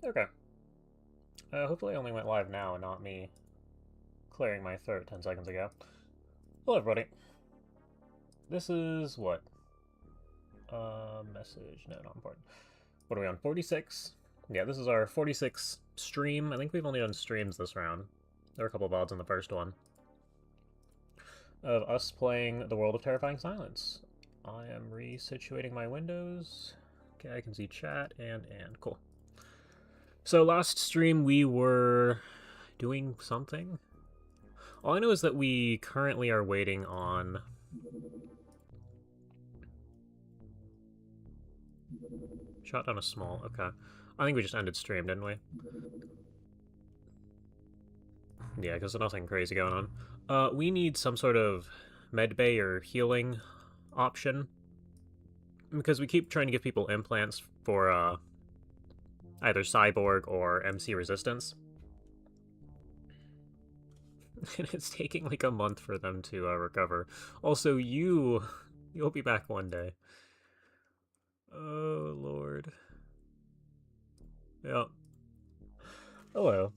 Okay. Hopefully I only went live now and not me clearing my throat 10 seconds ago. Hello, everybody. This is what? Message. No, not important. What are we on? 46? Yeah, this is our 46th stream. I think we've only done streams this round. There were a couple of VODs in the first one. Of us playing The World of Terrifying Silence. I am resituating my windows. Okay, I can see chat and cool. So last stream we were doing something. All I know is that we currently are waiting on... Shot down a small, okay. I think we just ended stream, didn't we? Yeah, because there's nothing crazy going on. We need some sort of medbay or healing option. Because we keep trying to give people implants for, either cyborg or MC resistance. And it's taking like a month for them to recover. Also, you'll be back one day. Oh, Lord. Yeah. Hello.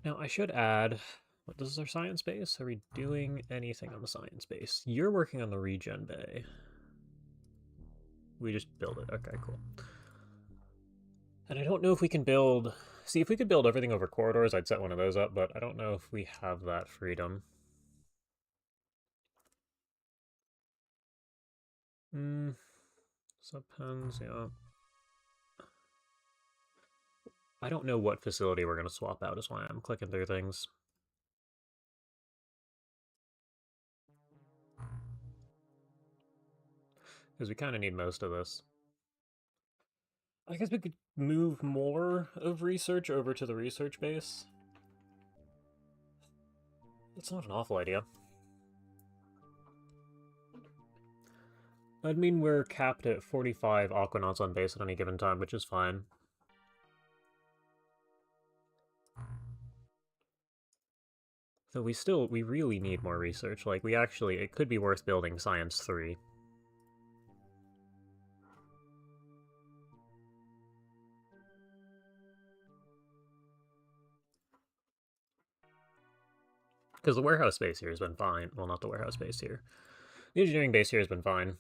Now, I should add... What, this is our science base? Are we doing anything on the science base? You're working on the regen bay. We just build it. Okay, cool. And I don't know if we can build... See, if we could build everything over corridors, I'd set one of those up, but I don't know if we have that freedom. Subpens, yeah. I don't know what facility we're going to swap out, is why I'm clicking through things. Because we kind of need most of this. I guess we could move more of research over to the research base. That's not an awful idea. That'd mean we're capped at 45 Aquanauts on base at any given time, which is fine. So we really need more research. Like, it could be worth building Science 3. Because the warehouse base here has been fine. Well, not the warehouse base here. The engineering base here has been fine.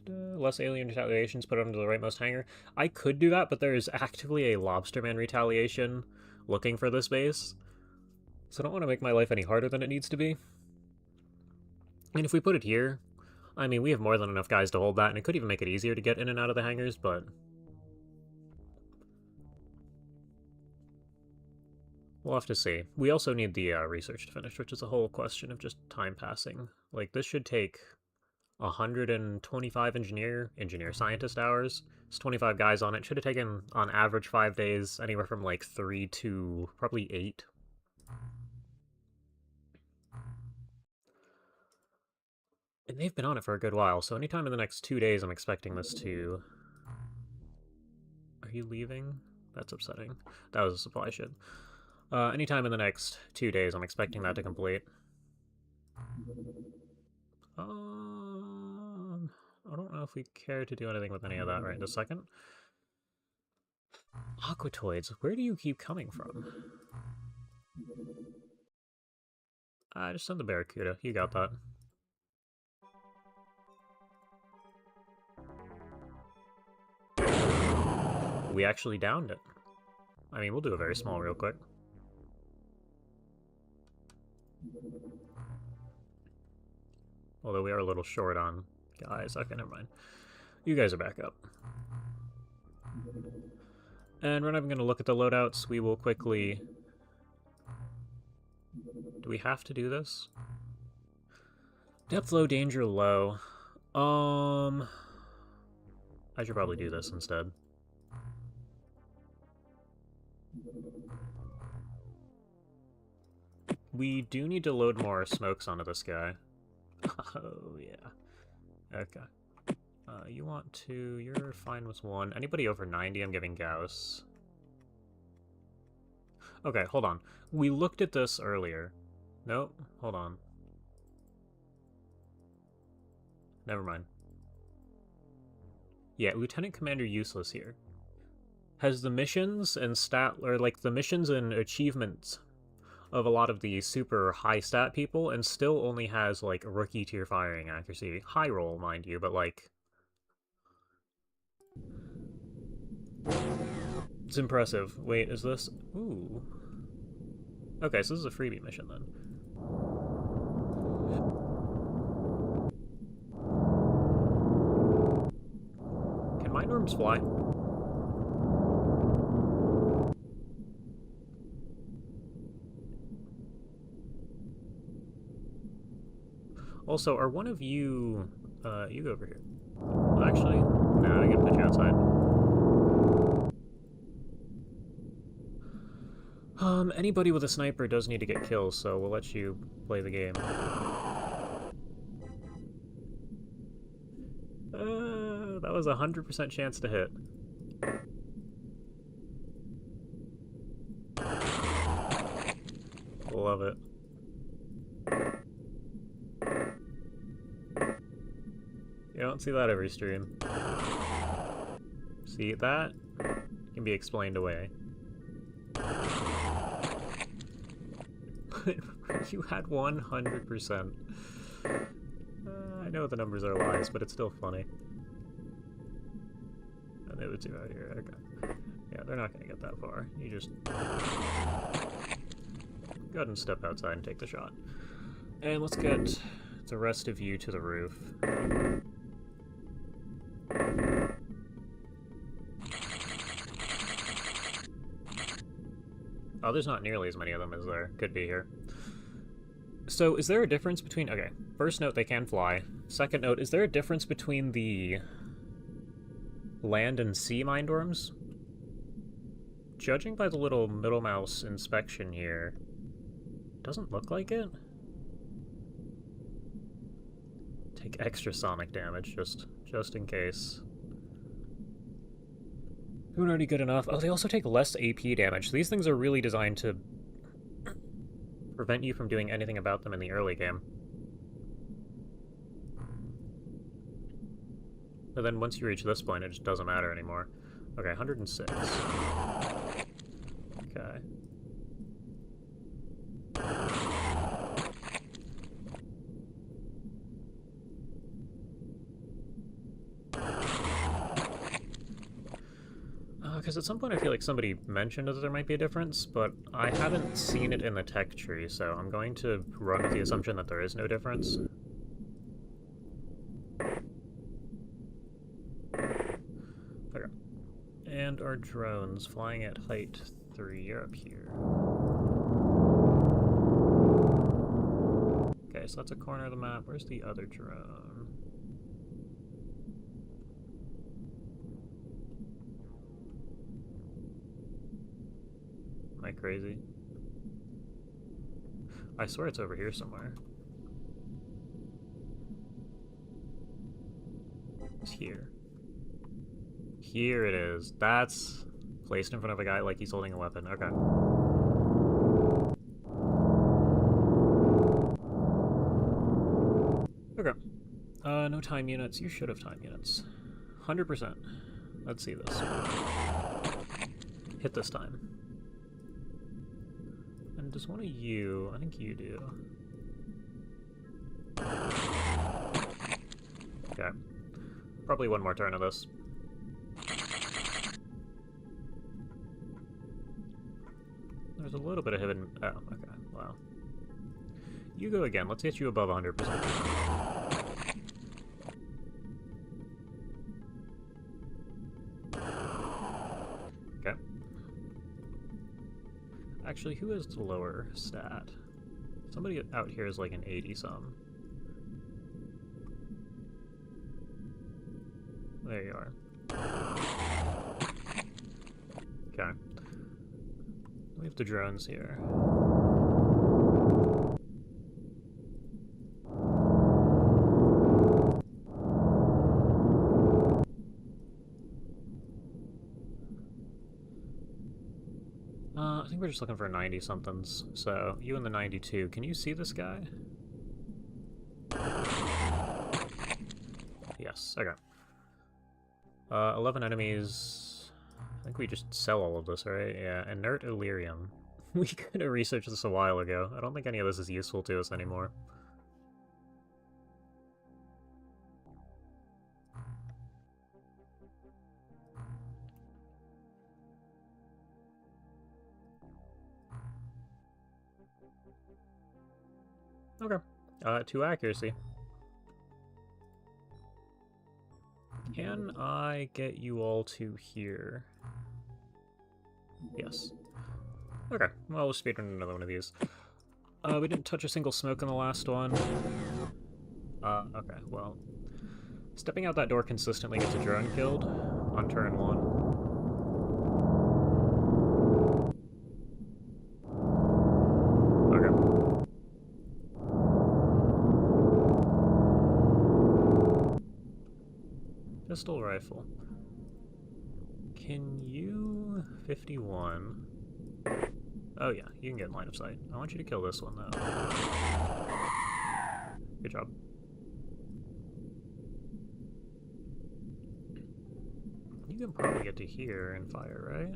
Less alien retaliations put under the rightmost hangar. I could do that, but there is actively a Lobsterman retaliation looking for this base. So I don't want to make my life any harder than it needs to be. And if we put it here, I mean, we have more than enough guys to hold that, and it could even make it easier to get in and out of the hangars, but... We'll have to see. We also need the research to finish, which is a whole question of just time passing. Like, this should take 125 engineer scientist hours. It's 25 guys on it. Should have taken, on average, 5 days, anywhere from like 3 to probably 8. And they've been on it for a good while, so anytime in the next 2 days I'm expecting this to... Are you leaving? That's upsetting. That was a supply ship. Anytime in the next 2 days I'm expecting that to complete. I don't know if we care to do anything with any of that right this second. Aquatoids, where do you keep coming from? Just send the Barracuda. You got that. We actually downed it. I mean, we'll do a very small real quick. Although we are a little short on guys. Okay, never mind. You guys are back up. And we're not even going to look at the loadouts. We will quickly... Do we have to do this? Depth low, danger low. I should probably do this instead. We do need to load more smokes onto this guy. Oh, yeah. Okay. You're fine with 1. Anybody over 90, I'm giving Gauss. Okay, hold on. We looked at this earlier. Nope. Hold on. Never mind. Yeah, Lieutenant Commander useless here. Has the missions and the missions and achievements of a lot of the super high stat people, and still only has, like, rookie tier firing accuracy. High roll, mind you, but, like... It's impressive. Wait, is this... Ooh. Okay, so this is a freebie mission, then. Can mind worms fly? Also, are one of you... you go over here. Well, actually, no, I can put you outside. Anybody with a sniper does need to get kills, so we'll let you play the game. That was a 100% chance to hit. Love it. You don't see that every stream. See, that can be explained away. You had 100%. I know the numbers are lies, but it's still funny. And they would two out here. Okay. Yeah, they're not gonna get that far. You just go ahead and step outside and take the shot. And let's get the rest of you to the roof. Oh, there's not nearly as many of them as there could be here. So, is there a difference between... Okay, first note, they can fly. Second note, is there a difference between the land and sea mindworms? Judging by the little middle mouse inspection here, doesn't look like it. Take extra sonic damage, just in case. They weren't already good enough. Oh, they also take less AP damage. So these things are really designed to prevent you from doing anything about them in the early game. But then once you reach this point, it just doesn't matter anymore. Okay, 106. Okay. Because at some point I feel like somebody mentioned that there might be a difference, but I haven't seen it in the tech tree, so I'm going to run with the assumption that there is no difference. Okay. And our drones flying at height 3 are up here. Okay, so that's a corner of the map. Where's the other drone? Am I crazy? I swear it's over here somewhere. It's here. Here it is. That's placed in front of a guy like he's holding a weapon. Okay. Okay. No time units. You should have time units. 100%. Let's see this. Hit this time. And does one of you... I think you do. Okay. Probably one more turn of this. There's a little bit of hidden... Oh, okay. Wow. You go again. Let's get you above 100%. Okay. Actually, who has the lower stat? Somebody out here is like an 80-some. There you are. Okay. We have the drones here. I think we're just looking for 90-somethings. So, you and the 92. Can you see this guy? Yes, okay. 11 enemies. I think we just sell all of this, right? Yeah, inert Illyrium. We could have researched this a while ago. I don't think any of this is useful to us anymore. Okay. 2 accuracy. Can I get you all to here? Yes. Okay, well, we'll speedrun another one of these. We didn't touch a single smoke in the last one. Okay, well. Stepping out that door consistently gets a drone killed on turn 1. Pistol rifle. Can you... 51... Oh yeah, you can get line of sight. I want you to kill this one, though. Good job. You can probably get to here and fire, right?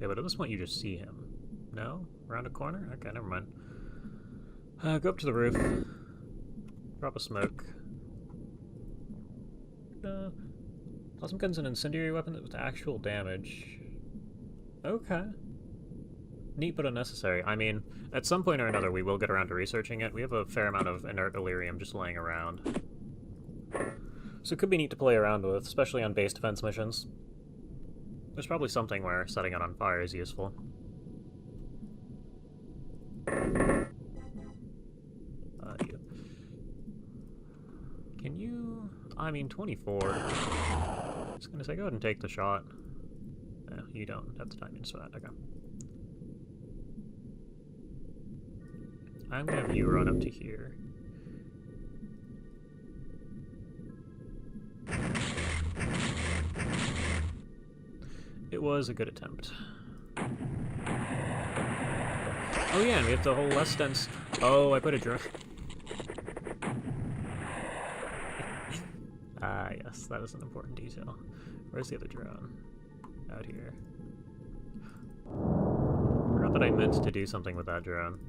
Yeah, but at this point you just see him. No? Around a corner? Okay, never mind. Go up to the roof. Drop a smoke. Plasma gun's an incendiary weapon with actual damage. Okay. Neat but unnecessary. I mean, at some point or another we will get around to researching it. We have a fair amount of inert Illyrium just laying around. So it could be neat to play around with, especially on base defense missions. There's probably something where setting it on fire is useful. Can you... I mean, 24. I was gonna say, go ahead and take the shot. No, you don't have the timings for that. Okay. I'm gonna have you run up to here. It was a good attempt. Oh yeah, and we have the whole less dense... Oh, I put a drone... Ah, yes, that is an important detail. Where's the other drone? Out here. Forgot that I meant to do something with that drone.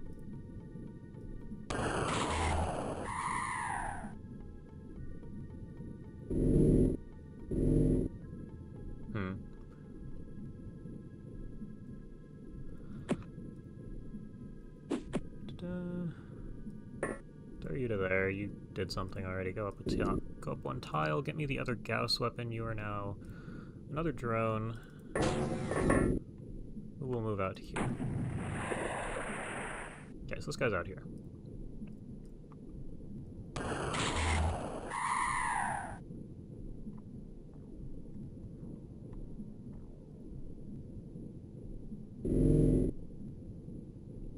Throw you to there. You did something already. Go up a top. Go up 1 tile. Get me the other Gauss weapon. You are now another drone. We'll move out to here. Okay, so this guy's out here.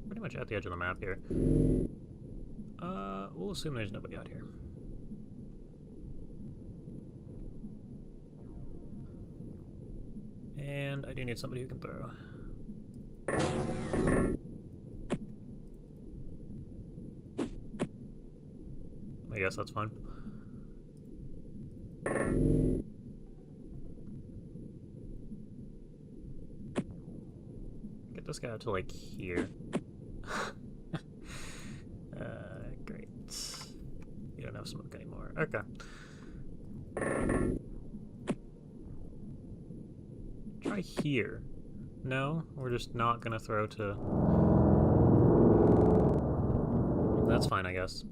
Pretty much at the edge of the map here. We'll assume there's nobody out here. And I do need somebody who can throw. I guess that's fine. Get this guy out to, like, here. Great. You don't have smoke anymore. Okay. Try here. No, we're just not gonna throw to... That's fine, I guess.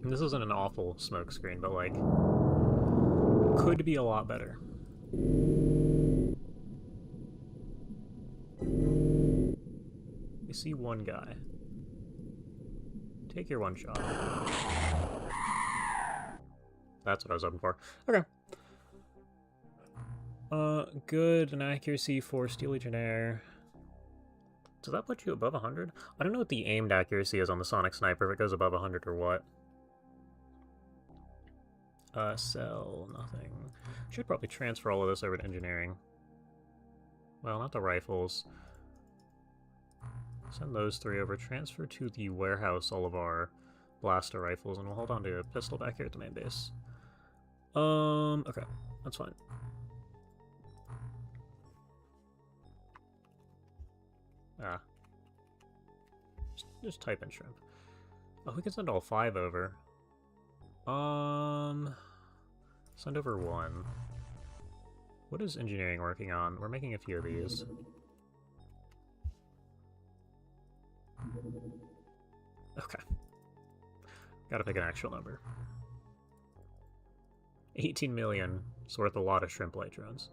And this isn't an awful smoke screen, but, like, could be a lot better. You see one guy. Take your one shot. That's what I was hoping for. Okay. Good, an accuracy for Steel Legionnaire. Does that put you above 100? I don't know what the aimed accuracy is on the Sonic Sniper, if it goes above 100 or what. Sell, nothing. Should probably transfer all of this over to engineering. Well, not the rifles. Send those 3 over. Transfer to the warehouse all of our blaster rifles, and we'll hold on to a pistol back here at the main base. Okay, that's fine. Ah. Just type in shrimp. Oh, we can send all 5 over. Send over 1. What is engineering working on? We're making a few of these. Okay. Gotta pick an actual number. 18 million. It's worth a lot of shrimp light drones.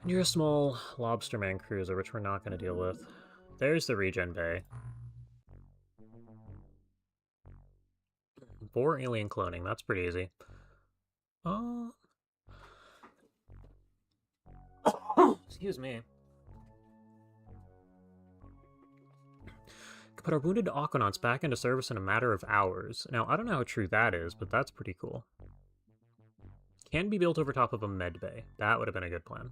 You're a small lobsterman cruiser, which we're not going to deal with. There's the regen bay. 4 alien cloning, that's pretty easy. Excuse me. Could put our wounded Aquanauts back into service in a matter of hours. Now, I don't know how true that is, but that's pretty cool. Can be built over top of a med bay. That would have been a good plan.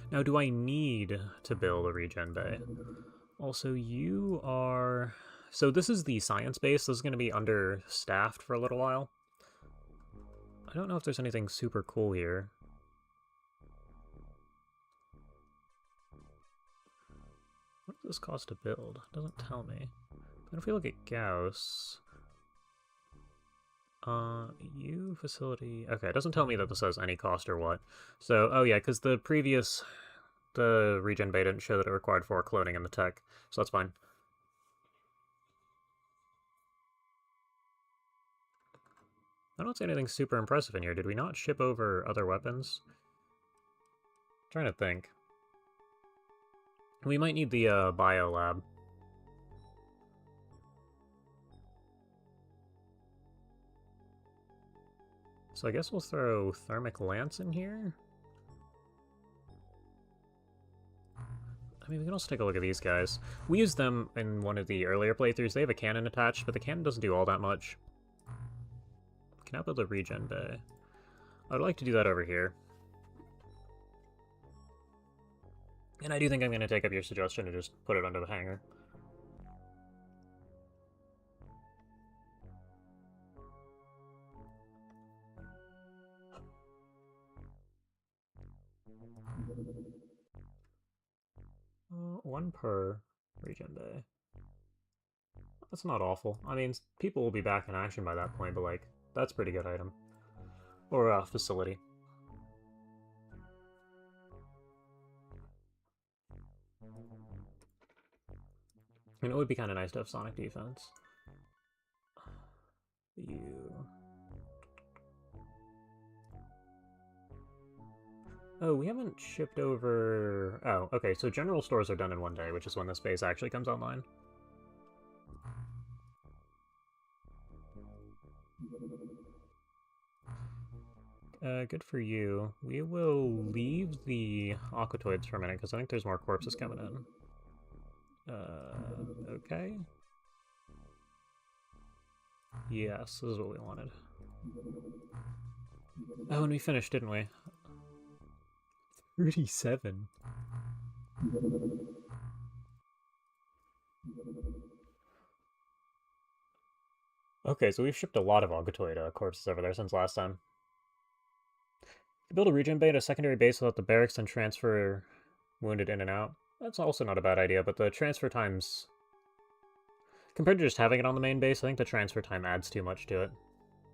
Now, do I need to build a regen bay? Also, you are... So this is the science base. This is going to be understaffed for a little while. I don't know if there's anything super cool here. What does this cost to build? It doesn't tell me. But if we look at Gauss... U facility... Okay, it doesn't tell me that this has any cost or what. So, oh yeah, because the previous... The regen bay didn't show that it required 4 cloning in the tech, so that's fine. I don't see anything super impressive in here. Did we not ship over other weapons? I'm trying to think. We might need the bio lab. So I guess we'll throw Thermic Lance in here? I mean, we can also take a look at these guys. We used them in one of the earlier playthroughs. They have a cannon attached, but the cannon doesn't do all that much. Can I build a regen bay? I would like to do that over here. And I do think I'm going to take up your suggestion to just put it under the hangar. One per regen bay. That's not awful. I mean, people will be back in action by that point, but, like, that's a pretty good item. Or, facility. And it would be kind of nice to have sonic defense. You... Oh, we haven't shipped over... Oh, okay, so general stores are done in 1 day, which is when this base actually comes online. Good for you. We will leave the TWoTS for a minute, because I think there's more corpses coming in. Okay. Yes, this is what we wanted. Oh, and we finished, didn't we? 37. Okay, so we've shipped a lot of Augatoid corpses over there since last time. Build a regen bay at a secondary base without the barracks and transfer wounded in and out. That's also not a bad idea, but the transfer times... Compared to just having it on the main base, I think the transfer time adds too much to it.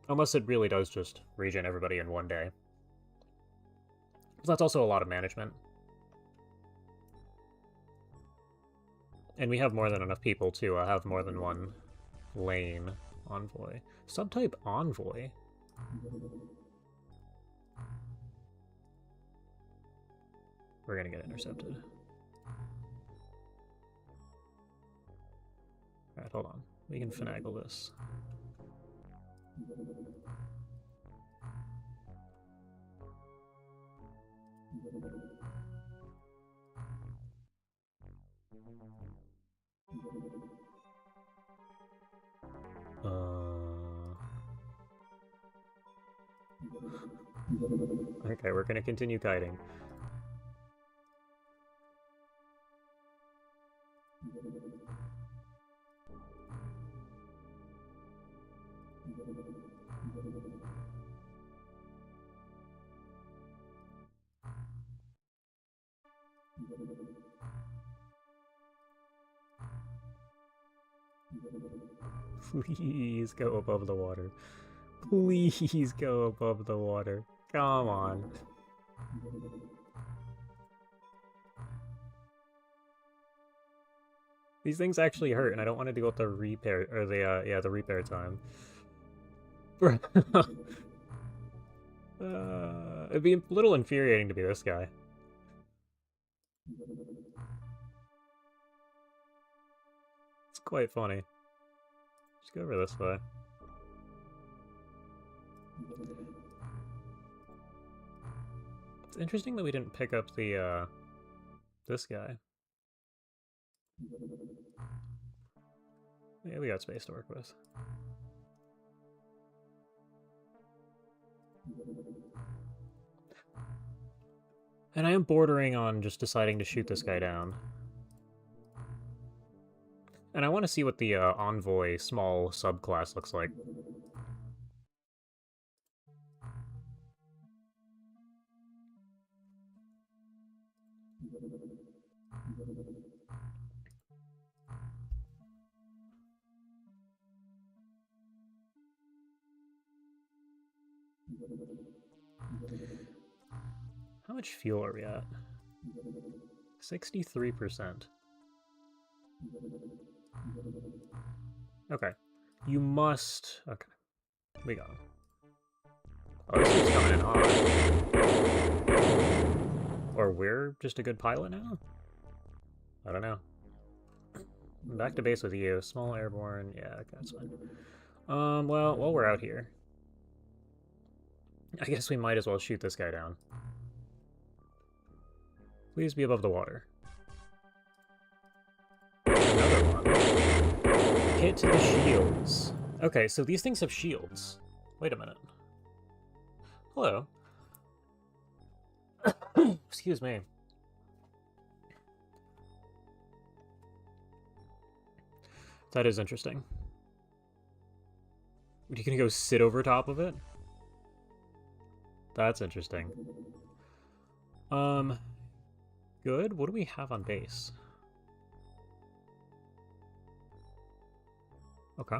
Unless it really does just regen everybody in 1 day. But that's also a lot of management. And we have more than enough people to have more than 1 lane envoy. Subtype envoy? We're gonna get intercepted. Alright, hold on. We can finagle this. Okay, we're gonna continue kiting. Please go above the water. Please go above the water. Come on. These things actually hurt, and I don't want to deal with the repair, or the, yeah, the repair time. It'd be a little infuriating to be this guy. It's quite funny. Just go over this way. It's interesting that we didn't pick up the, this guy. Yeah, we got space to work with. And I am bordering on just deciding to shoot this guy down. And I want to see what the Envoy small subclass looks like. How much fuel are we at? 63%. Okay. You must... Okay. We got him. Oh, this is coming in hot. Or we're just a good pilot now? I don't know. Back to base with you. Small airborne. Yeah, okay, that's fine. Well, while we're out here, I guess we might as well shoot this guy down. Please be above the water. Another one. Hit the shields. Okay, so these things have shields. Wait a minute. Hello. Excuse me. That is interesting. Are you gonna go sit over top of it? That's interesting. Good. What do we have on base? Okay.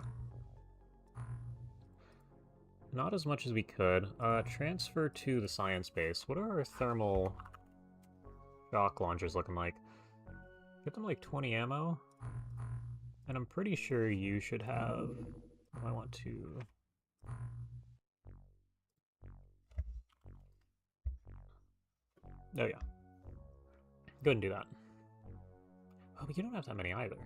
Not as much as we could. Transfer to the science base. What are our thermal shock launchers looking like? Get them like 20 ammo. And I'm pretty sure you should have... I want to... Oh yeah. Go ahead and do that. Oh, but you don't have that many either.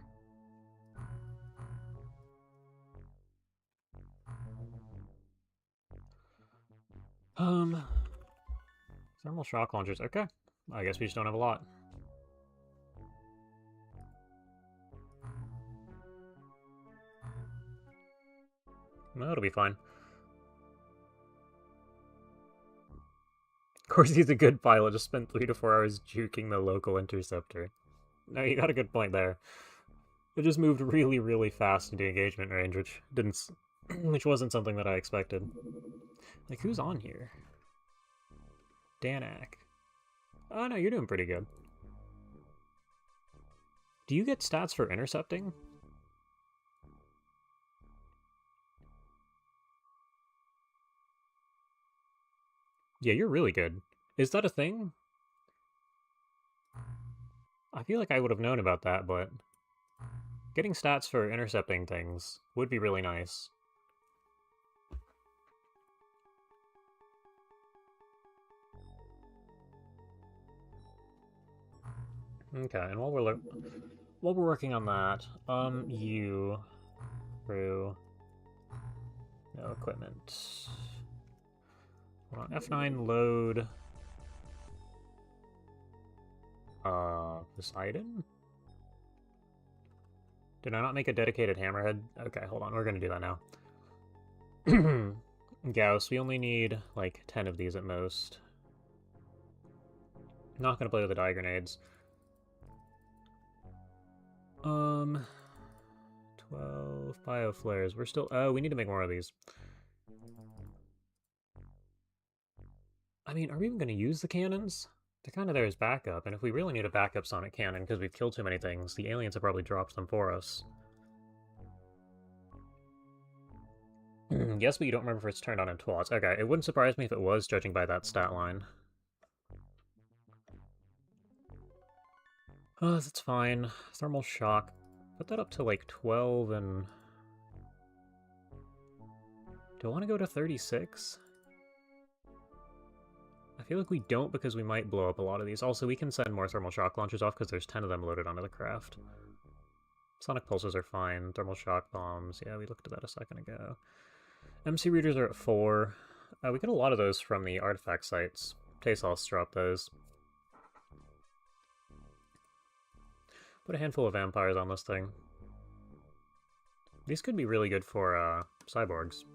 Thermal shock launchers. Okay. I guess we just don't have a lot. No, it'll be fine. Of course he's a good pilot, just spent 3 to 4 hours juking the local interceptor. No, you got a good point there. It just moved really, really fast into engagement range, which didn't... which wasn't something that I expected. Like, who's on here? Danak. Oh, no, you're doing pretty good. Do you get stats for intercepting? Yeah, you're really good. Is that a thing? I feel like I would have known about that, but... getting stats for intercepting things would be really nice. Okay, and while we're working on that, you crew, no equipment. Hold on, F9 load. Poseidon? Did I not make a dedicated hammerhead? Okay, hold on, we're gonna do that now. Gauss, we only need, like, 10 of these at most. Not gonna play with the die grenades. 12 bioflares. We're still... Oh, we need to make more of these. I mean, are we even gonna use the cannons? They're kind of there as backup, and if we really need a backup sonic cannon because we've killed too many things, the aliens have probably dropped them for us. Yes, but you don't remember if it's turned on in TWoTS. Okay, it wouldn't surprise me if it was, judging by that stat line. Oh, that's fine. Thermal shock. Put that up to, like, 12 and... Do I want to go to 36? I feel like we don't because we might blow up a lot of these. Also, we can send more thermal shock launchers off because there's 10 of them loaded onto the craft. Sonic pulses are fine. Thermal shock bombs. Yeah, we looked at that a second ago. MC readers are at 4. We get a lot of those from the artifact sites. Tasos drop those. Put a handful of vampires on this thing. These could be really good for cyborgs,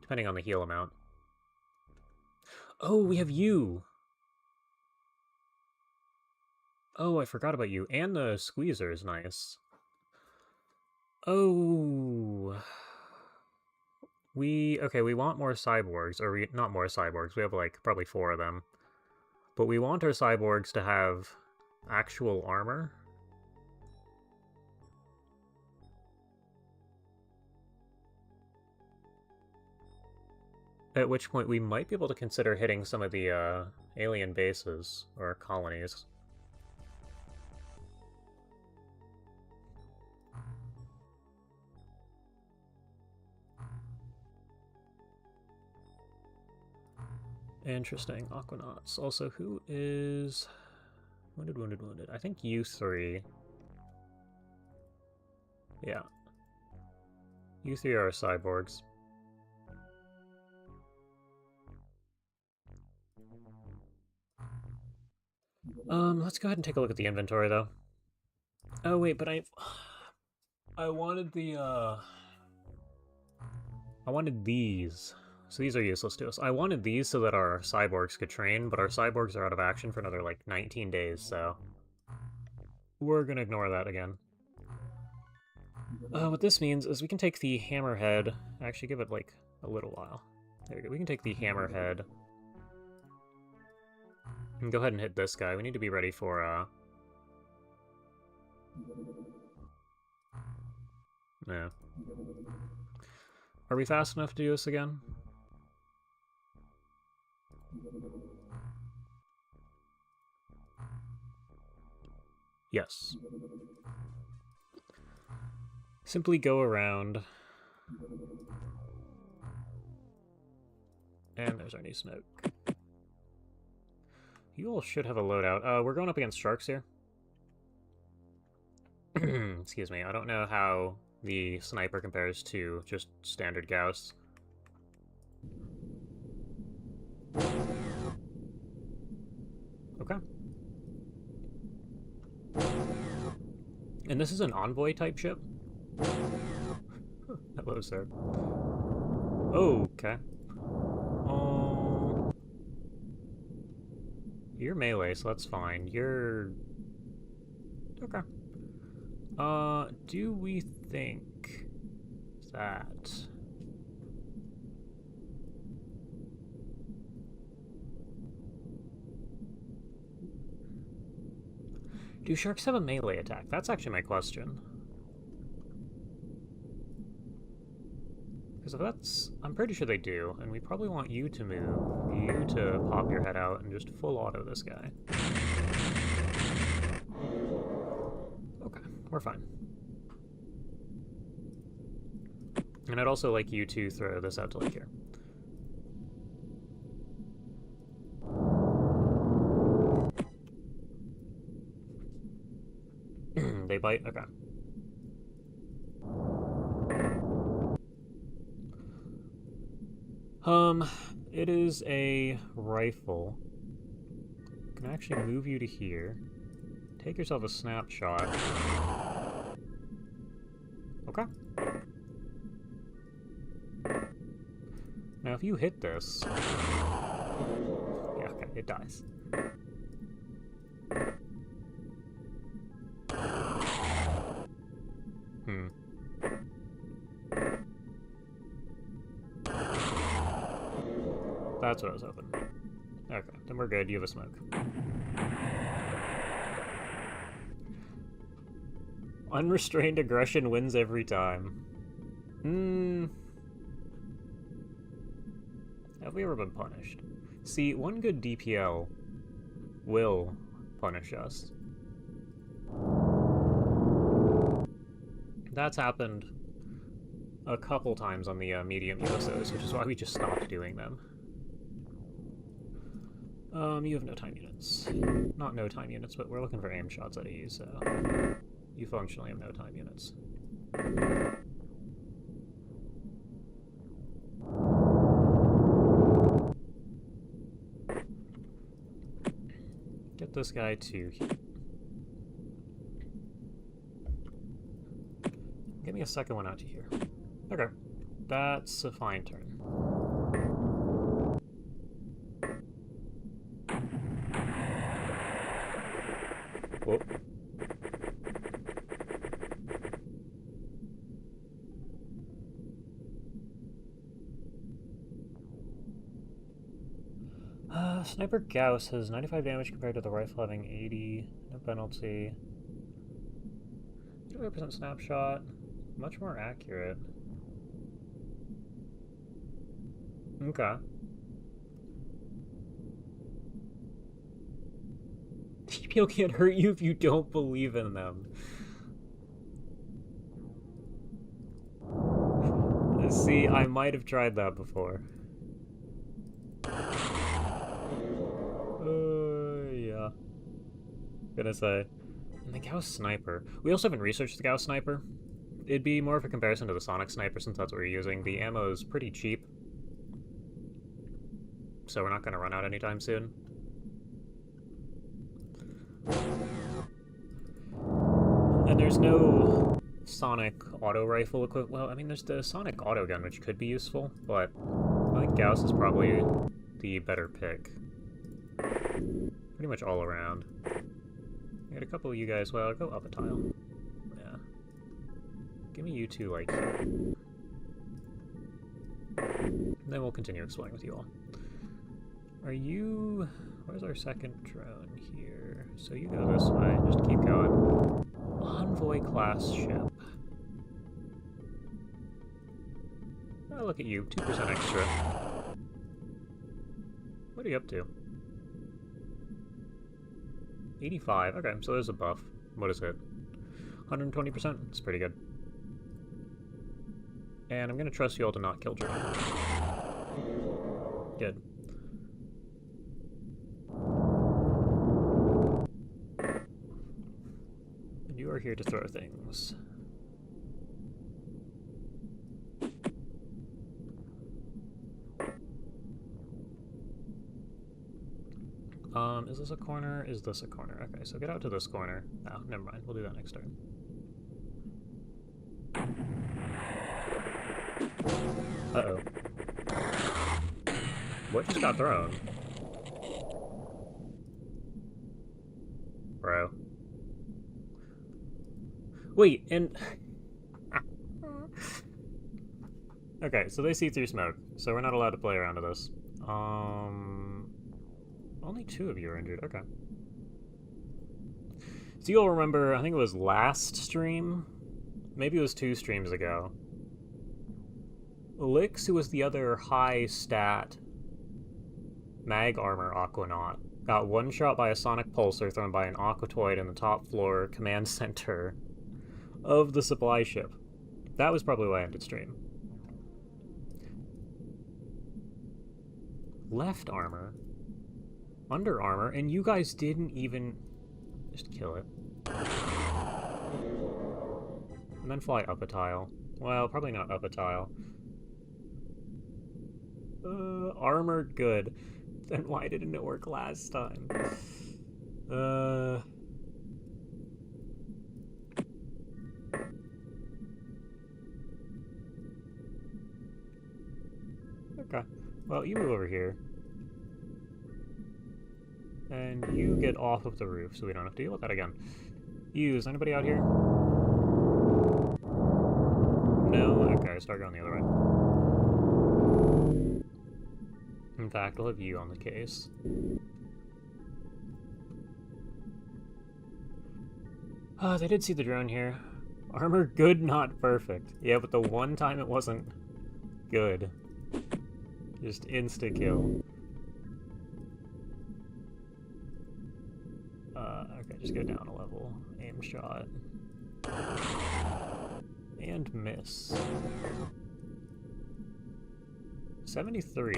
depending on the heal amount. Oh, we have you! Oh, I forgot about you. And the squeezer is nice. Oh... Okay, we want more cyborgs, or not more cyborgs, we have, like, probably 4 of them. But we want our cyborgs to have actual armor. At which point we might be able to consider hitting some of the alien bases, or colonies. Interesting. Aquanauts. Also, who is... Wounded, wounded, wounded. I think you 3. Yeah. You 3 are cyborgs. Let's go ahead and take a look at the inventory, though. Oh, wait, but I wanted the, I wanted these. So these are useless to us. I wanted these so that our cyborgs could train, but our cyborgs are out of action for another, like, 19 days, so... We're gonna ignore that again. What this means is we can take the hammerhead... Actually, give it, like, a little while. There we go. We can take the hammerhead... And go ahead and hit this guy. We need to be ready for, Yeah. Are we fast enough to do this again? Yes. Simply go around. And there's our new smoke. You all should have a loadout. We're going up against sharks here. Excuse me, I don't know how the sniper compares to just standard Gauss. Okay. And this is an envoy type ship? Hello, sir. Okay. You're melee, so that's fine. You're... Okay. Do we think that... Do sharks have a melee attack? That's actually my question. Because if that's... I'm pretty sure they do, and we probably want you to move. You to pop your head out and just full auto this guy. Okay, we're fine. And I'd also like you to throw this out to like here. They bite? Okay. It is a rifle. Can actually move you to here. Take yourself a snapshot. Okay. Now if you hit this... Yeah, okay, it dies. That's what I was hoping. Okay, then we're good. You have a smoke. Unrestrained aggression wins every time. Have we ever been punished? See, one good DPL will punish us. That's happened a couple times on the medium USOs, which is why we just stopped doing them. You have no time units. Not no time units, but we're looking for aim shots out of you, so... You functionally have no time units. Get this guy to here. Give me a second one out to here. Okay. That's a fine turn. Whoop. Sniper Gauss has 95 damage compared to the rifle having 80. No penalty. 25% snapshot. Much more accurate. Okay. TPO can't hurt you if you don't believe in them. See, I might have tried that before. Yeah. Gonna say. And the Gauss Sniper. We also haven't researched the Gauss Sniper. It'd be more of a comparison to the Sonic Sniper since that's what we're using. The ammo is pretty cheap. So we're not gonna run out anytime soon. And there's no Sonic auto rifle equivalent. Well, I mean, there's the Sonic auto gun, which could be useful, but I think Gauss is probably the better pick. Pretty much all around. Got a couple of you guys. Well, go up a tile. Yeah. Give me you two, like, here. And then we'll continue exploring with you all. Are you... Where's our second drone here? So you go this way. Just keep going. Envoy-class ship. Oh, look at you. 2% extra. What are you up to? 85. Okay, so there's a buff. What is it? 120%? It's pretty good. And I'm gonna trust you all to not kill drone. Good. And you are here to throw things. Is this a corner? Is this a corner? Okay, so get out to this corner. Oh, never mind. We'll do that next turn. Uh-oh. What just got thrown? Bro. Wait, and... Okay, so they see through smoke, so we're not allowed to play around with this. Only 2 of you are injured, okay. So you'll remember, I think it was last stream? Maybe it was 2 streams ago. Lix, who was the other high stat mag armor Aquanaut, got one-shot by a sonic pulsar thrown by an Aquatoid in the top floor command center of the supply ship. That was probably why I ended stream. Left armor, under armor, and you guys didn't even just kill it. And then fly up a tile. Well, probably not up a tile. Armor good. Then why didn't it work last time? Okay. Well, you move over here. And you get off of the roof so we don't have to deal with that again. Is anybody out here? No? Okay, start going the other way. In fact, I'll have you on the case. They did see the drone here. Armor good, not perfect. Yeah, but the one time it wasn't good. Just insta-kill. Okay, just go down a level. Aim shot. And miss. 73.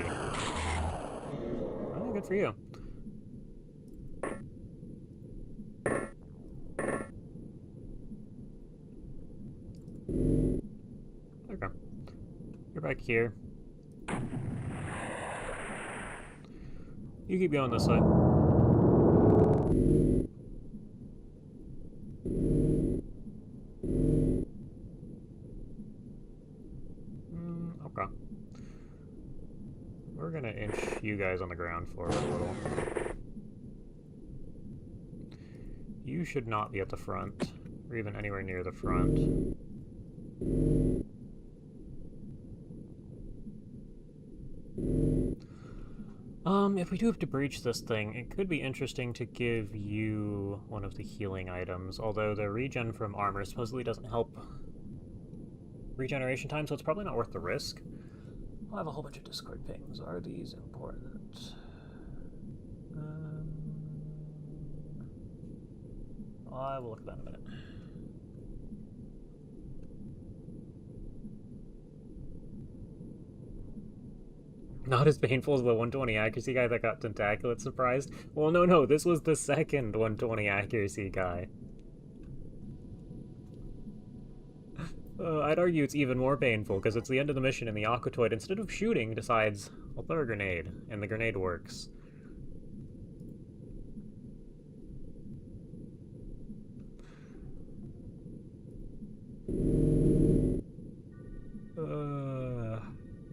Oh, good for you. Okay. You're back here. You keep going this way. Okay. We're gonna inch you guys on the ground forward a little. You should not be at the front, or even anywhere near the front. If we do have to breach this thing, it could be interesting to give you one of the healing items, although the regen from armor supposedly doesn't help regeneration time, so it's probably not worth the risk. I'll have a whole bunch of Discord pings. Are these important? I will look at that in a minute. Not as painful as the 120 accuracy guy that got tentaculate surprised. Well, no, this was the second 120 accuracy guy. I'd argue it's even more painful, because it's the end of the mission and the Aquatoid, instead of shooting, decides, I'll throw a grenade, and the grenade works.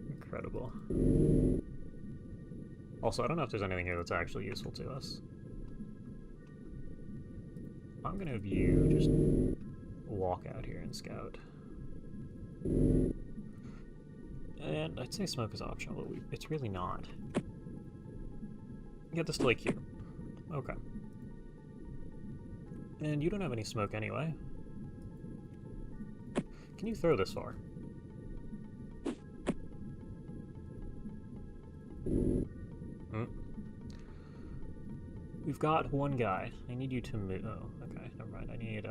Incredible. Also, I don't know if there's anything here that's actually useful to us. I'm gonna have you just walk out here and scout. And I'd say smoke is optional, but it's really not. Get this to like here. Okay. And you don't have any smoke anyway. Can you throw this far? We've got one guy. I need you to move. Oh, okay, never mind. I need,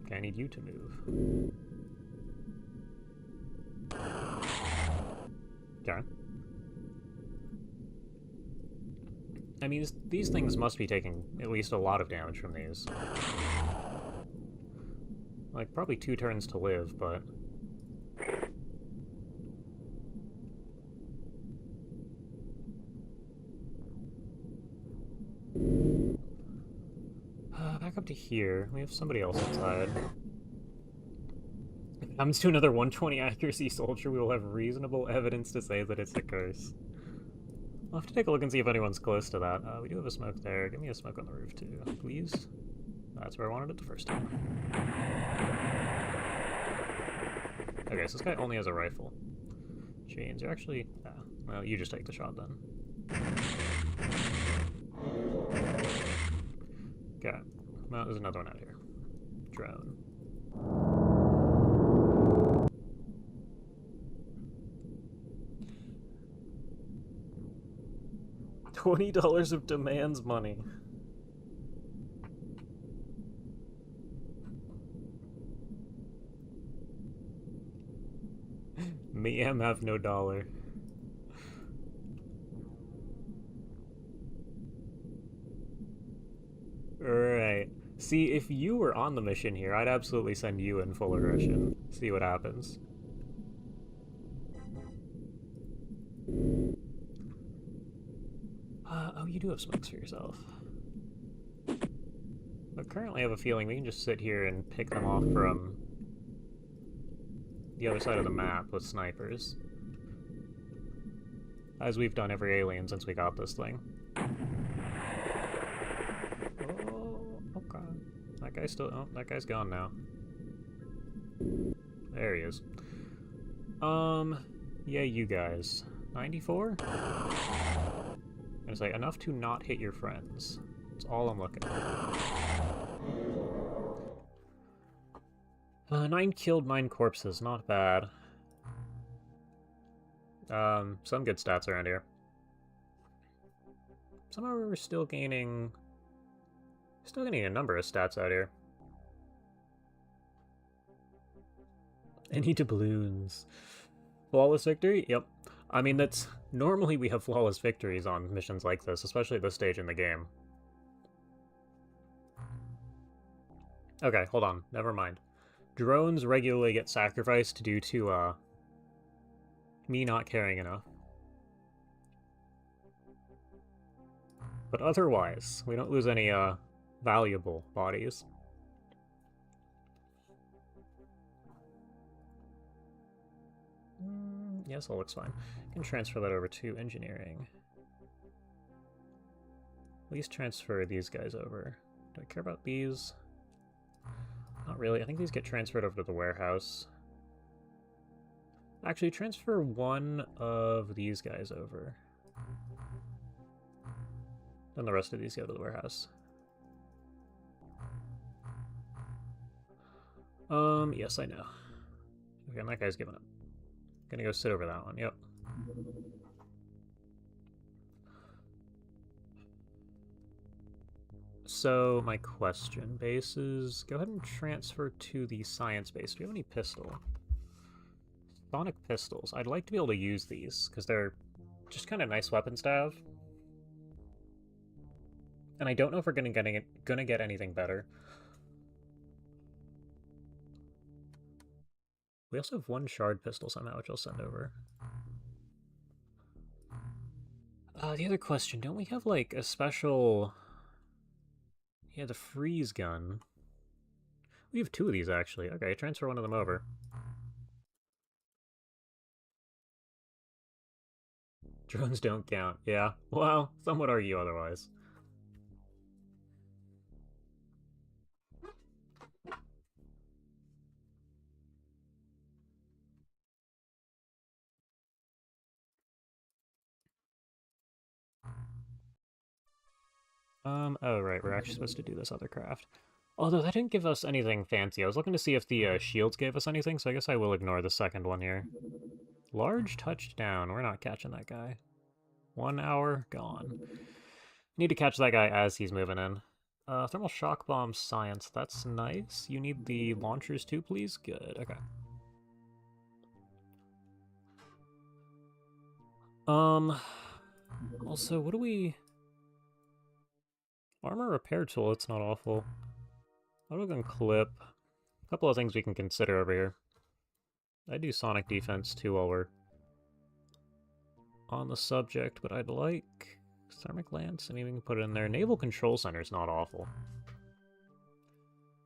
Okay, I need you to move. Okay. I mean, these things must be taking at least a lot of damage from these. Like, probably 2 turns to live, but... back up to here. We have somebody else inside. If it comes to another 120 accuracy soldier, we will have reasonable evidence to say that it's a curse. I'll have to take a look and see if anyone's close to that. We do have a smoke there. Give me a smoke on the roof, too, please. That's where I wanted it the first time. Okay, so this guy only has a rifle. Chains are actually... well, you just take the shot, then. Okay. Well, there's another one out here. Drone. $20 of demands money. Me have no dollar. Alright. See, if you were on the mission here, I'd absolutely send you in full aggression. See what happens. Oh you do have smokes for yourself. But currently I have a feeling we can just sit here and pick them off from the other side of the map with snipers. As we've done every alien since we got this thing. Oh, okay. That guy's still... Oh, that guy's gone now. There he is. Yeah, you guys. 94? I'm gonna say, enough to not hit your friends. That's all I'm looking for. 9 killed, 9 corpses. Not bad. Some good stats around here. Somehow we're still gaining a number of stats out here. Any doubloons. Flawless victory? Yep. I mean, that's... Normally we have flawless victories on missions like this, especially at this stage in the game. Okay, hold on. Never mind. Drones regularly get sacrificed due to, me not caring enough. But otherwise, we don't lose any, valuable bodies. Yes, all looks fine. I can transfer that over to engineering. At least transfer these guys over. Do I care about these? Not really. I think these get transferred over to the warehouse. Actually, transfer one of these guys over. Then the rest of these go to the warehouse. Yes, I know. Okay, and that guy's giving up. Gonna go sit over that one, yep. So, my question base is, go ahead and transfer to the science base. Do you have any pistol? Sonic pistols. I'd like to be able to use these, because they're just kind of nice weapons to have. And I don't know if we're gonna get anything better. We also have one shard pistol somehow, which I'll send over. The other question, don't we have, like, a special... Yeah, the freeze gun. We have 2 of these, actually. Okay, transfer one of them over. Drones don't count. Yeah, well, some would argue otherwise. Oh right, we're actually supposed to do this other craft. Although that didn't give us anything fancy. I was looking to see if the shields gave us anything, so I guess I will ignore the second one here. Large touchdown. We're not catching that guy. 1 hour, gone. Need to catch that guy as he's moving in. Thermal shock bomb science. That's nice. You need the launchers too, please? Good, okay. Also, what do we... Armor repair tool, it's not awful. Autogun clip. A couple of things we can consider over here. I do sonic defense too while we're on the subject, but I'd like thermic lance. I mean, we can put it in there. Naval Control Center is not awful.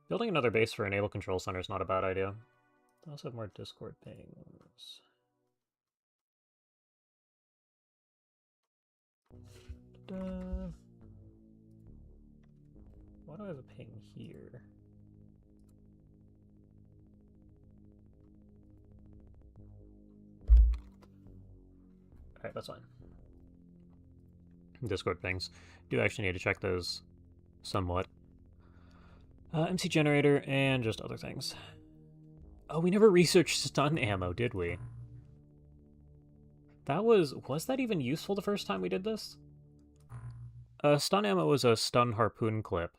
Building another base for a Naval Control Center is not a bad idea. I also have more Discord pings. Why do I have a ping here? Alright, that's fine. Discord pings. Do actually need to check those somewhat. MC generator and just other things. Oh, we never researched stun ammo, did we? That was that even useful the first time we did this? Stun ammo was a stun harpoon clip.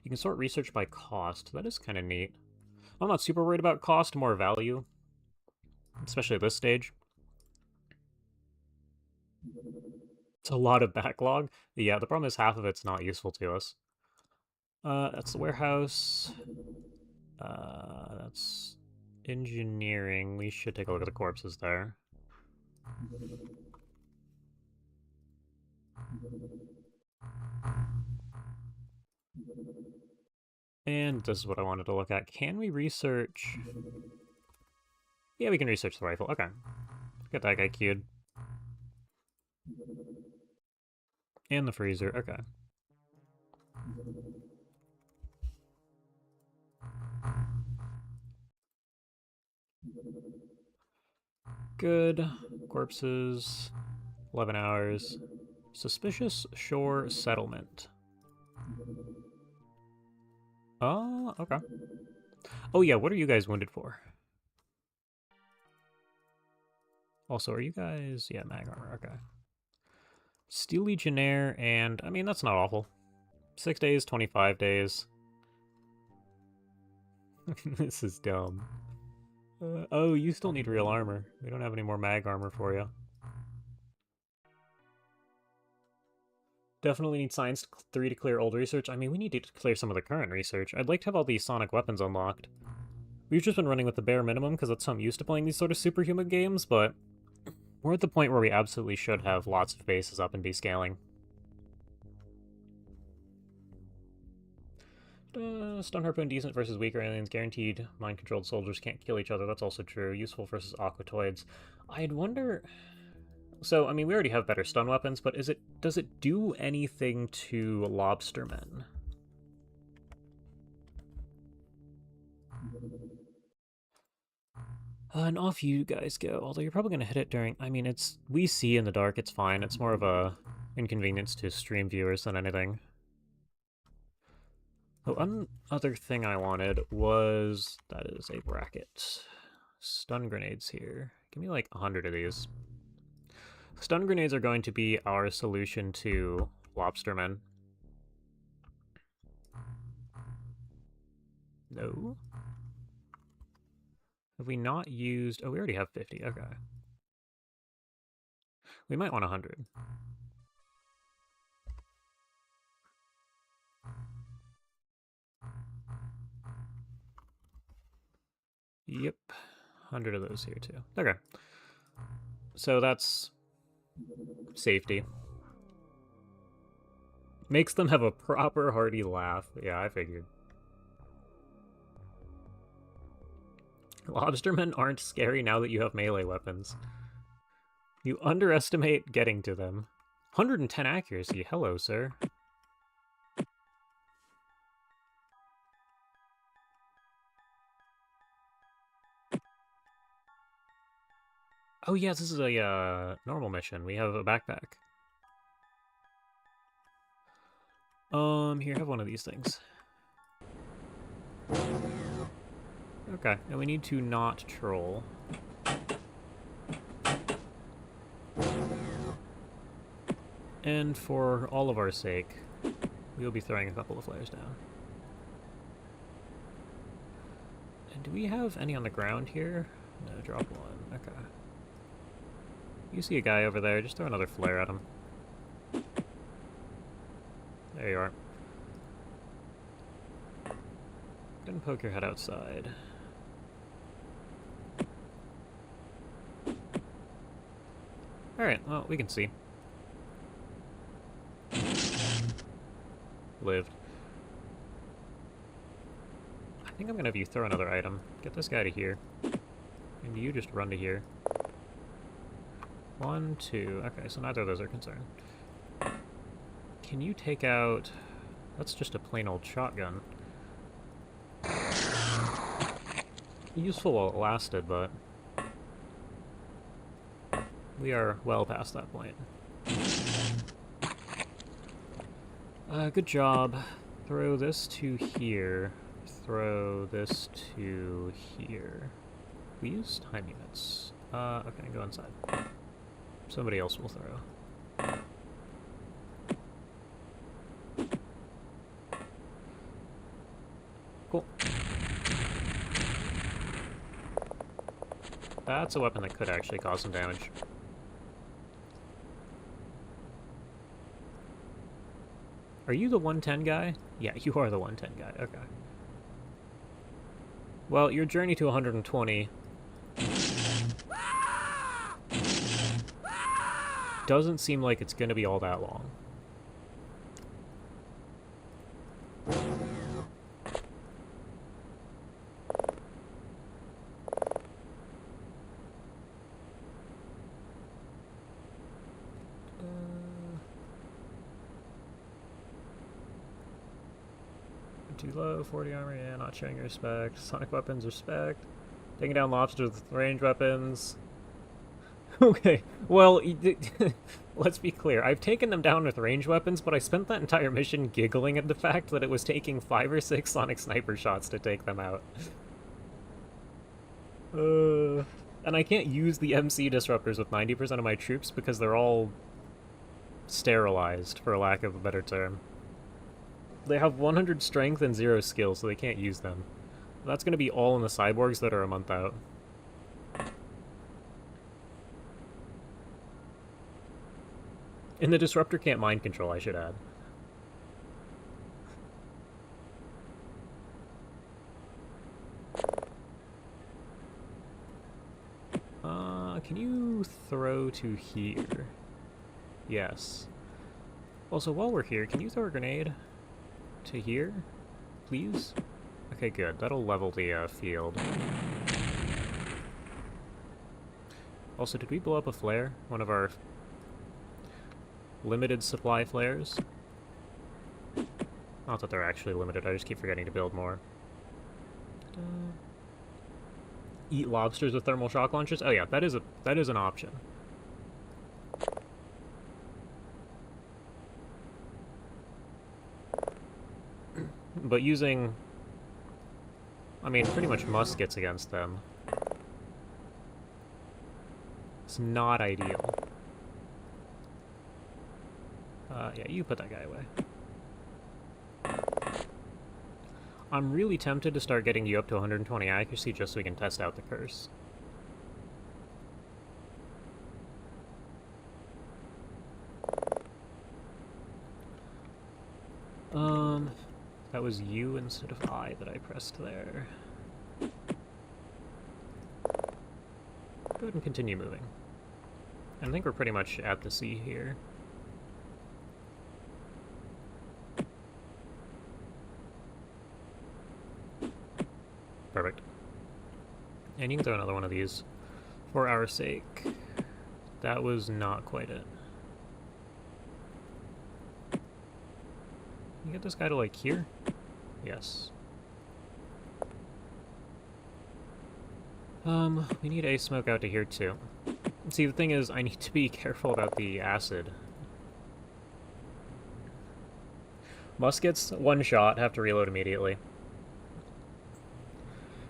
You can sort research by cost. That is kind of neat. I'm not super worried about cost, more value. Especially at this stage. It's a lot of backlog. Yeah, the problem is half of it's not useful to us. That's the warehouse. That's engineering. We should take a look at the corpses there. And this is what I wanted to look at. Can we research... Yeah, we can research the rifle. Okay. Get that guy queued. And the freezer. Okay. Good. Corpses. 11 hours. Suspicious shore settlement. Oh, okay. Oh yeah, what are you guys wounded for? Also, are you guys... Yeah, mag armor, okay. Steel Legionnaire, and... I mean, that's not awful. 6 days, 25 days. This is dumb. Oh, you still need real armor. We don't have any more mag armor for you. Definitely need Science 3 to clear old research. I mean, we need to clear some of the current research. I'd like to have all these sonic weapons unlocked. We've just been running with the bare minimum because that's how I'm used to playing these sort of Superhuman games, but we're at the point where we absolutely should have lots of bases up and be scaling. Stun Harpoon decent versus weaker aliens. Guaranteed mind-controlled soldiers can't kill each other. That's also true. Useful versus aquatoids. I'd wonder... So, I mean, we already have better stun weapons, but does it do anything to lobstermen? And off you guys go. Although you're probably going to hit it during... I mean, we see in the dark, it's fine. It's more of a inconvenience to stream viewers than anything. Oh, one other thing I wanted was... That is a bracket. Stun grenades here. Give me like 100 of these. Stun grenades are going to be our solution to lobstermen. No? Have we not used... Oh, we already have 50. Okay. We might want 100. Yep. 100 of those here, too. Okay. So that's... safety. Makes them have a proper hearty laugh. Yeah, I figured. Lobstermen aren't scary now that you have melee weapons. You underestimate getting to them. 110 accuracy. Hello, sir. Oh, yeah, this is a normal mission. We have a backpack. Here, have one of these things. Okay, and we need to not troll. And for all of our sake, we'll be throwing a couple of flares down. And do we have any on the ground here? No, drop one. Okay. You see a guy over there, just throw another flare at him. There you are. Go and poke your head outside. Alright, well, we can see. Lived. I think I'm gonna have you throw another item. Get this guy to here. And you just run to here. 1, 2. Okay, so neither of those are concerned. Can you take out... That's just a plain old shotgun. Useful while it lasted, but... we are well past that point. Good job. Throw this to here. Throw this to here. We use time units. Okay, go inside. Somebody else will throw. Cool. That's a weapon that could actually cause some damage. Are you the 110 guy? Yeah, you are the 110 guy. Okay. Well, your journey to 120 doesn't seem like it's going to be all that long. Too low, 40 armor, yeah, not showing your respect. Sonic weapons, respect. Taking down lobsters with range weapons. Okay, well, let's be clear. I've taken them down with range weapons, but I spent that entire mission giggling at the fact that it was taking 5 or 6 sonic sniper shots to take them out. And I can't use the MC disruptors with 90% of my troops because they're all sterilized, for lack of a better term. They have 100 strength and 0 skill, so they can't use them. That's going to be all in the cyborgs that are a month out. And the disruptor can't mind control, I should add. Can you throw to here? Yes. Also, while we're here, can you throw a grenade to here, please? Okay, good. That'll level the field. Also, did we blow up a flare? One of our limited supply flares? Not that they're actually limited, I just keep forgetting to build more. Eat lobsters with thermal shock launchers? Oh yeah, that is an option. But using, I mean, pretty much muskets against them, it's not ideal. Yeah, you put that guy away. I'm really tempted to start getting you up to 120 accuracy just so we can test out the curse. That was you instead of I that I pressed there. Go ahead and continue moving. I think we're pretty much at the sea here. Perfect. And you can throw another one of these for our sake. That was not quite it. You get this guy to, like, here? Yes. We need a smoke out to here, too. See, the thing is, I need to be careful about the acid. Muskets, one shot, have to reload immediately.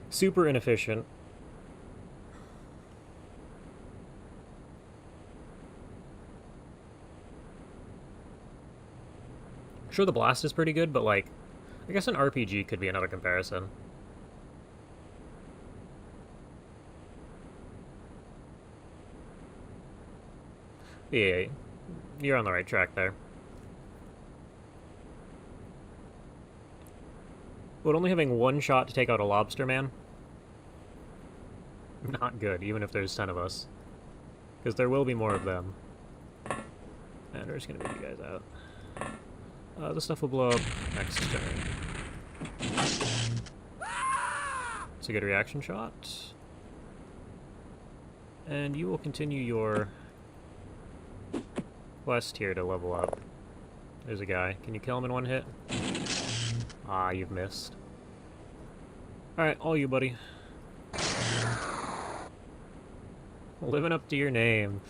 Super inefficient. Sure, the blast is pretty good, but, like, I guess an RPG could be another comparison. Yeah, you're on the right track there. But only having one shot to take out a lobster man? Not good, even if there's 10 of us. Because there will be more of them. And we're just gonna move you guys out. This stuff will blow up next turn. It's a good reaction shot. And you will continue your quest here to level up. There's a guy. Can you kill him in one hit? Ah, you've missed. Alright, all you, buddy. Living up to your name.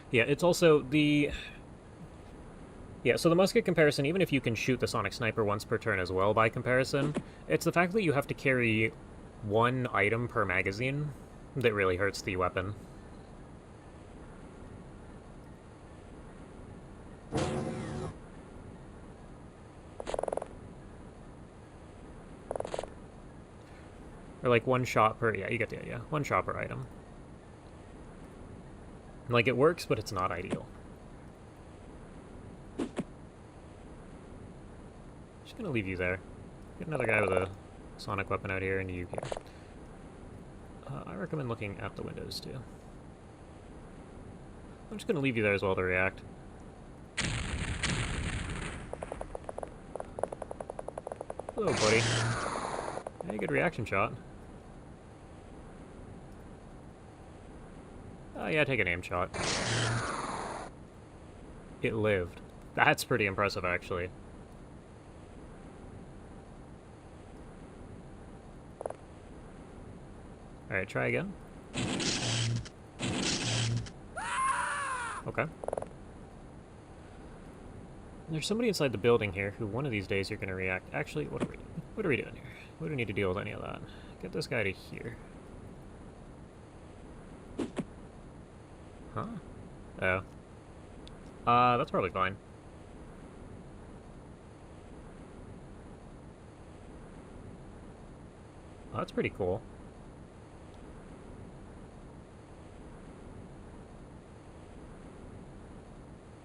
Yeah, it's also the... Yeah, so the musket comparison, even if you can shoot the sonic sniper once per turn as well by comparison, it's the fact that you have to carry one item per magazine that really hurts the weapon. Or like one shot per... Yeah, you get the idea. One shot per item. Like, it works, but it's not ideal. Just gonna leave you there. Get another guy with a sonic weapon out here, and you here. I recommend looking at the windows, too. I'm just gonna leave you there as well to react. Hello, buddy. Hey, good reaction shot. Yeah, take an aim shot. It lived. That's pretty impressive, actually. Alright, try again. Okay. There's somebody inside the building here who one of these days you're going to react. Actually, what are we doing? What are we doing here? We don't need to deal with any of that. Get this guy to here. Huh? Oh. That's probably fine. Oh, that's pretty cool.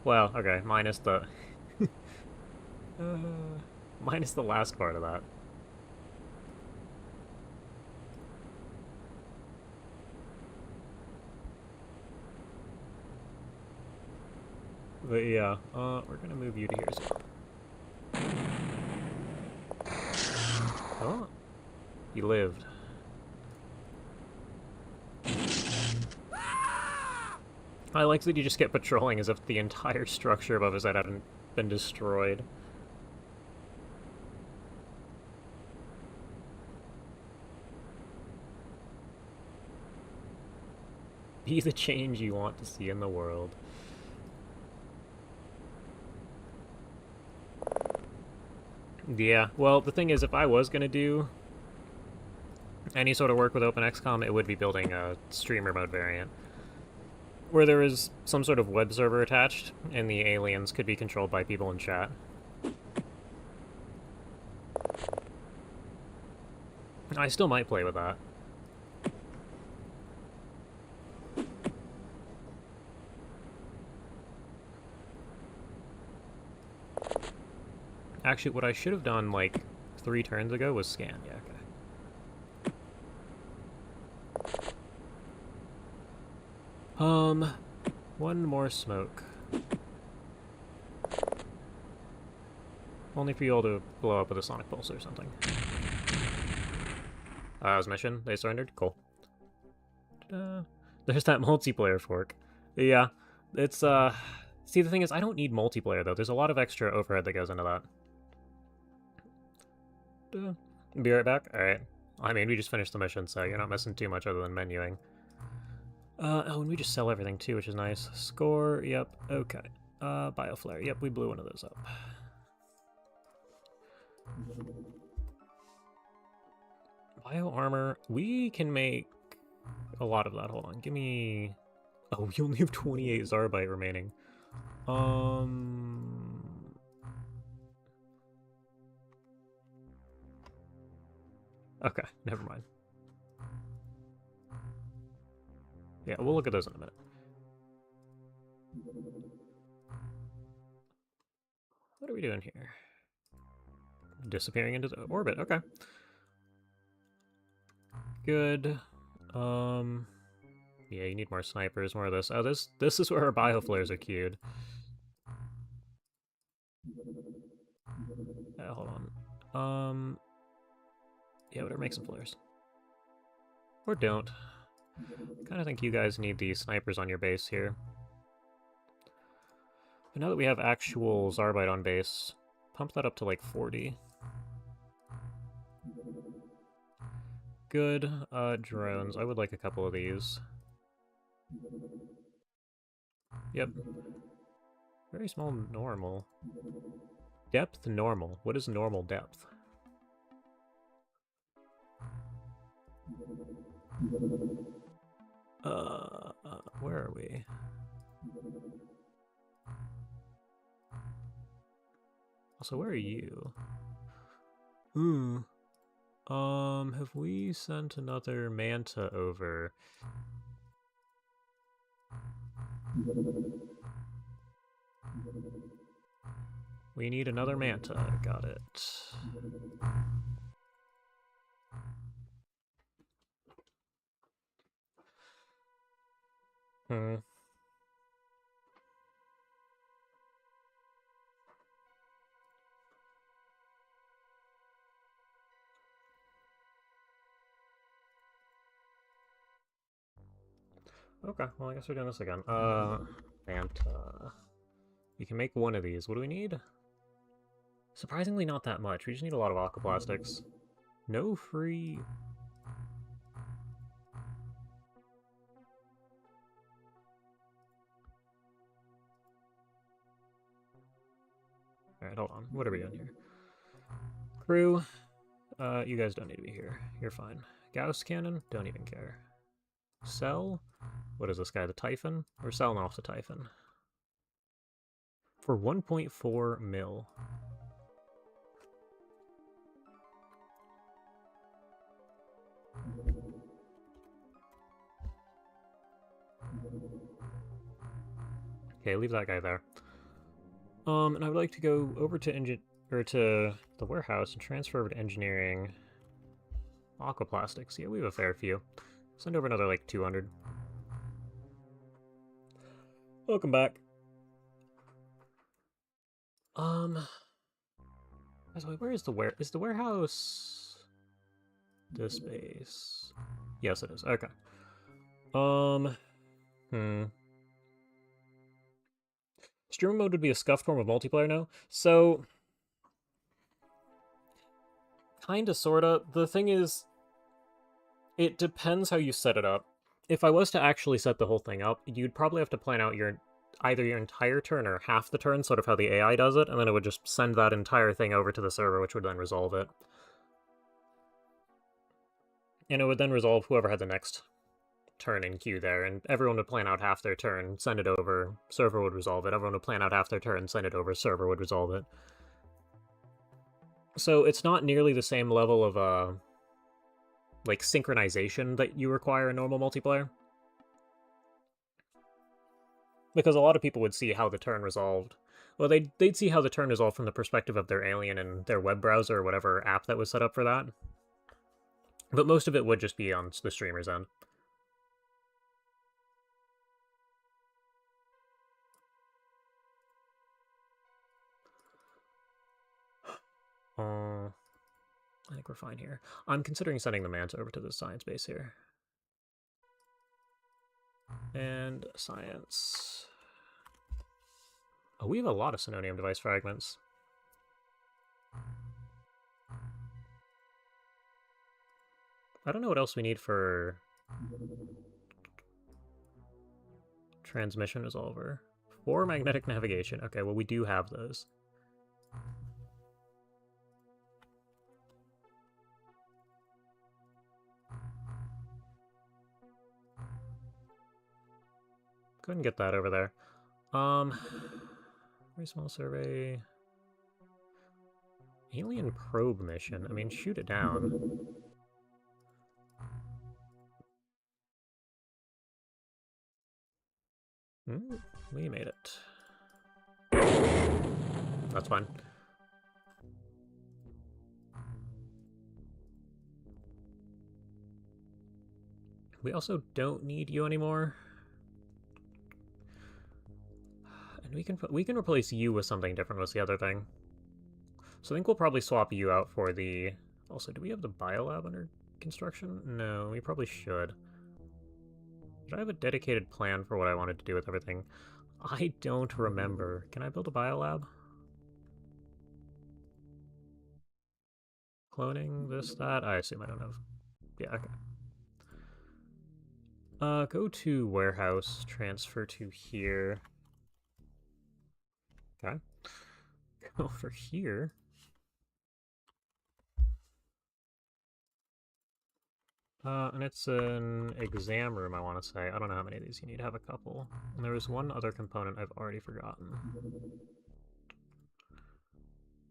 Well, okay, minus the... uh, minus the last part of that. But yeah, we're gonna move you to here as well. Oh, he lived. I like that you just kept patrolling as if the entire structure above his head hadn't been destroyed. Be the change you want to see in the world. Yeah, well, the thing is, if I was gonna do any sort of work with OpenXCom, it would be building a streamer mode variant, where there is some sort of web server attached, and the aliens could be controlled by people in chat. I still might play with that. Actually, what I should have done, like, 3 turns ago was scan. Yeah, okay. One more smoke. Only for you all to blow up with a sonic pulse or something. That was mission. They surrendered? Cool. There's that multiplayer fork. Yeah, it's, See, the thing is, I don't need multiplayer, though. There's a lot of extra overhead that goes into that. Be right back? Alright. I mean, we just finished the mission, so you're not missing too much other than menuing. Oh, and we just sell everything, too, which is nice. Score, yep, okay. Bioflare, yep, we blew one of those up. Bio armor, we can make a lot of that. Hold on, give me... Oh, we only have 28 Zarbite remaining. Okay, never mind. Yeah, we'll look at those in a minute. What are we doing here? Disappearing into the orbit, okay. Good. Yeah, you need more snipers, more of this. Oh, this is where our bioflares are queued. Hold on. Yeah, better make some flares. Or don't. I kind of think you guys need the snipers on your base here. But now that we have actual Zarbite on base, pump that up to like 40. Good. Drones. I would like a couple of these. Yep. Very small normal. Depth normal. What is normal depth? Where are we? Also, where are you? Have we sent another Manta over? We need another Manta. Got it. Okay, well, I guess we're doing this again. And, you can make one of these. What do we need? Surprisingly not that much. We just need a lot of aquaplastics. No free... Alright, hold on. What are we doing here? Crew, you guys don't need to be here. You're fine. Gauss cannon? Don't even care. Sell? What is this guy, the Typhon? We're selling off the Typhon. For 1.4 mil. Okay, leave that guy there. And I would like to go over to to the warehouse and transfer over to engineering aquaplastics. Yeah, we have a fair few. Send over another like 200. Welcome back. By the way, where is the warehouse? This base. Yes, it is. Okay. Streamer mode would be a scuffed form of multiplayer now. So, kinda, sorta. The thing is, it depends how you set it up. If I was to actually set the whole thing up, you'd probably have to plan out either your entire turn or half the turn, sort of how the AI does it, and then it would just send that entire thing over to the server, which would then resolve it. And it would then resolve whoever had the next turn in queue there, and everyone would plan out half their turn, send it over, server would resolve it. Everyone would plan out half their turn, send it over, server would resolve it. So it's not nearly the same level of, like, synchronization that you require in normal multiplayer. Because a lot of people would see how the turn resolved. Well, they'd see how the turn resolved from the perspective of their alien and their web browser or whatever app that was set up for that. But most of it would just be on the streamer's end. I think we're fine here. I'm considering sending the Manta over to the science base here. And science. Oh, we have a lot of Synonium device fragments. I don't know what else we need for transmission resolver. 4 magnetic navigation. Okay, well, we do have those. Go ahead and get that over there. Very small survey. Alien probe mission. I mean, shoot it down. We made it. That's fine. We also don't need you anymore. And we can replace you with something different was the other thing. So I think we'll probably swap you out for the... Also, do we have the biolab under construction? No, we probably should. Should I have a dedicated plan for what I wanted to do with everything? I don't remember. Can I build a biolab? Cloning, this, that? I assume I don't have... Yeah, okay. Go to warehouse, transfer to here. Okay. Go over here. And it's an exam room, I want to say. I don't know how many of these you need. Have a couple. And there was one other component I've already forgotten.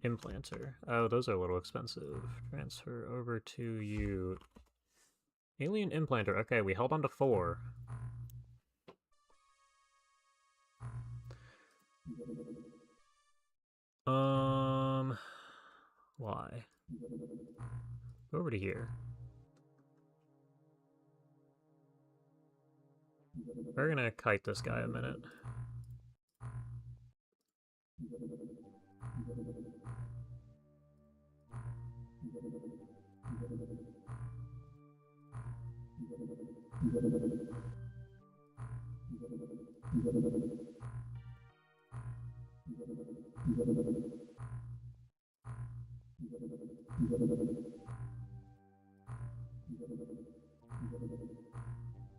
Implanter. Oh, those are a little expensive. Transfer over to you. Alien implanter. Okay, we held on to 4. Why? Go over to here. We're gonna kite this guy a minute.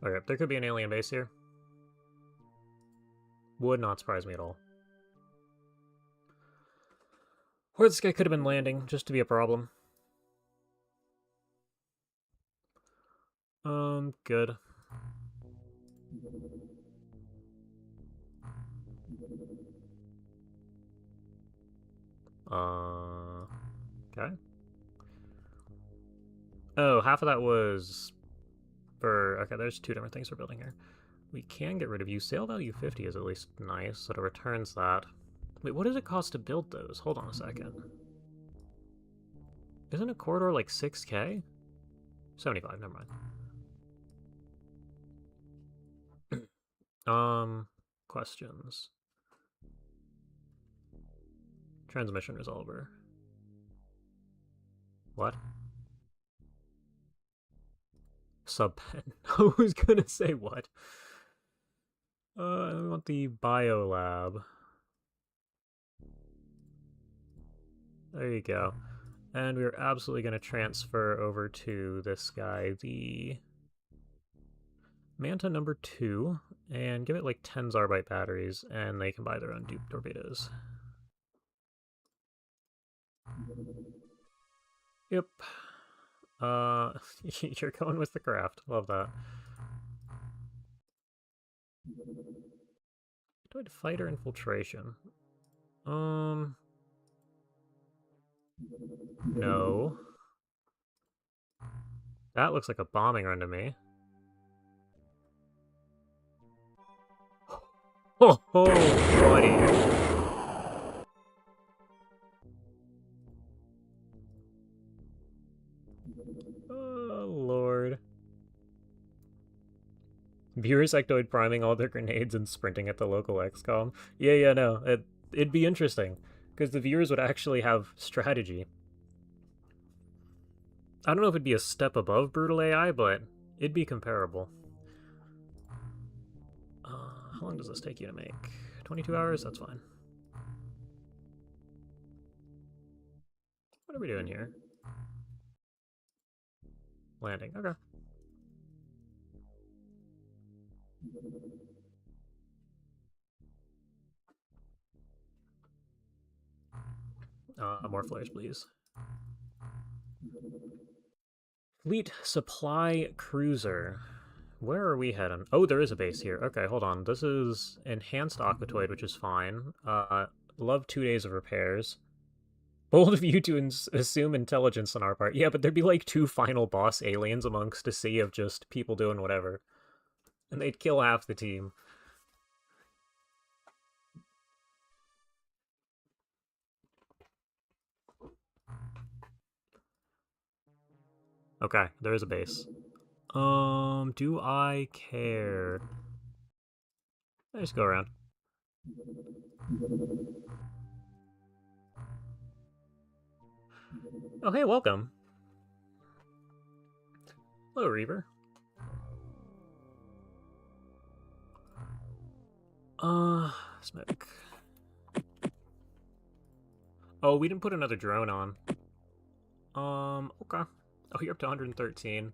Okay, there could be an alien base here. Would not surprise me at all. Or this guy could have been landing, just to be a problem. Good. Okay. Oh, half of that was for... Okay, there's two different things we're building here. We can get rid of you. Sale value 50 is at least nice, so it returns that. Wait, what does it cost to build those? Hold on a second. Isn't a corridor like 6k? 75, never mind. Questions. Transmission resolver. What? Subpen. I was gonna say what? We want the biolab. There you go. And we're absolutely gonna transfer over to this guy, the Manta number 2, and give it like 10 Zarbite batteries, and they can buy their own dupe torpedoes. Yep. You're going with the craft. Love that. Deployed fighter infiltration. No. That looks like a bombing run to me. Oh, buddy. Oh, Lord. Viewer sectoid priming all their grenades and sprinting at the local XCOM. Yeah, no. It'd be interesting, because the viewers would actually have strategy. I don't know if it'd be a step above Brutal AI, but it'd be comparable. How long does this take you to make? 22 hours? That's fine. What are we doing here? Landing. Okay. More flares, please. Fleet Supply Cruiser. Where are we heading? Oh, there is a base here. Okay, hold on. This is Enhanced Aquatoid, which is fine. Love 2 days of repairs. Bold of you to assume intelligence on our part. Yeah, but there'd be like 2 final boss aliens amongst a sea of just people doing whatever. And they'd kill half the team. Okay, there is a base. Do I care? Let's go around. Oh, hey, welcome. Hello, Reaver. Smoke. Oh, we didn't put another drone on. Okay. Oh, you're up to 113.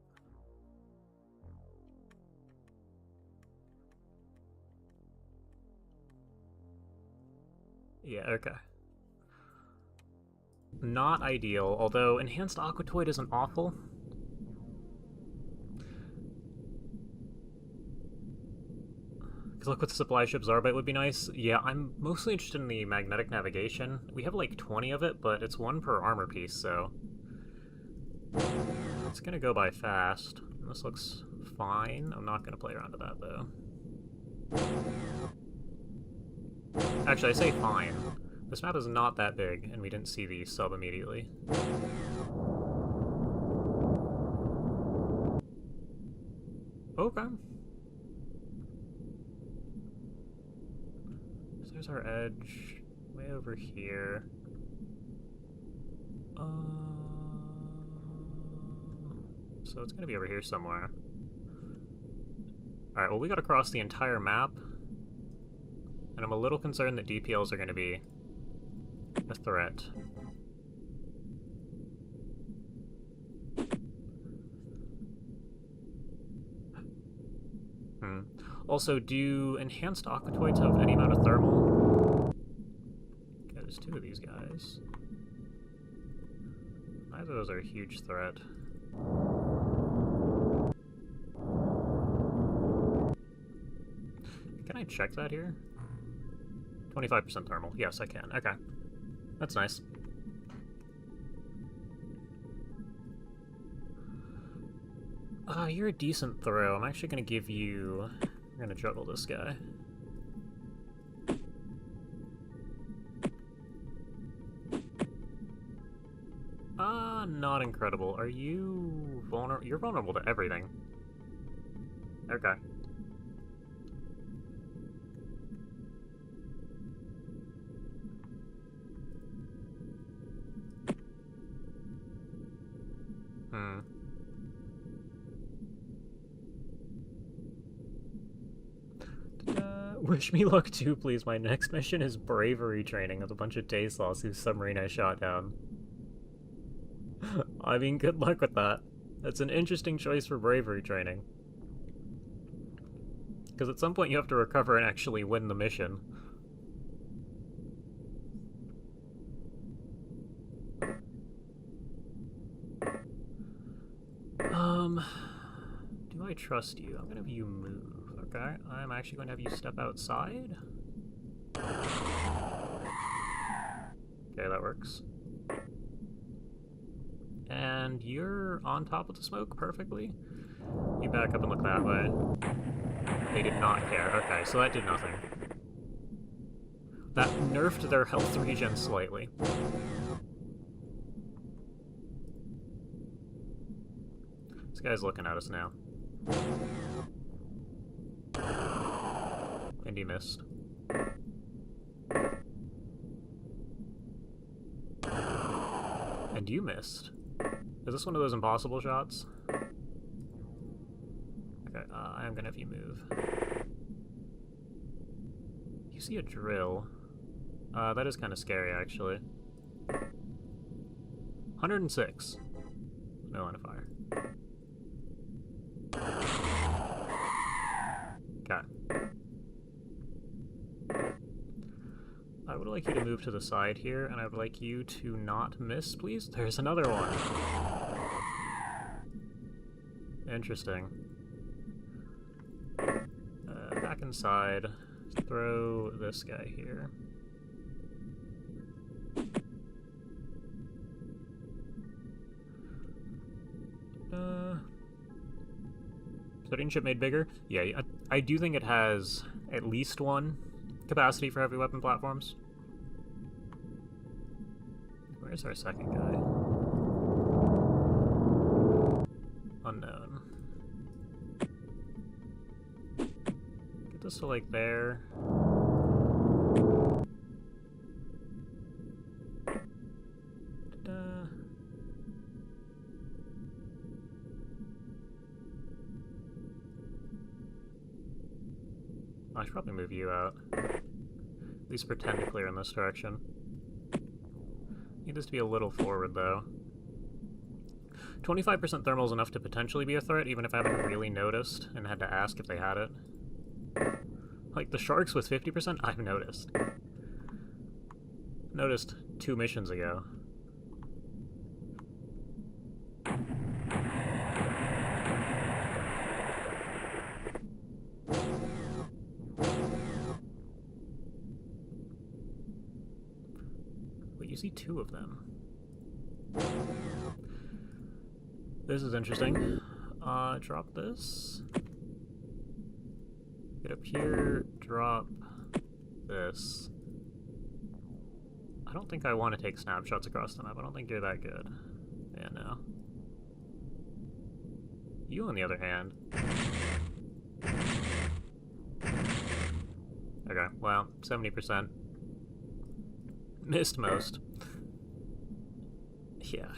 Yeah, okay. Not ideal, although Enhanced Aquatoid isn't awful. Because liquid supply ship Zarbite would be nice. Yeah, I'm mostly interested in the magnetic navigation. We have like 20 of it, but it's 1 per armor piece, so... It's gonna go by fast. This looks fine. I'm not gonna play around with that, though. Actually, I say fine. This map is not that big, and we didn't see the sub immediately. Okay. So there's our edge. Way over here. So it's gonna be over here somewhere. Alright, well we gotta cross the entire map. And I'm a little concerned that DPLs are gonna be a threat. Also, do enhanced aquatoids have any amount of thermal? Okay, there's two of these guys. Neither of those are a huge threat. Can I check that here? 25% thermal. Yes, I can. Okay. That's nice. You're a decent throw. I'm actually going to give you... I'm going to juggle this guy. Not incredible. Are you vulnerable? You're vulnerable to everything. Okay. Wish me luck too, please. My next mission is bravery training with a bunch of Taslaws whose submarine I shot down. I mean, good luck with that. That's an interesting choice for bravery training. Because at some point you have to recover and actually win the mission. Do I trust you? I'm gonna have you move. Okay, I'm actually going to have you step outside. Okay, that works. And you're on top of the smoke perfectly. You back up and look that way. They did not care. Okay, so that did nothing. That nerfed their health regen slightly. This guy's looking at us now. And he missed. And you missed. Is this one of those impossible shots? Okay, I'm gonna have you move. You see a drill. That is kind of scary, actually. 106. No line of fire. Okay. I would like you to move to the side here, and I would like you to not miss, please. There's another one. Interesting. Back inside. Throw this guy here. Studying ship made bigger? Yeah, I do think it has at least one capacity for heavy weapon platforms. Where's our second guy? Unknown. Get this to like there. I should probably move you out. At least pretend to clear in this direction. Need this to be a little forward, though. 25% thermal is enough to potentially be a threat, even if I haven't really noticed and had to ask if they had it. Like, the sharks with 50%, I've noticed. Noticed 2 missions ago. You see 2 of them. This is interesting. Drop this. Get up here, drop this. I don't think I want to take snapshots across the map. I don't think you're that good. Yeah, no. You, on the other hand. Okay, well, 70%. Missed most. Yeah.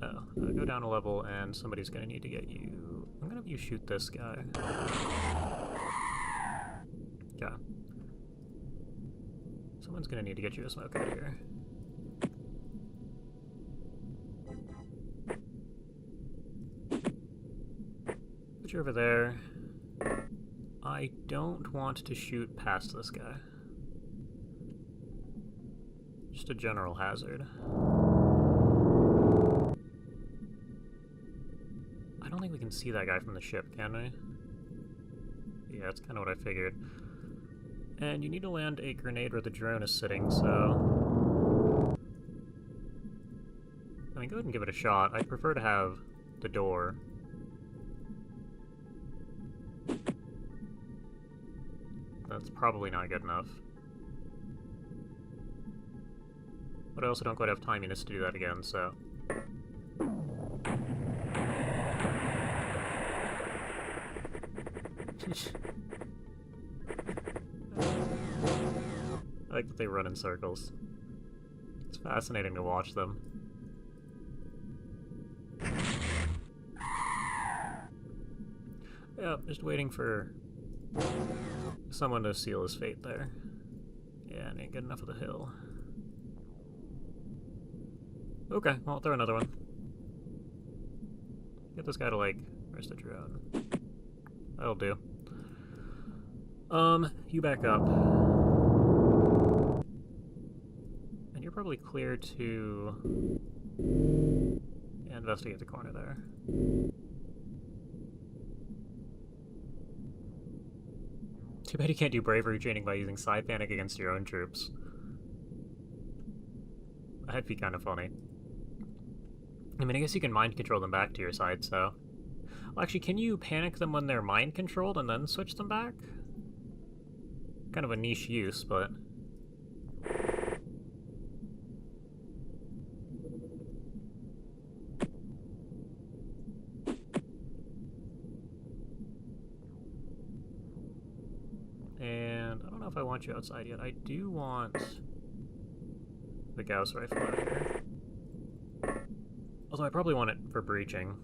Oh, go down a level and somebody's gonna need to get you. I'm gonna have you shoot this guy. Yeah. Someone's gonna need to get you a smoke out here. switch over there. I don't want to shoot past this guy. Just a general hazard. I don't think we can see that guy from the ship, can we? Yeah, that's kind of what I figured. And you need to land a grenade where the drone is sitting, so... I mean, go ahead and give it a shot. I prefer to have the door. That's probably not good enough. But I also don't quite have timiness to do that again, so... I like that they run in circles. It's fascinating to watch them. Yeah, just waiting for someone to seal his fate there. Yeah, I didn't get enough of the hill. Okay, well, I'll throw another one. Get this guy to, like, where's the drone? That'll do. You back up. And you're probably clear to investigate the corner there. Too bad you can't do bravery training by using side panic against your own troops. That'd be kind of funny. I mean, I guess you can mind control them back to your side, so... Well, actually, can you panic them when they're mind controlled and then switch them back? Kind of a niche use, but... And I don't know if I want you outside yet. I do want the Gauss rifle out here. Although I probably want it for breaching.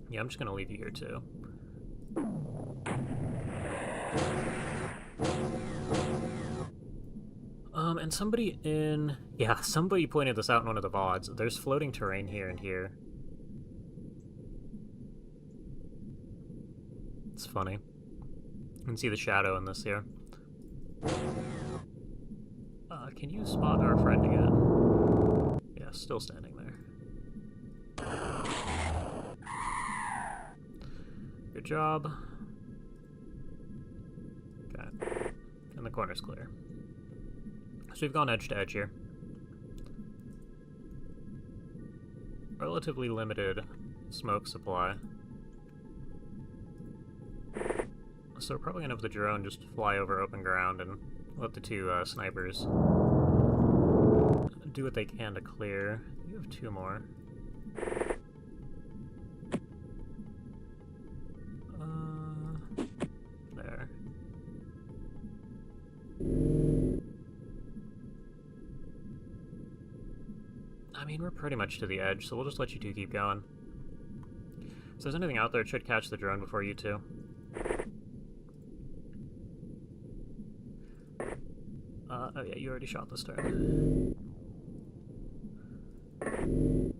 Yeah, I'm just gonna leave you here too. And somebody in... Yeah, somebody pointed this out in one of the VODs. There's floating terrain here and here. It's funny. You can see the shadow in this here. Can you spot our friend again? Yeah, still standing there. Good job. Okay. And the corner's clear. So we've gone edge to edge here. Relatively limited smoke supply. So we're probably gonna have the drone just fly over open ground and let the two snipers do what they can to clear. You have two more. There. I mean, we're pretty much to the edge, so we'll just let you two keep going. If there's anything out there, it should catch the drone before you two. Oh yeah, you already shot this turn.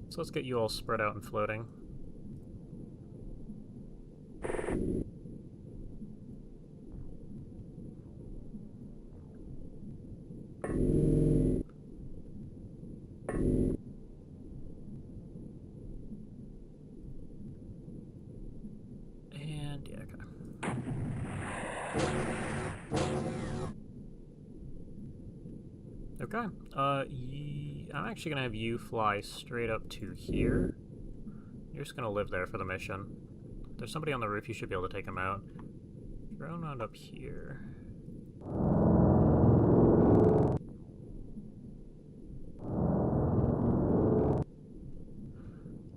So let's get you all spread out and floating. And yeah, okay. Okay, I'm actually gonna have you fly straight up to here. You're just gonna live there for the mission. If there's somebody on the roof, you should be able to take him out. Drone on up here.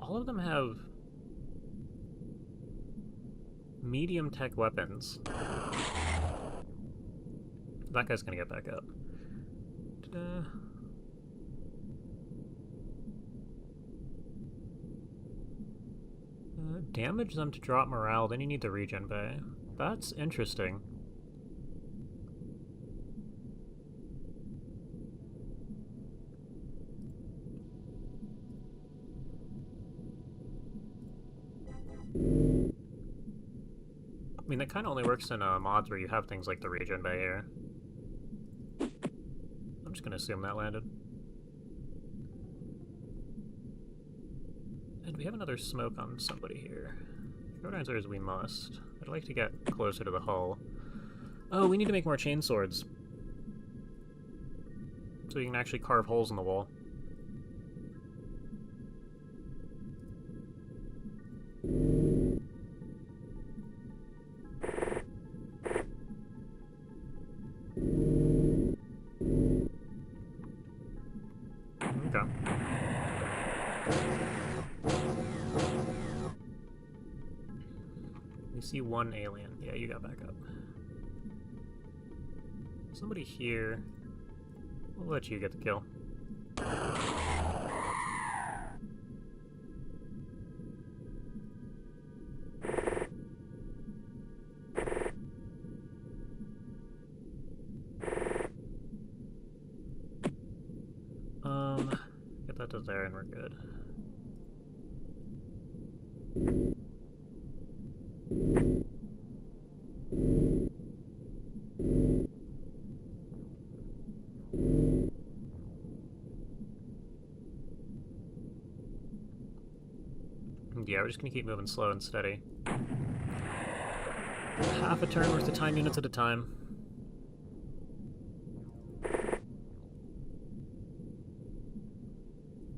All of them have medium tech weapons. That guy's gonna get back up. Damage them to drop morale, then you need the regen bay. That's interesting. mean, that kind of only works in mods where you have things like the regen bay here. I'm just gonna assume that landed. And we have another smoke on somebody here. The short answer is we must. I'd like to get closer to the hull. Oh, we need to make more chain swords. So we can actually carve holes in the wall. Okay. We see one alien. Yeah, you got back up. Somebody here. We'll let you get the kill. Get that to there and we're good. Yeah, we're just gonna keep moving slow and steady. Half a turn worth of time units at a time.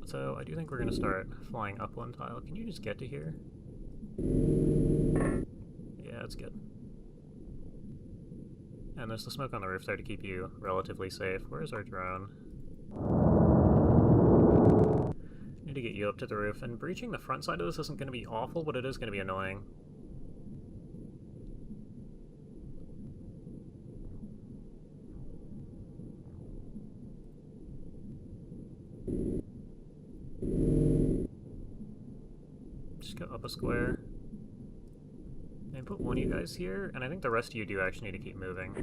So I do think we're gonna start flying up one tile. Can you just get to here? Yeah, that's good. And there's the smoke on the roof there to keep you relatively safe. Where's our drone? Need to get you up to the roof, and breaching the front side of this isn't going to be awful, but it is going to be annoying. Just go up a square. And put one of you guys here, and I think the rest of you do actually need to keep moving.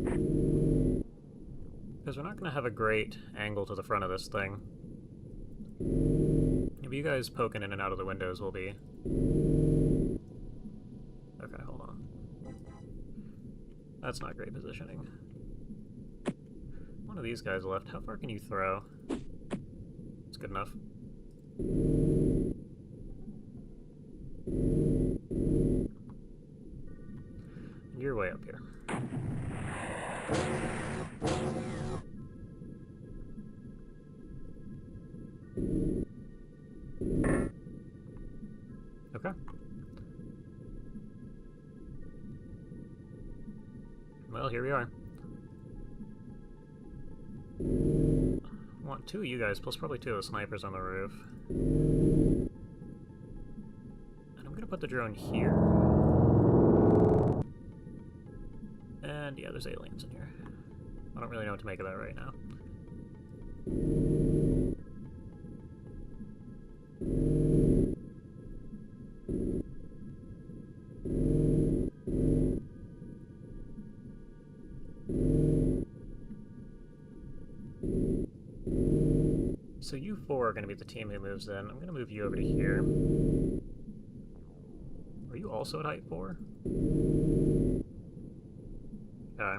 Because we're not going to have a great angle to the front of this thing. If you guys poking in and out of the windows will be... Okay, hold on. That's not great positioning. One of these guys left. How far can you throw? It's good enough. You're way up here. Okay. Well, here we are. I want two of you guys, plus probably two of the snipers on the roof. And I'm gonna put the drone here. And yeah, there's aliens in here. I don't really know what to make of that right now. So you four are going to be the team who moves in. I'm going to move you over to here. Are you also at height 4? Okay.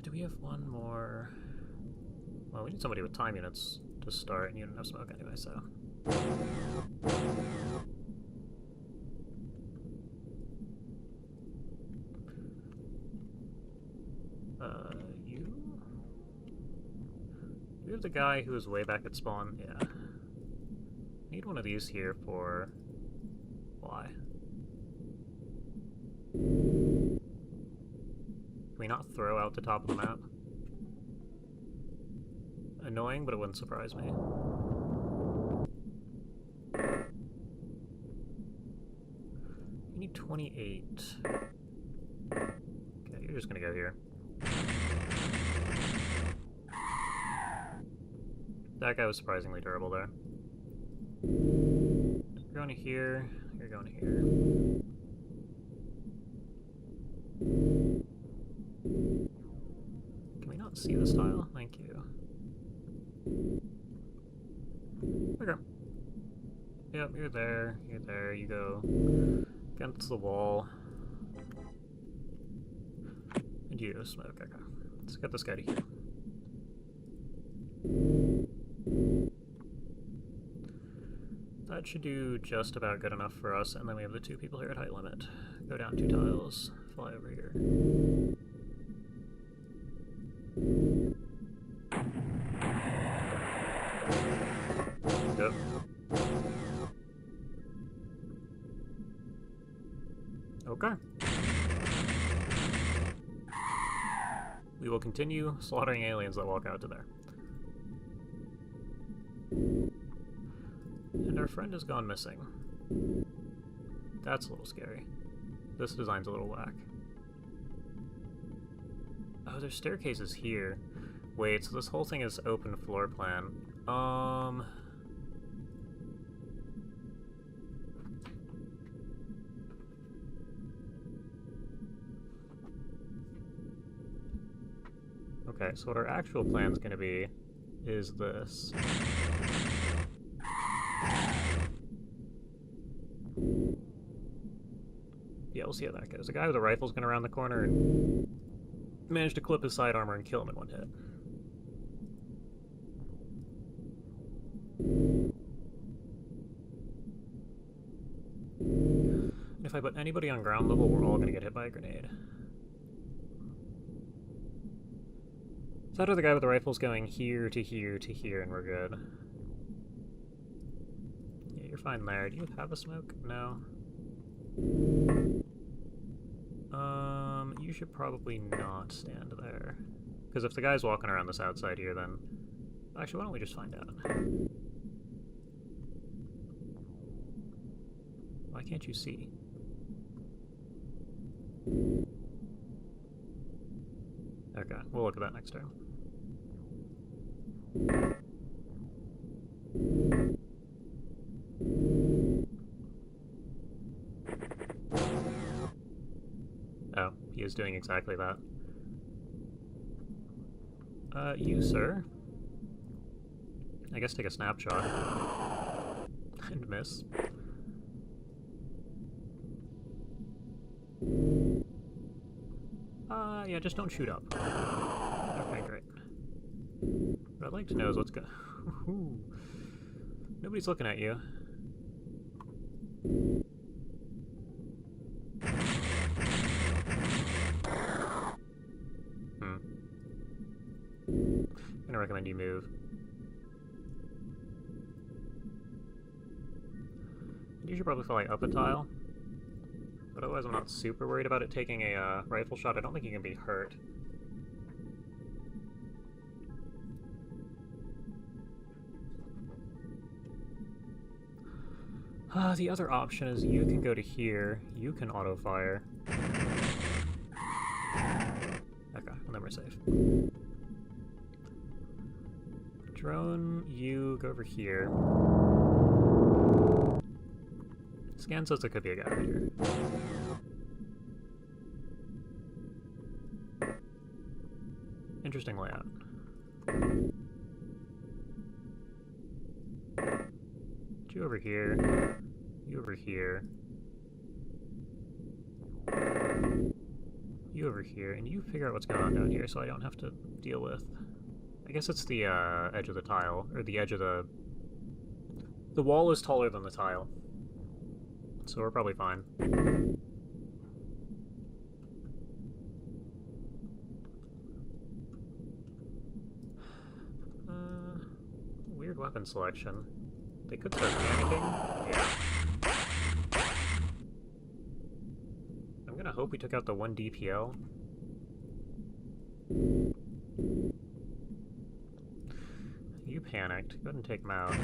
Do we have one more? Well, we need somebody with time units to start, and you don't have smoke anyway, so... you? We have the guy who is way back at spawn, yeah. I need one of these here for... Why? Can we not throw out the top of the map? Annoying, but it wouldn't surprise me. We need 28. Okay, you're just gonna go here. That guy was surprisingly durable there. You're going to here, you're going to here. Can we not see this tile? Thank you. Okay. Yep, you're there, you're There, you go against the wall. And you smoke, okay. Let's get this guy to here. That should do just about good enough for us, and then we have the 2 people here at height limit. Go down 2 tiles, fly over here. Yep. Okay. We will continue slaughtering aliens that walk out to there. And our friend has gone missing. That's a little scary. This design's a little whack. Oh, there's staircases here. Wait, so this whole thing is open floor plan. Okay, so what our actual plan's gonna be is this. Yeah, we'll see how that goes. A guy with a rifle's gonna around the corner and manage to clip his side armor and kill him in 1 hit. And if I put anybody on ground level, we're all gonna get hit by a grenade. So that other guy with the rifle's going here to here to here, and we're good. Yeah, you're fine there. Do you have a smoke? No. You should probably not stand there. Because if the guy's walking around this outside here, then... Actually, why don't we just find out? Why can't you see? Okay, we'll look at that next time. Oh, he is doing exactly that. You, sir. I guess take a snapshot. And miss. Yeah, just don't shoot up. Okay, great. What I'd like to know is what's going... Nobody's looking at you. I'm gonna recommend you move. You should probably fly up a tile. But otherwise I'm not super worried about it taking a rifle shot. I don't think you can be hurt. The other option is you can go to here, you can auto-fire. Okay, well then we're safe. Drone, you go over here. Scan says there could be a guy over here. Interesting layout. You over here. You over here. You over here, and you figure out what's going on down here so I don't have to deal with... I guess it's the edge of the tile, or the edge of the... The wall is taller than the tile. So we're probably fine. Weird weapon selection. They could start panicking. Yeah. I'm gonna hope we took out the 1 DPL. You panicked. Go ahead and take him out.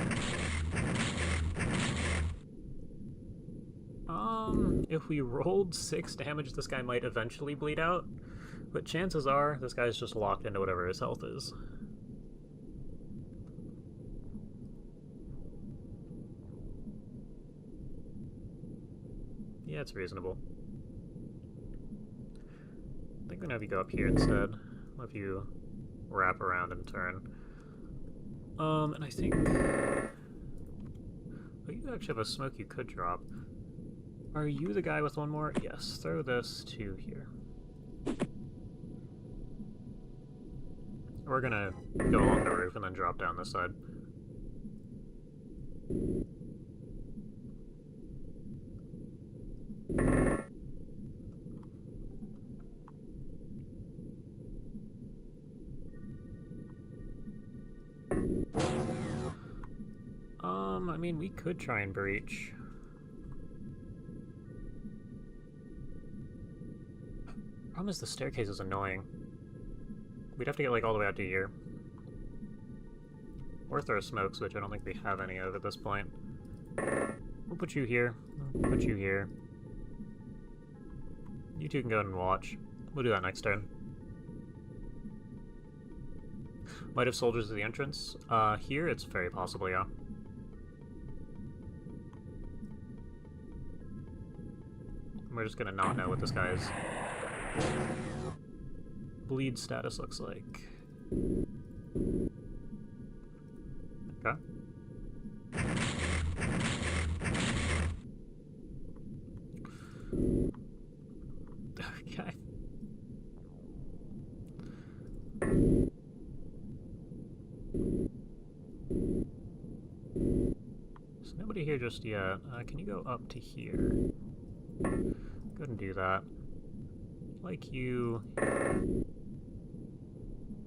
If we rolled 6 damage, this guy might eventually bleed out. But chances are, this guy's just locked into whatever his health is. Yeah, it's reasonable. I think I'm gonna have you go up here instead. I'll have you wrap around and turn. And I think... Oh, you actually have a smoke you could drop. Are you the guy with one more? Yes, throw this to here. We're gonna go along the roof and then drop down this side. I mean, we could try and breach. Problem is the staircase is annoying. We'd have to get, like, all the way out to here. Or throw smokes, which I don't think we have any of at this point. We'll put you here. We'll put you here. You two can go ahead and watch. We'll do that next turn. Might have soldiers at the entrance. Here, it's very possible, yeah. We're just gonna not know what this guy's bleed status looks like. Okay. Okay. There's nobody here just yet. Can you go up to here? Go ahead and do that. Like you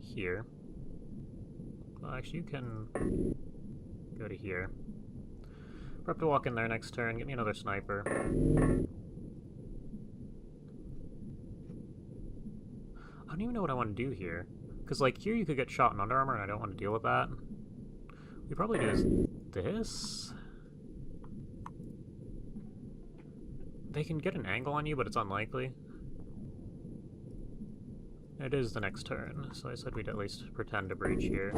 here. Well, actually, you can go to here. Prep to walk in there next turn. Get me another sniper. I don't even know what I want to do here. Because, like, here you could get shot in Under Armour, and I don't want to deal with that. We probably do is this. They can get an angle on you, but it's unlikely. It is the next turn, so I said we'd at least pretend to breach here.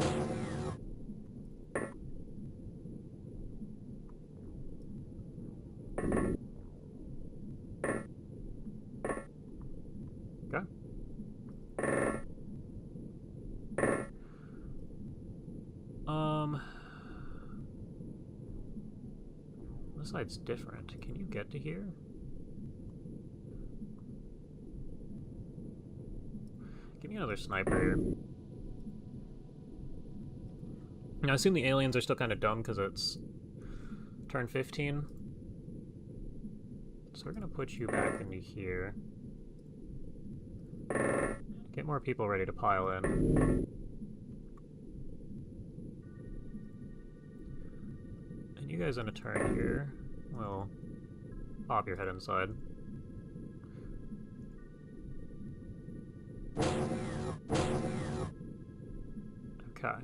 Okay. This side's different. Can you get to here? Give me another sniper here. Now, I assume the aliens are still kind of dumb because it's turn 15. So we're going to put you back into here. Get more people ready to pile in. And you guys in a turn here will pop your head inside. Okay.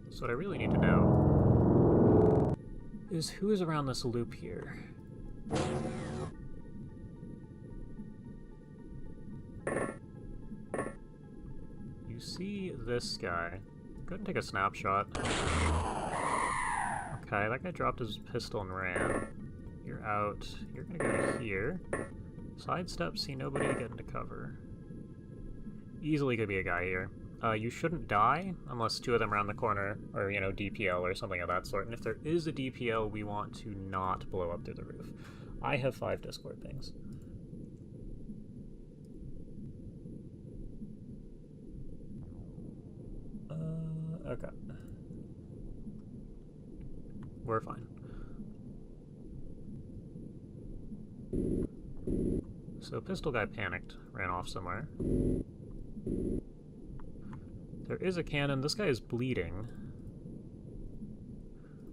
So what I really need to know is who is around this loop here. You see this guy. Go ahead and take a snapshot. Okay, that guy dropped his pistol and ran. You're out. You're gonna go to here. Sidestep, see nobody, get into cover. Easily could be a guy here. You shouldn't die unless two of them are around the corner, or, you know, DPL or something of that sort. And if there is a DPL, we want to not blow up through the roof. I have 5 Discord pings. Okay. We're fine. So pistol guy panicked, ran off somewhere. There is a cannon. This guy is bleeding.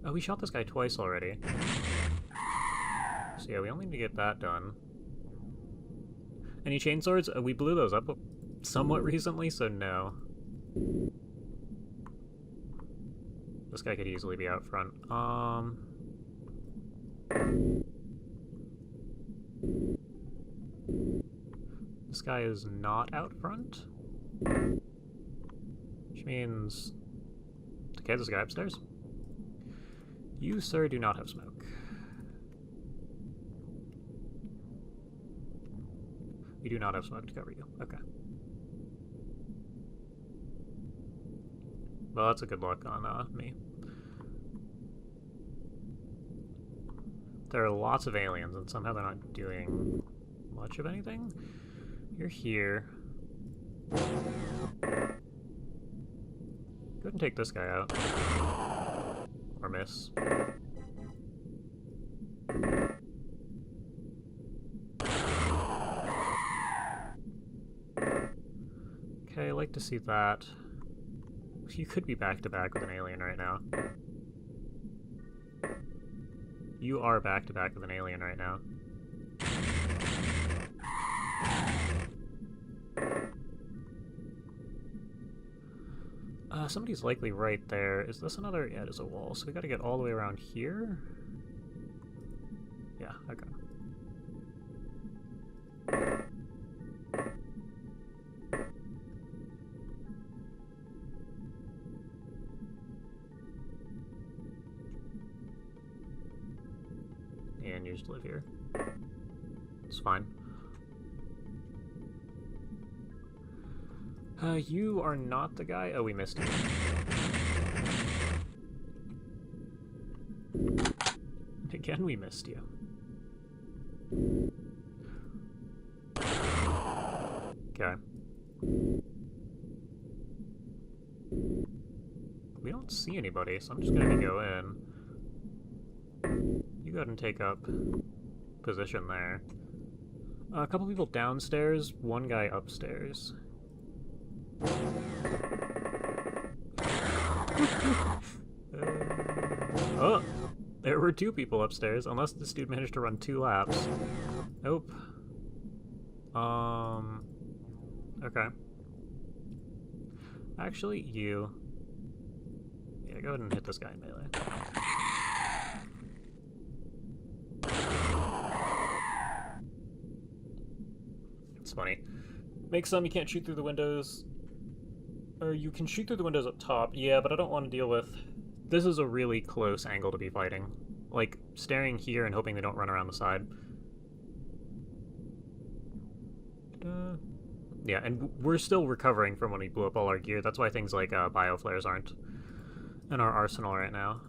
Oh, we shot this guy twice already. So yeah, we only need to get that done. Any chainswords? We blew those up somewhat recently, so no. This guy could easily be out front. This guy is not out front? Which means... Okay, this guy upstairs. You, sir, do not have smoke. You do not have smoke to cover you. Okay. Well, that's a good luck on me. There are lots of aliens, and somehow they're not doing much of anything. You're here. Go ahead and take this guy out. Or miss. Okay, I like to see that. You could be back-to-back with an alien right now. You are back-to-back with an alien right now. Somebody's likely right there. Is this another? Yeah, it is a wall, so we gotta get all the way around here? Yeah, okay. And you just live here. It's fine. You are not the guy? Oh, we missed you. Again, we missed you. Okay. We don't see anybody, so I'm just gonna go in. You go ahead and take up position there. A couple people downstairs, one guy upstairs. Oh! There were two people upstairs, unless this dude managed to run 2 laps. Nope. Okay. Actually, you. Yeah, go ahead and hit this guy in melee. It's funny. Make some, you can't shoot through the windows. Or you can shoot through the windows up top, yeah, but I don't want to deal with... This is a really close angle to be fighting. Like, staring here and hoping they don't run around the side. Yeah, and we're still recovering from when we blew up all our gear. That's why things like bioflares aren't in our arsenal right now.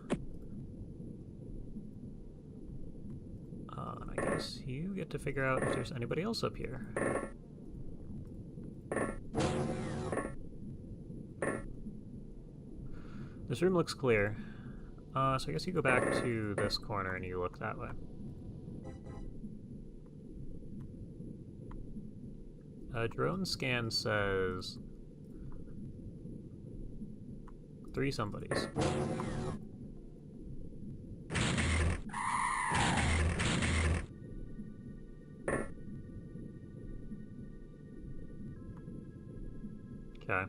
And I guess you get to figure out if there's anybody else up here. This room looks clear. So I guess you go back to this corner and you look that way. Drone scan says 3 somebodies. Okay.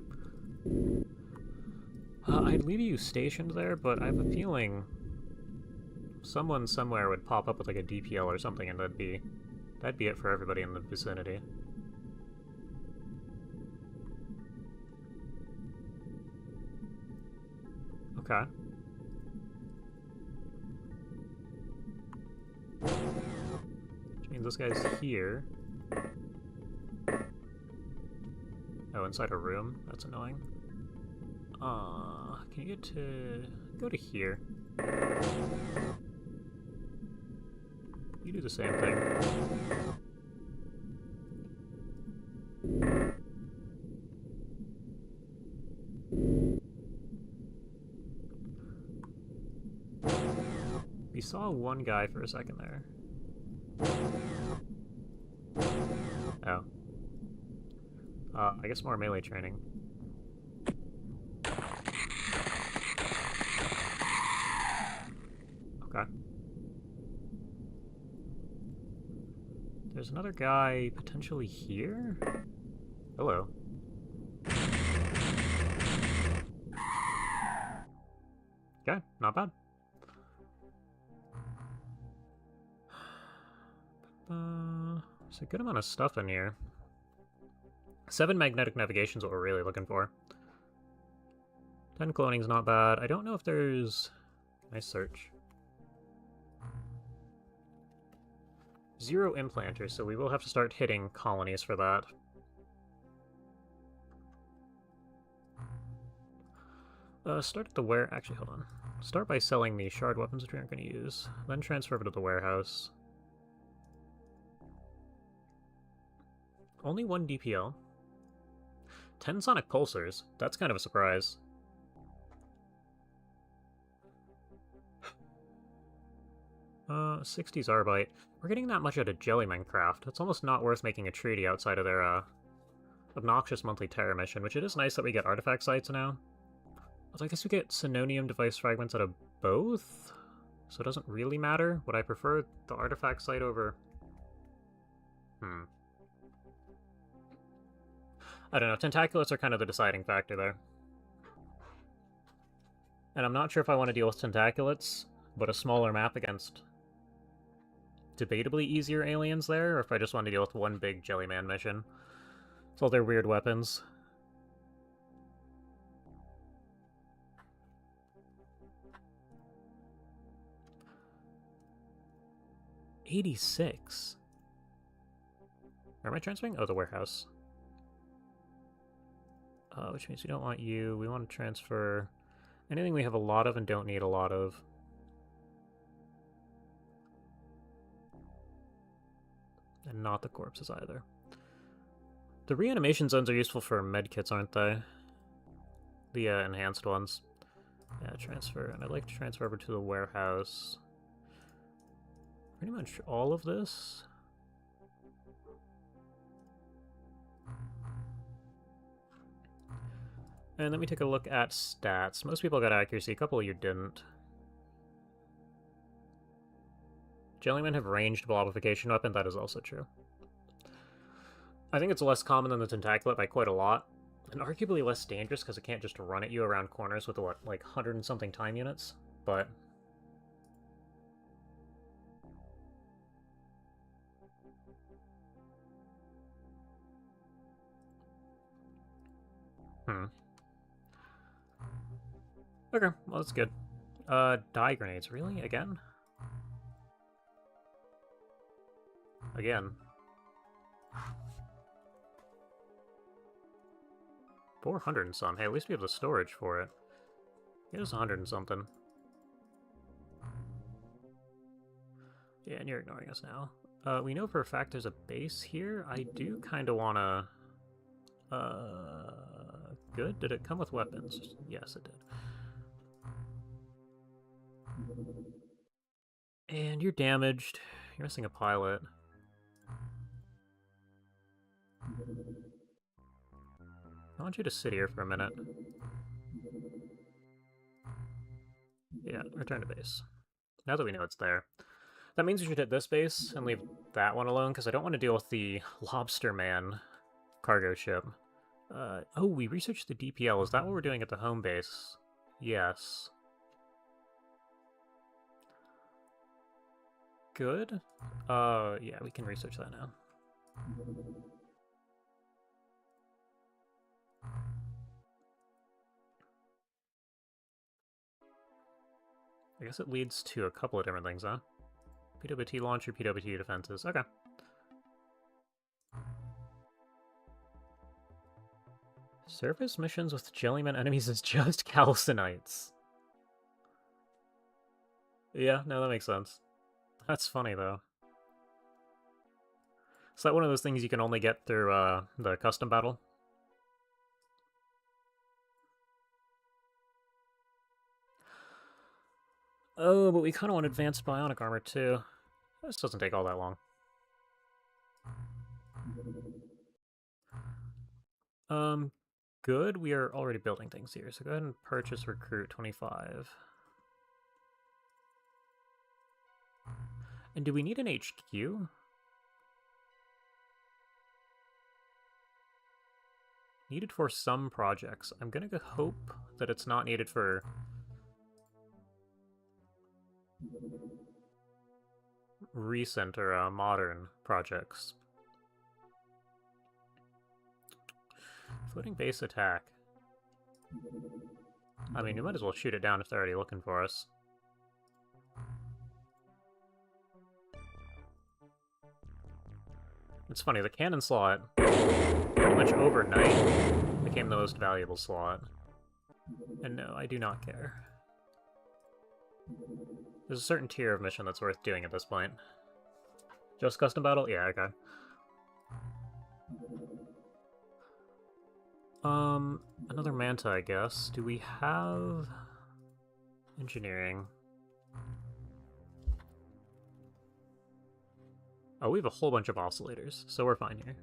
I'd leave you stationed there, but I have a feeling someone somewhere would pop up with like a DPL or something, and that'd be it for everybody in the vicinity. Okay. Which means this guy's here. Oh, inside a room? That's annoying. Can you get to... go to here? You do the same thing. We saw one guy for a second there. Oh. I guess more melee training. Okay. There's another guy potentially here? Hello. Okay, not bad. There's a good amount of stuff in here. 7 magnetic navigation is what we're really looking for. 10 cloning's not bad. I don't know if there's... Nice search. 0 implanters, so we will have to start hitting colonies for that. Start at the where... Actually, hold on. Start by selling the shard weapons, which we aren't going to use. Then transfer over to the warehouse. Only 1 DPL. 10 sonic pulsars. That's kind of a surprise. Uh, 60s Arbite. We're getting that much out of Jellyman Craft. It's almost not worth making a treaty outside of their, obnoxious monthly terror mission, which it is nice that we get artifact sites now. Although I guess we get Synonium device fragments out of both, so it doesn't really matter. Would I prefer the artifact site over... I don't know, Tentaculates are kind of the deciding factor there. And I'm not sure if I want to deal with Tentaculates, but a smaller map against debatably easier aliens there, or if I just want to deal with one big Jellyman mission. It's all their weird weapons. $86. Where am I transferring? Oh, the warehouse. Which means we don't want you. We want to transfer anything we have a lot of and don't need a lot of. And not the corpses either. The reanimation zones are useful for medkits, aren't they? The enhanced ones. Yeah, transfer. And I'd like to transfer over to the warehouse. Pretty much all of this. And let me take a look at stats. Most people got accuracy, a couple of you didn't. Jellymen have ranged blobification weapon, that is also true. I think it's less common than the Tentaculate by quite a lot, and arguably less dangerous because it can't just run at you around corners with, what, like 100 and something time units, but... Okay, well that's good. Dye grenades, really? Again? Again. 400 and some. Hey, at least we have the storage for it. It is 100 and something. Yeah, and you're ignoring us now. We know for a fact there's a base here. I do kind of want to... Good? Did it come with weapons? Yes, it did. And you're damaged. You're missing a pilot. I want you to sit here for a minute. Yeah, return to base. Now that we know it's there. That means we should hit this base and leave that one alone, because I don't want to deal with the Lobster Man cargo ship. Oh, we researched the DPL. Is that what we're doing at the home base? Yes. Good. Yeah, we can research that now. I guess it leads to a couple of different things, huh? PWT launcher, PWT defenses. Okay. Surface missions with Jellyman enemies is just Calcinites. Yeah, no, that makes sense. That's funny, though. Is that one of those things you can only get through, the custom battle? Oh, but we kind of want advanced bionic armor, too. This doesn't take all that long. Good. We are already building things here, so go ahead and purchase recruit 25. And do we need an HQ? Needed for some projects. I'm gonna go hope that it's not needed for... recent or modern projects. Floating base attack. I mean, we might as well shoot it down if they're already looking for us. It's funny, the cannon slot, pretty much overnight, became the most valuable slot. And no, I do not care. There's a certain tier of mission that's worth doing at this point. Just custom battle? Yeah, okay. Another Manta, I guess. Do we have... engineering? Oh, we have a whole bunch of oscillators, so we're fine here.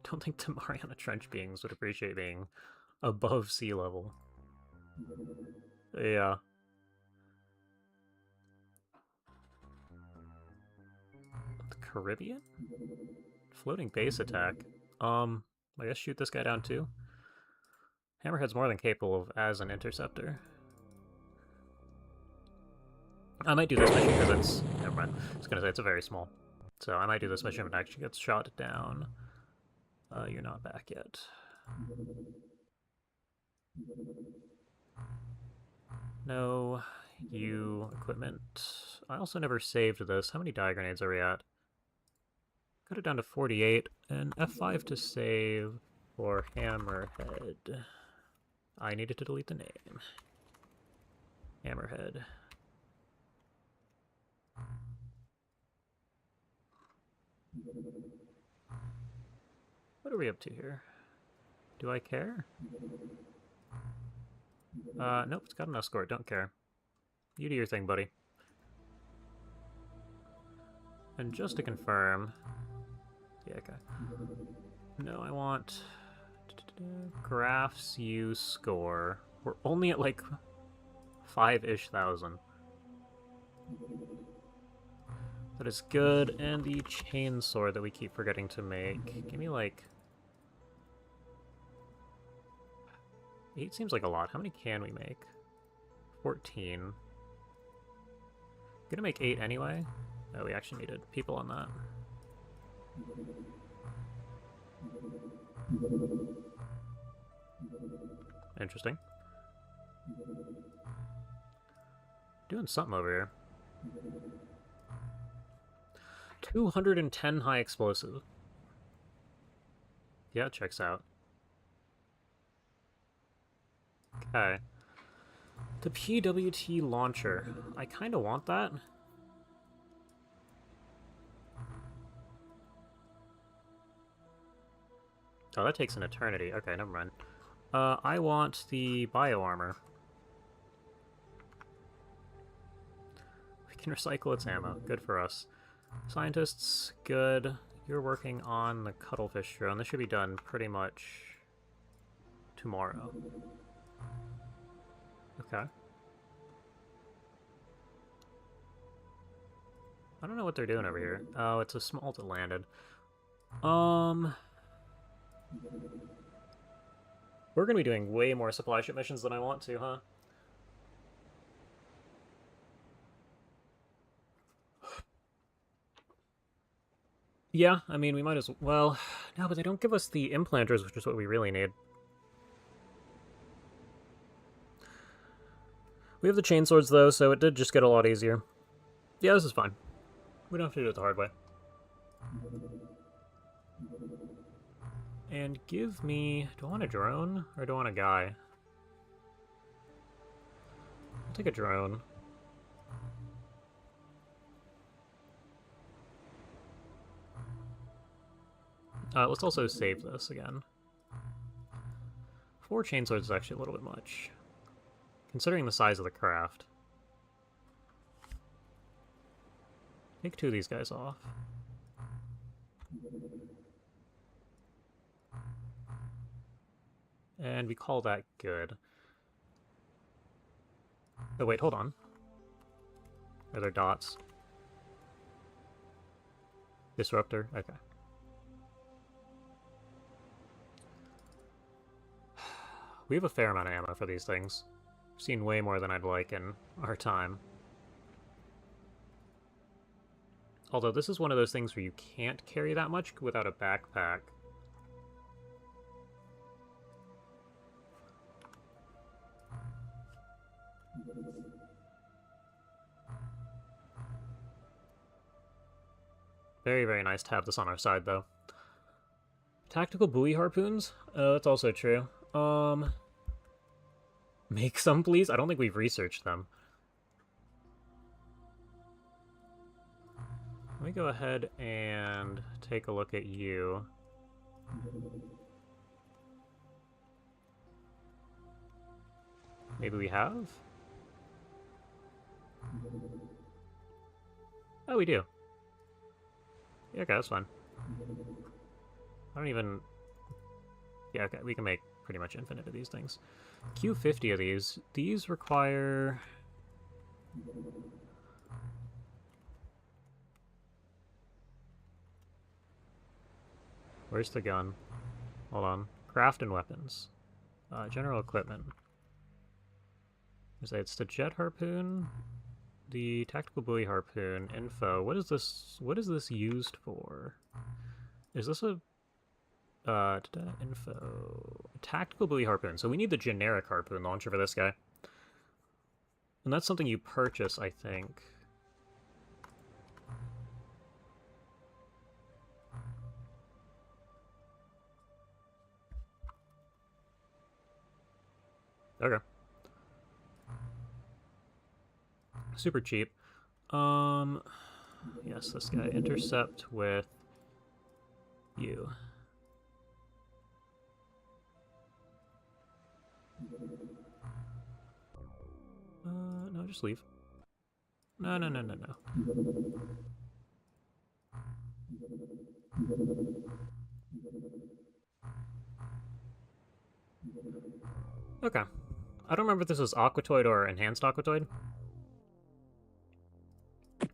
Don't think the Mariana Trench beings would appreciate being above sea level. Yeah. The Caribbean? Floating base attack. I guess shoot this guy down too. Hammerhead's more than capable of as an interceptor. I might do this mission because it's... never mind. I was gonna say it's a very small. So I might do this mission when it actually gets shot down. You're not back yet. No, you equipment. I also never saved this. How many die grenades are we at? Got it down to 48, and F5 to save for Hammerhead. I needed to delete the name. Hammerhead. What are we up to here? Do I care? Nope, it's got an escort, don't care. You do your thing, buddy. And just to confirm... yeah, okay. No, I want... graphs you score. We're only at like 5-ish thousand. That is good, and the chainsaw that we keep forgetting to make. Give me like... 8 seems like a lot. How many can we make? 14. Gonna make 8 anyway. Oh, we actually needed people on that. Interesting. Doing something over here. 210 high explosive. Yeah, it checks out. Okay. The PWT launcher. I kind of want that. Oh, that takes an eternity. Okay, never mind. I want the bio armor. We can recycle its ammo. Good for us. Scientists, good. You're working on the cuttlefish drone. This should be done pretty much tomorrow. Okay. I don't know what they're doing over here. Oh, it's a small that landed. We're gonna be doing way more supply ship missions than I want to, huh? Yeah, I mean, we might as well... No, but they don't give us the implanters, which is what we really need. We have the chainswords, though, so it did just get a lot easier. Yeah, this is fine. We don't have to do it the hard way. And give me... do I want a drone, or do I want a guy? I'll take a drone. Let's also save this again. 4 chainswords is actually a little bit much, considering the size of the craft. Take 2 of these guys off. And we call that good. Oh wait, hold on. Are there dots? Disruptor? Okay. We have a fair amount of ammo for these things. We've seen way more than I'd like in our time. Although this is one of those things where you can't carry that much without a backpack. Very, very nice to have this on our side, though. Tactical buoy harpoons? That's also true. make some, please? I don't think we've researched them. Let me go ahead and take a look at you. Maybe we have? Oh, we do. Yeah, okay, that's fine. I don't even... Yeah, okay, we can make pretty much infinite of these things. Q50 of these. These require... Where's the gun? Hold on. Craft and weapons. General equipment. It's the jet harpoon, the tactical buoy harpoon, info. What is this? What is this used for? Is this a info tactical buoy harpoon? So we need the generic harpoon launcher for this guy, and that's something you purchase, I think. Okay. Super cheap. Yes, this guy. Intercept with you. No, just leave. No. Okay. I don't remember if this was Aquatoid or Enhanced Aquatoid.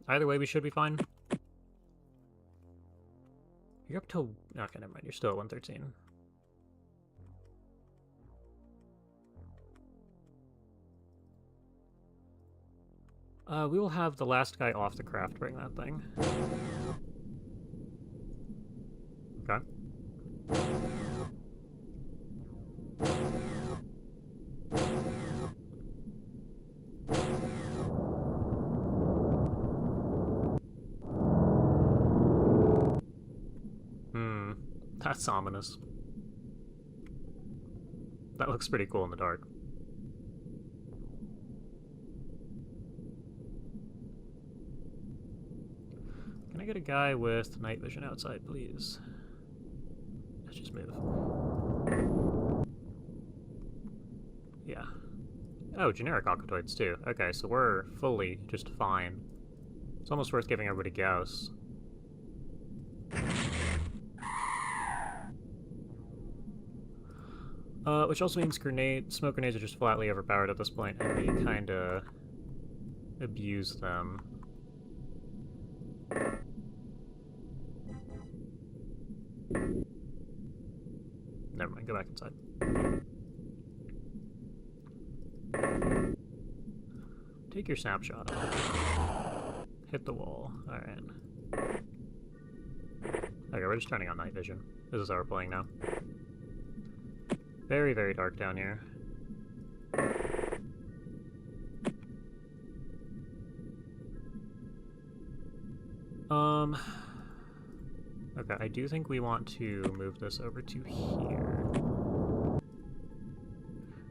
Either way, we should be fine. You're up to... Okay, never mind. You're still at 113. We will have the last guy off the craft bring that thing. Okay. That's ominous. That looks pretty cool in the dark. Can I get a guy with night vision outside, please? Let's just move. Yeah. Oh, generic Aquatoids too. Okay, so we're fully just fine. It's almost worth giving everybody Gauss. Which also means smoke grenades are just flatly overpowered at this point, and we kinda abuse them. Never mind, go back inside. Take your snapshot. Hit the wall. Alright. Okay, we're just turning on night vision. This is how we're playing now. Very, very dark down here. Okay, I do think we want to move this over to here.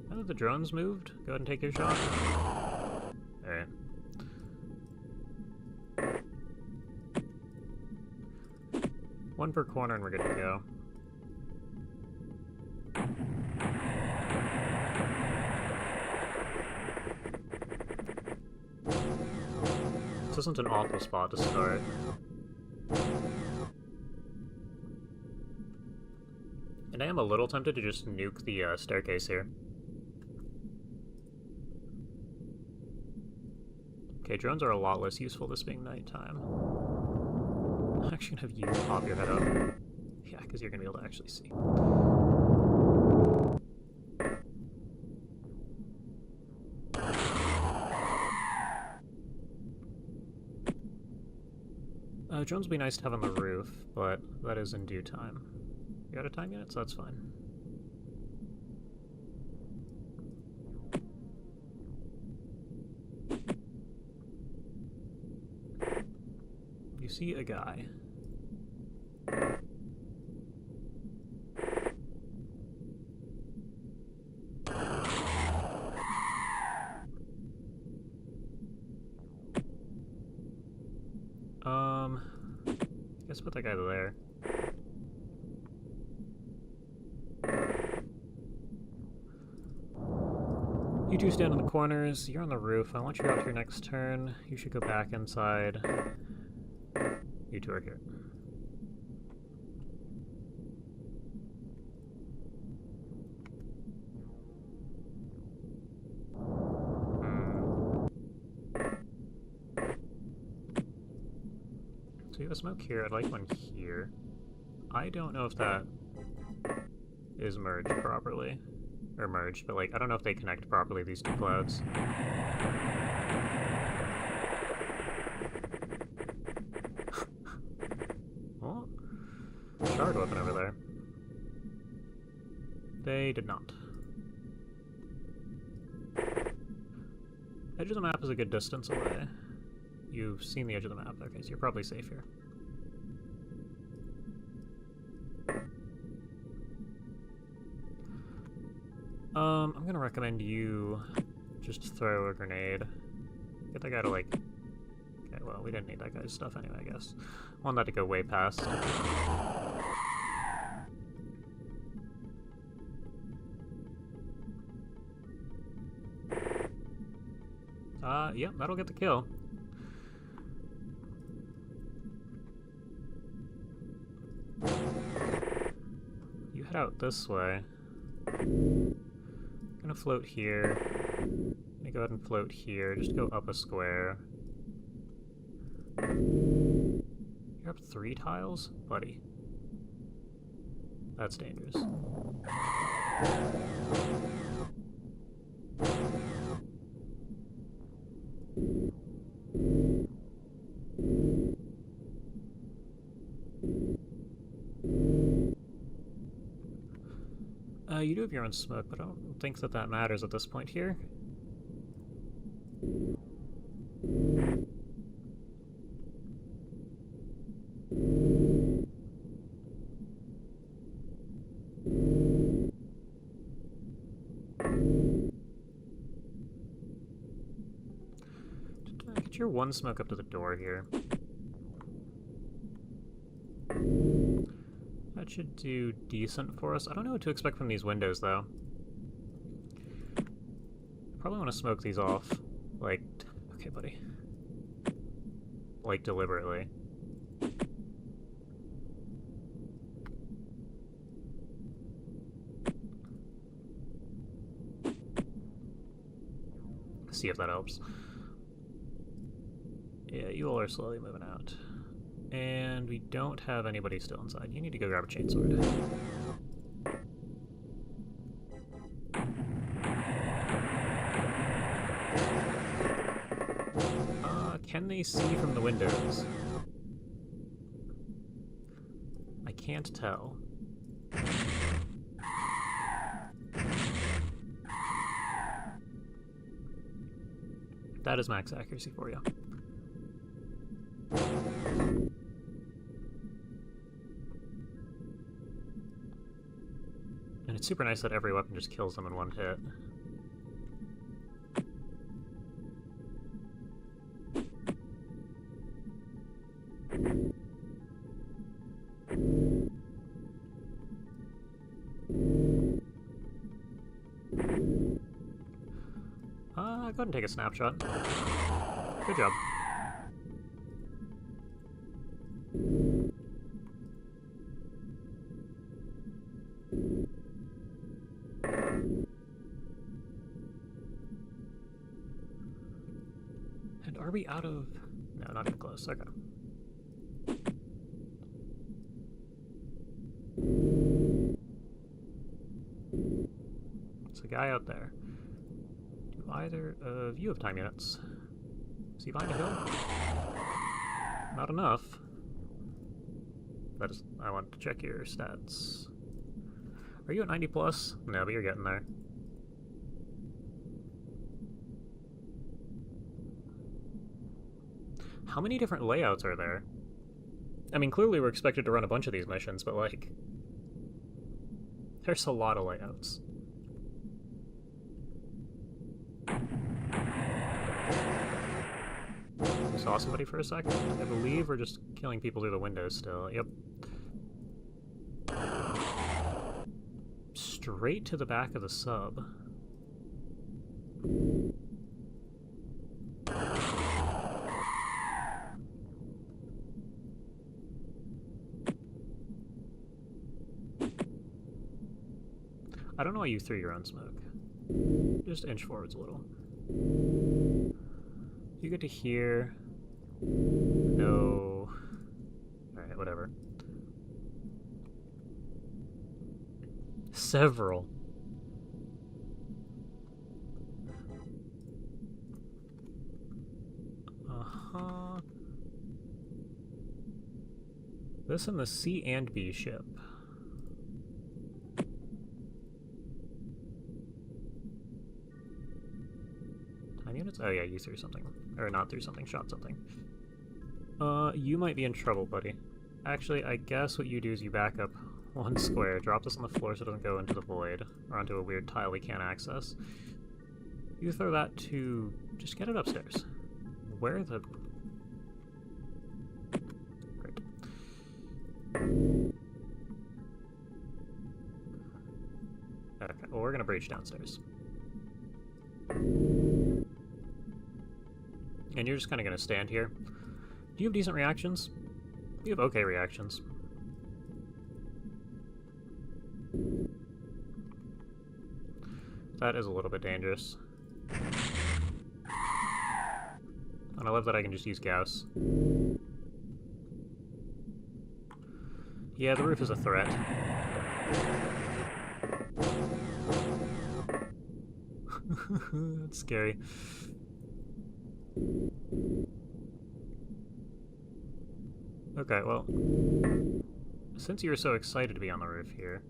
Now that the drone's moved, go ahead and take your shot. Alright. One per corner and we're good to go. This isn't an awful spot to start. And I am a little tempted to just nuke the staircase here. Okay, drones are a lot less useful this being nighttime. I'm actually gonna have you pop your head up. Yeah, because you're gonna be able to actually see. Drones would be nice to have on the roof, but that is in due time. You got a time unit, so that's fine. You see a guy. Let's put that guy there. You two stand in the corners. You're on the roof. I want you out here next turn. You should go back inside. You two are here. So you have a smoke here. I'd like one here. I don't know if that is merged properly. Or merged, but like, I don't know if they connect properly, these two clouds. Oh, shard weapon over there. They did not. Edge of the map is a good distance away. You've seen the edge of the map, okay, so you're probably safe here. I'm gonna recommend you just throw a grenade. Get that guy to, like... Okay, well, we didn't need that guy's stuff anyway, I guess. I want that to go way past. Yep, that'll get the kill. You head out this way. I'm gonna float here. Let me go ahead and float here. Just go up a square. You're up 3 tiles? Buddy. That's dangerous. You do have your own smoke, but I don't think that that matters at this point here. Get your one smoke up to the door here. That should do decent for us. I don't know what to expect from these windows, though. Probably want to smoke these off. Like, okay, buddy. Like, deliberately. See if that helps. Yeah, you all are slowly moving out. And we don't have anybody still inside. You need to go grab a chainsword. Can they see from the windows? I can't tell. That is max accuracy for you. And it's super nice that every weapon just kills them in one hit. Go ahead and take a snapshot. Good job. And are we out of... No, not even close. Okay. There's a guy out there. Do either of you have time units? Is he behind a hill? Not enough. That is... I want to check your stats. Are you at 90 plus? No, but you're getting there. How many different layouts are there? I mean, clearly we're expected to run a bunch of these missions, but like... There's a lot of layouts. Saw somebody for a second. I believe we're just killing people through the windows still. Yep. Straight to the back of the sub. I don't know why you threw your own smoke. Just inch forwards a little. You get to here. No. Alright, whatever. Several. Uh-huh. This in the C and B ship. 10 units? Oh yeah, you threw something. Or not threw something, shot something. You might be in trouble, buddy. Actually, I guess what you do is you back up 1 square, drop this on the floor so it doesn't go into the void, or onto a weird tile we can't access. You throw that to... just get it upstairs. Where the... Great. Okay, well we're gonna breach downstairs. And you're just kinda gonna stand here. Do you have decent reactions? You have okay reactions. That is a little bit dangerous. And I love that I can just use Gauss. Yeah, the roof is a threat. That's scary. Okay, well, since you were so excited to be on the roof here...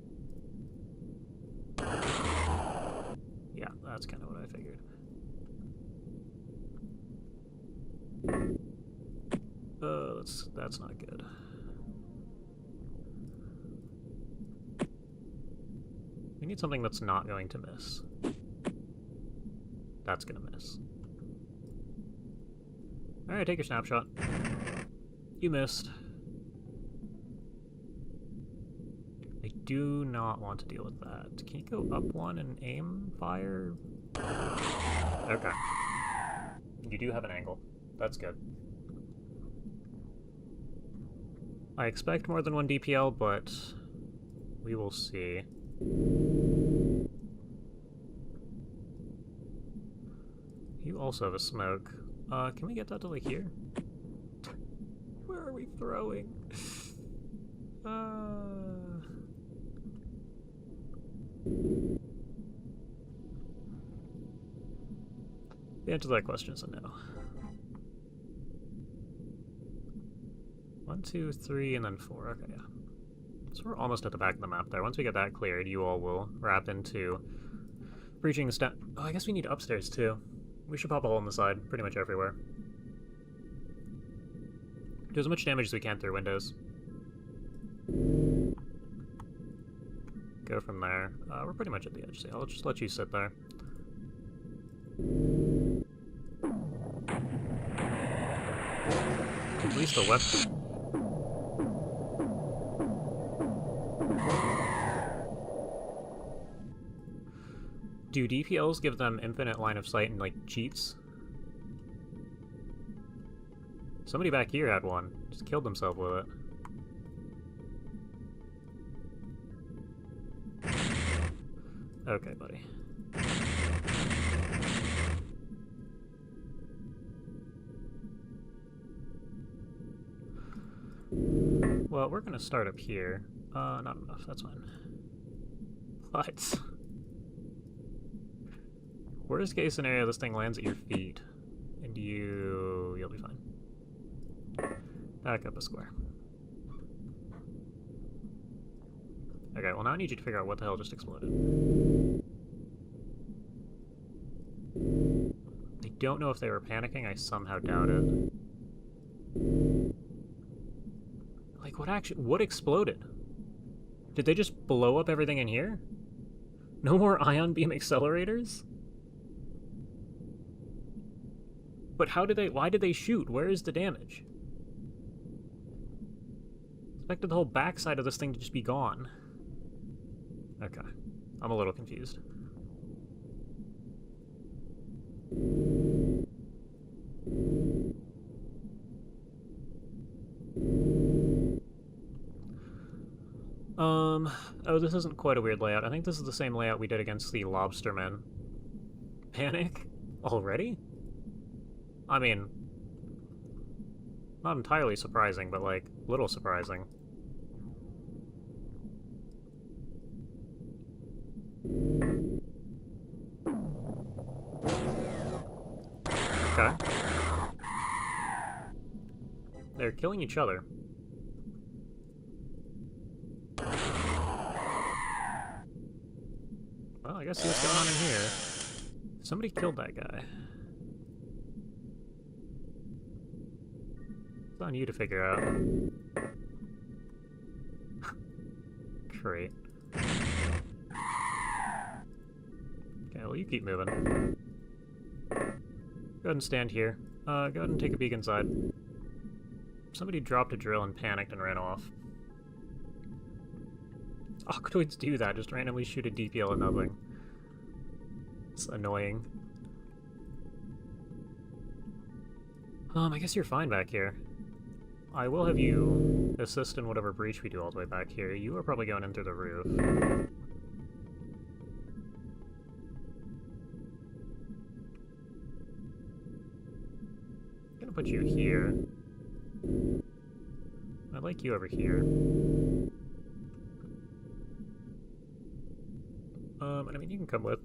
Yeah, that's kind of what I figured. That's not good. We need something that's not going to miss. That's gonna miss. Alright, take your snapshot. You missed. I do not want to deal with that. Can you go up one and aim fire? Okay. You do have an angle. That's good. I expect more than 1 DPL, but we will see. You also have a smoke. Can we get that to, like, here? Where are we throwing? The answer to that question is a no. 1, 2, 3, and then 4. Okay, yeah. So we're almost at the back of the map there. Once we get that cleared, you all will wrap into breaching the step. Oh, I guess we need upstairs too. We should pop a hole in the side, pretty much everywhere. Do as much damage as we can through windows. Go from there. We're pretty much at the edge, so I'll just let you sit there. At least a weapon. Do DPLs give them infinite line of sight and, like, cheats? Somebody back here had one. Just killed himself with it. Okay, buddy. Well, we're gonna start up here. Not enough, that's fine. What? Worst case scenario, this thing lands at your feet. And you'll be fine. Back up a square. Okay, well now I need you to figure out what the hell just exploded. I don't know if they were panicking, I somehow doubt it. Like, what exploded? Did they just blow up everything in here? No more ion beam accelerators? But why did they shoot? Where is the damage? Expected the whole backside of this thing to just be gone. Okay. I'm a little confused. Oh, this isn't quite a weird layout. I think this is the same layout we did against the Lobstermen. Panic? Already? I mean, not entirely surprising, but, like, little surprising. Okay. They're killing each other. Well, I guess see what's going on in here. Somebody killed that guy. It's on you to figure out. Great. Okay, well, you keep moving. Go ahead and stand here. Go ahead and take a peek inside. Somebody dropped a drill and panicked and ran off. Octoids do that, just randomly shoot a DPL at nothing. It's annoying. I guess you're fine back here. I will have you assist in whatever breach we do all the way back here. You are probably going in through the roof. I'm gonna put you here. I'd like you over here. And I mean, you can come with.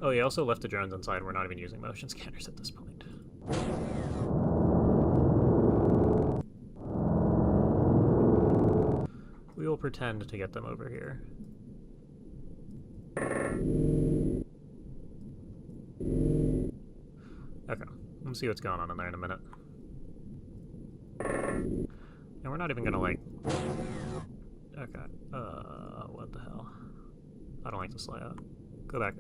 Oh, yeah, also left the drones inside. We're not even using motion scanners at this point. We will pretend to get them over here. Okay, let's see what's going on in there in a minute. And we're not even gonna, like... Okay, what the hell? I don't like this layout. Go back.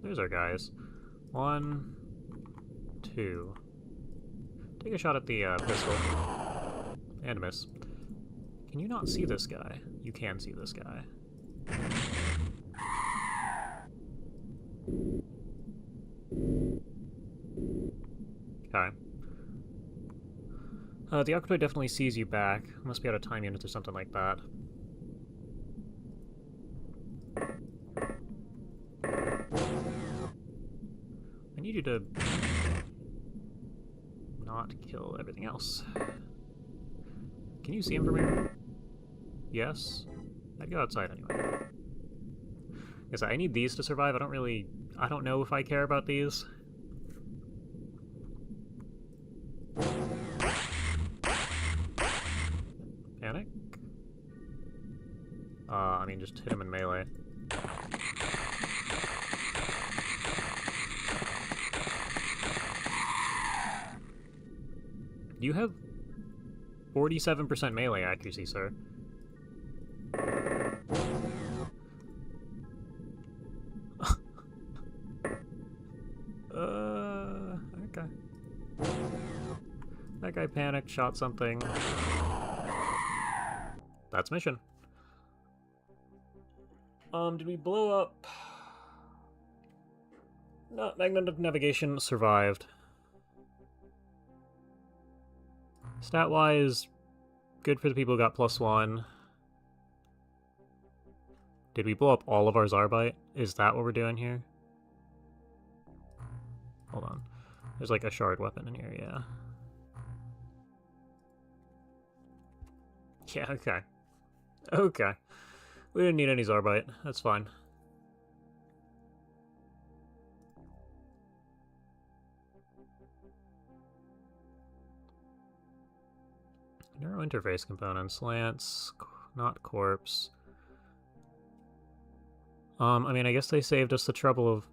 There's our guys. 1, 2. Take a shot at the pistol. And miss. Can you not see this guy? You can see this guy. Okay. The Octoid definitely sees you back. Must be out of time units or something like that. I need you to not kill everything else. Can you see him from here? Yes? I'd go outside anyway. Because I need these to survive. I don't know if I care about these. Panic? I mean, just hit him in melee. You have 47% melee accuracy, sir. Okay. That guy panicked, shot something. That's mission. Did we blow up? No, magnetic navigation survived. Stat-wise, good for the people who got +1. Did we blow up all of our Zarbite? Is that what we're doing here? Hold on. There's like a shard weapon in here, yeah. Yeah, okay. Okay. We didn't need any Zarbite. That's fine. Neuro interface components. Lance, not corpse. I mean, I guess they saved us the trouble of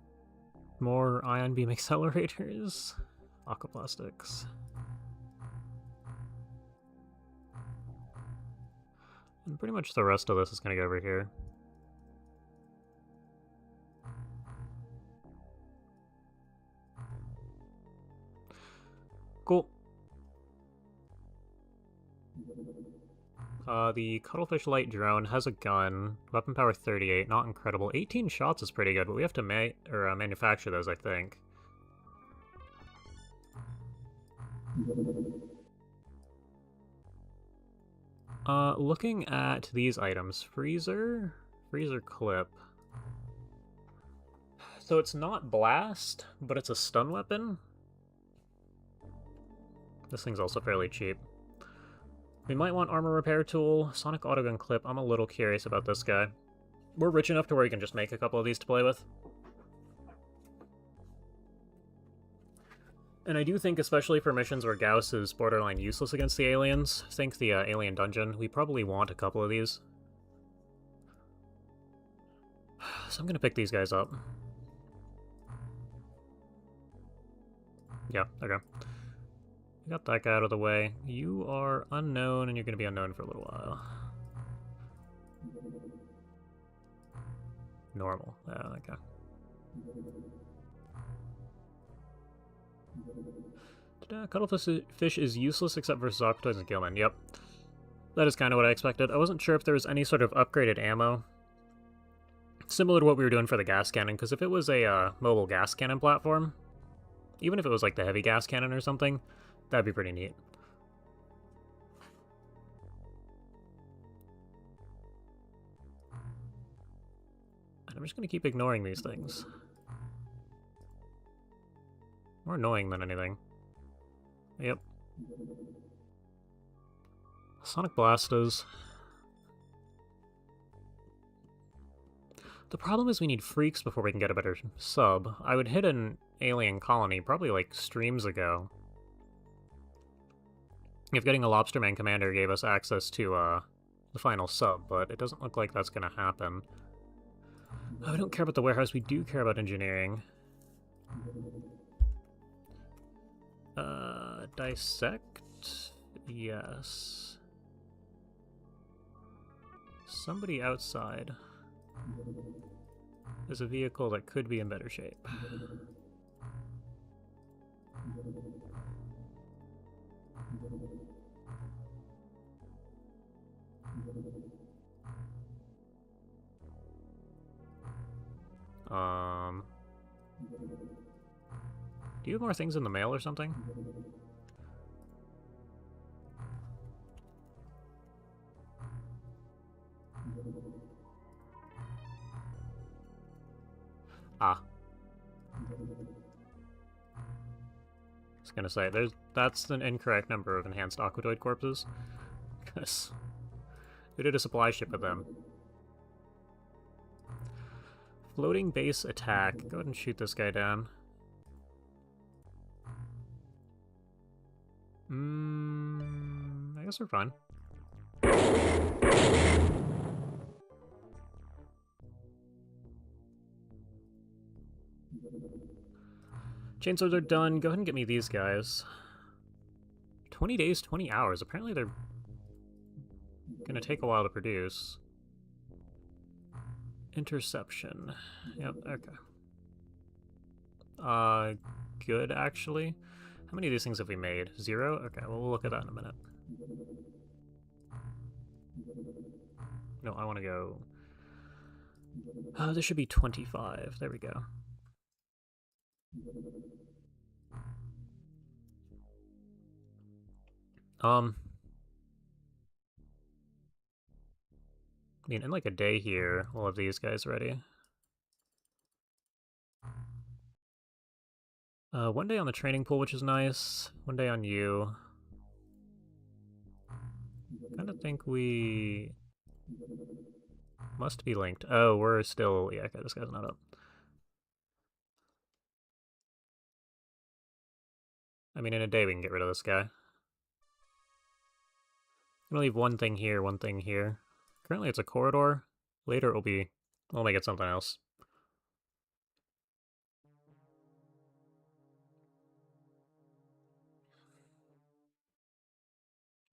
more ion beam accelerators. Aquaplastics. And pretty much the rest of this is going to go over here. Cool. The Cuttlefish Light drone has a gun. Weapon power 38, not incredible. 18 shots is pretty good, but we have to manufacture those, I think. Looking at these items, freezer clip. So it's not blast, but it's a stun weapon. This thing's also fairly cheap. We might want armor repair tool, sonic autogun clip. I'm a little curious about this guy. We're rich enough to where we can just make a couple of these to play with. And I do think, especially for missions where Gauss is borderline useless against the aliens, think the alien dungeon, we probably want a couple of these. So I'm gonna pick these guys up. Yeah, okay. We got that guy out of the way. You are unknown, and you're gonna be unknown for a little while. Normal. Yeah, okay. Cuttlefish is useless except versus Octoids and Gilman. Yep. That is kind of what I expected. I wasn't sure if there was any sort of upgraded ammo. Similar to what we were doing for the gas cannon, because if it was a mobile gas cannon platform, even if it was like the heavy gas cannon or something, that'd be pretty neat. And I'm just going to keep ignoring these things. More annoying than anything. Yep. Sonic Blasters. The problem is we need freaks before we can get a better sub. I would hit an alien colony probably like streams ago. If getting a Lobsterman Commander gave us access to the final sub, but it doesn't look like that's going to happen. Oh, we don't care about the warehouse, we do care about engineering. Dissect? Yes. Somebody outside. There's a vehicle that could be in better shape. Do you have more things in the mail or something? Ah. I was gonna say, that's an incorrect number of enhanced Aquatoid corpses. Because we did a supply ship of them. Floating base attack. Go ahead and shoot this guy down. I guess we're fine. Chainsaws are done. Go ahead and get me these guys. 20 days, 20 hours. Apparently they're gonna take a while to produce. Interception. Yep, okay. Good, actually. How many of these things have we made? 0? Okay, well, we'll look at that in a minute. No, I want to go... this should be 25. There we go. I mean, in like a day here, we'll have these guys ready. One day on the training pool, which is nice. One day on you. Kind of think we must be linked. Oh, we're still... Yeah, okay, this guy's not up. I mean, in a day we can get rid of this guy. I'm gonna leave one thing here, one thing here. Currently it's a corridor. Later it'll be... We'll make it something else.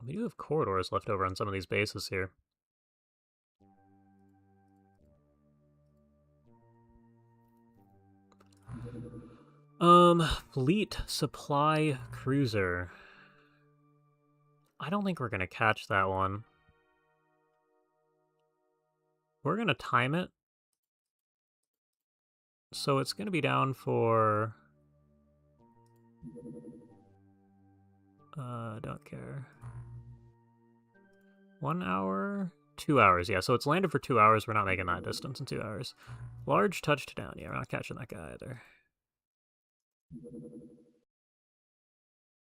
We do have corridors left over on some of these bases here. Fleet Supply Cruiser. I don't think we're gonna catch that one. We're gonna time it. So it's gonna be down for... don't care. 1 hour? 2 hours, yeah. So it's landed for 2 hours. We're not making that distance in 2 hours. Large touchdown. Yeah, we're not catching that guy either.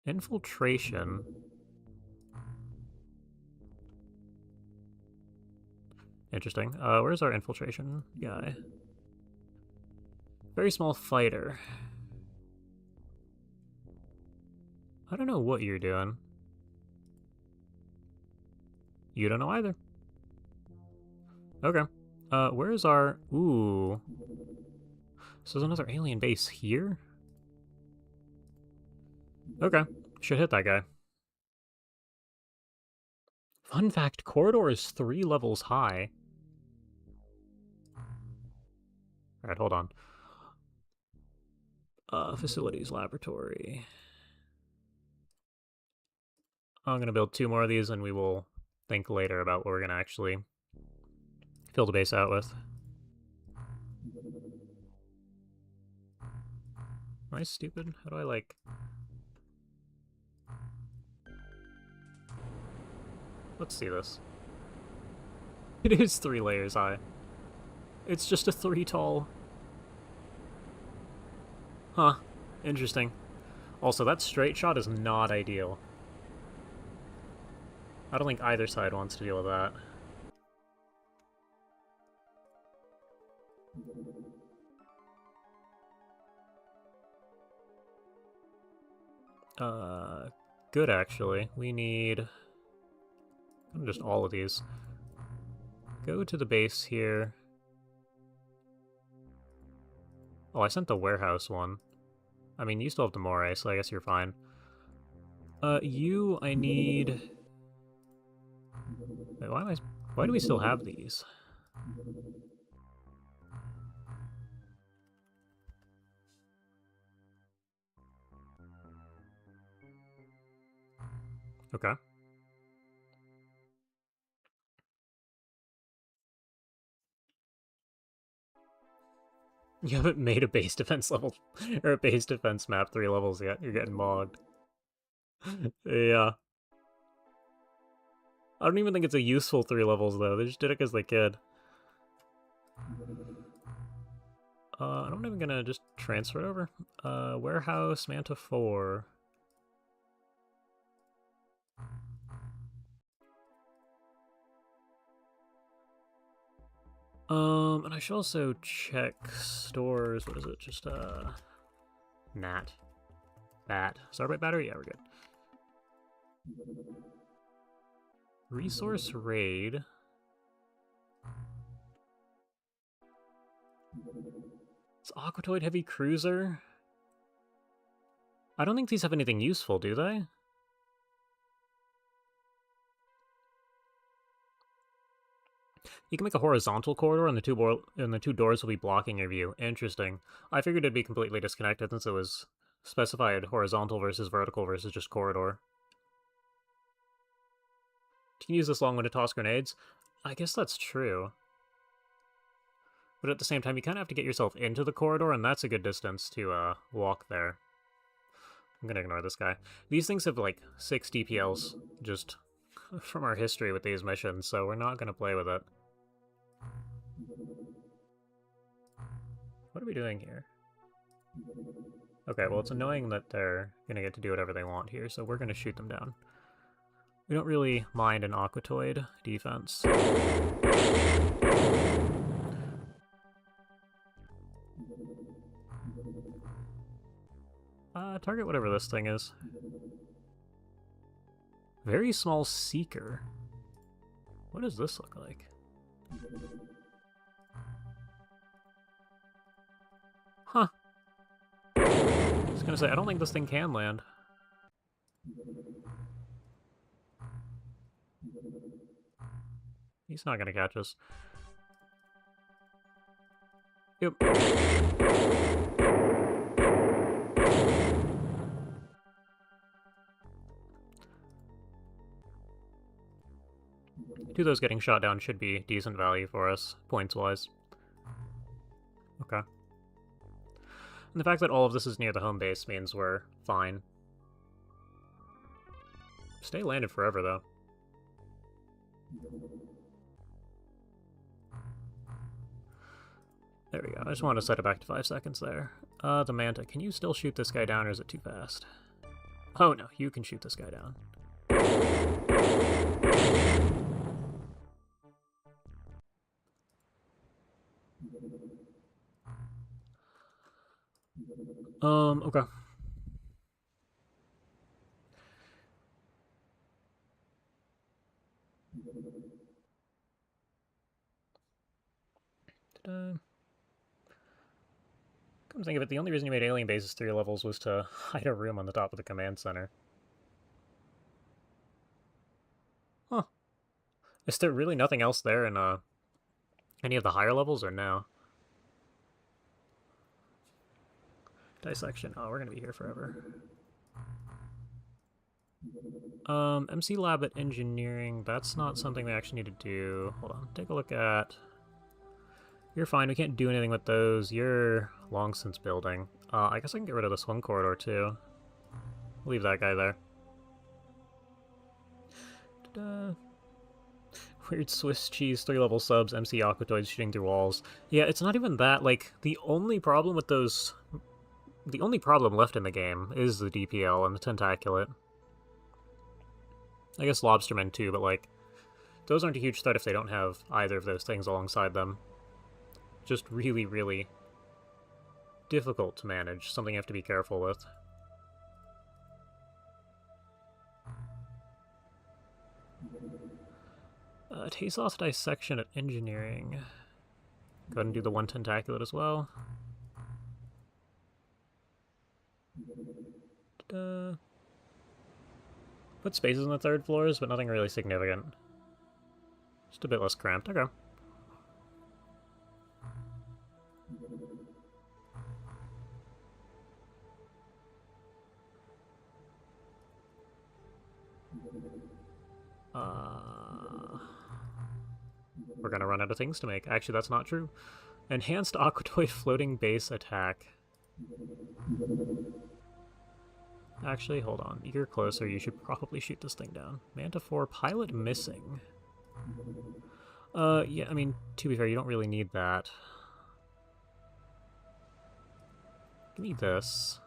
Infiltration. Interesting. Where's our infiltration guy? Very small fighter. I don't know what you're doing. You don't know either. Okay. Where's our... Ooh. So there's another alien base here? Okay. Should hit that guy. Fun fact, Corridor is 3 levels high. Alright, hold on. Facilities, laboratory. I'm gonna build 2 more of these and we will think later about what we're gonna actually fill the base out with. Am I stupid? How do I, like... Let's see this. It is 3 layers high. It's just a 3 tall. Huh. Interesting. Also, that straight shot is not ideal. I don't think either side wants to deal with that. Good actually. We need... just all of these. Go to the base here. Oh, I sent the warehouse one. I mean, you still have the Moray, so I guess you're fine. I need... Wait, why do we still have these? Okay. You haven't made a base defense level, or a base defense map 3 levels yet. You're getting mogged. Yeah. I don't even think it's a useful 3 levels, though. They just did it because they could. I'm not even gonna just transfer it over. Warehouse, Manta 4. And I should also check stores. What is it? Just, Nat. Bat. Starbite battery? Yeah, we're good. Resource raid. It's Aquatoid Heavy Cruiser? I don't think these have anything useful, do they? You can make a horizontal corridor and the two doors will be blocking your view. Interesting. I figured it'd be completely disconnected since it was specified horizontal versus vertical versus just corridor. You can use this long one to toss grenades. I guess that's true. But at the same time, you kind of have to get yourself into the corridor, and that's a good distance to walk there. I'm gonna ignore this guy. These things have like 6 DPLs, just from our history with these missions, so we're not gonna play with it. What are we doing here? Okay, well, it's annoying that they're gonna get to do whatever they want here, so we're gonna shoot them down. We don't really mind an Aquatoid defense. Target whatever this thing is. Very small seeker. What does this look like? Huh. I was gonna say, I don't think this thing can land. He's not gonna catch us. Yep. Two of those getting shot down should be decent value for us, points-wise. Okay. And the fact that all of this is near the home base means we're fine. Stay landed forever, though. There we go. I just want to set it back to 5 seconds there. The Manta, can you still shoot this guy down, or is it too fast? Oh no, you can shoot this guy down. Okay. Come to think of it, the only reason you made alien bases 3 levels was to hide a room on the top of the command center. Huh. Is there really nothing else there in any of the higher levels, or no? Dissection. Oh, we're gonna be here forever. MC Lab at Engineering, that's not something we actually need to do. Hold on, take a look at... You're fine, we can't do anything with those. You're long since building. I guess I can get rid of the swim corridor, too. Leave that guy there. Ta-da. Weird Swiss cheese 3-level subs, MC Aquatoids shooting through walls. Yeah, it's not even that. Like, the only problem with those... The only problem left in the game is the DPL and the Tentaculate. I guess Lobstermen too, but like, those aren't a huge threat if they don't have either of those things alongside them. Just really, really difficult to manage. Something you have to be careful with. Tasos Dissection at Engineering. Go ahead and do the 1 Tentaculate as well. Ta-da. Put spaces on the 3rd floors, but nothing really significant. Just a bit less cramped. Okay. We're gonna run out of things to make. Actually, that's not true. Enhanced Aquatoid floating base attack. Actually, hold on. You're closer. You should probably shoot this thing down. Manta 4, pilot missing. Yeah, I mean, to be fair, you don't really need that. Give me this.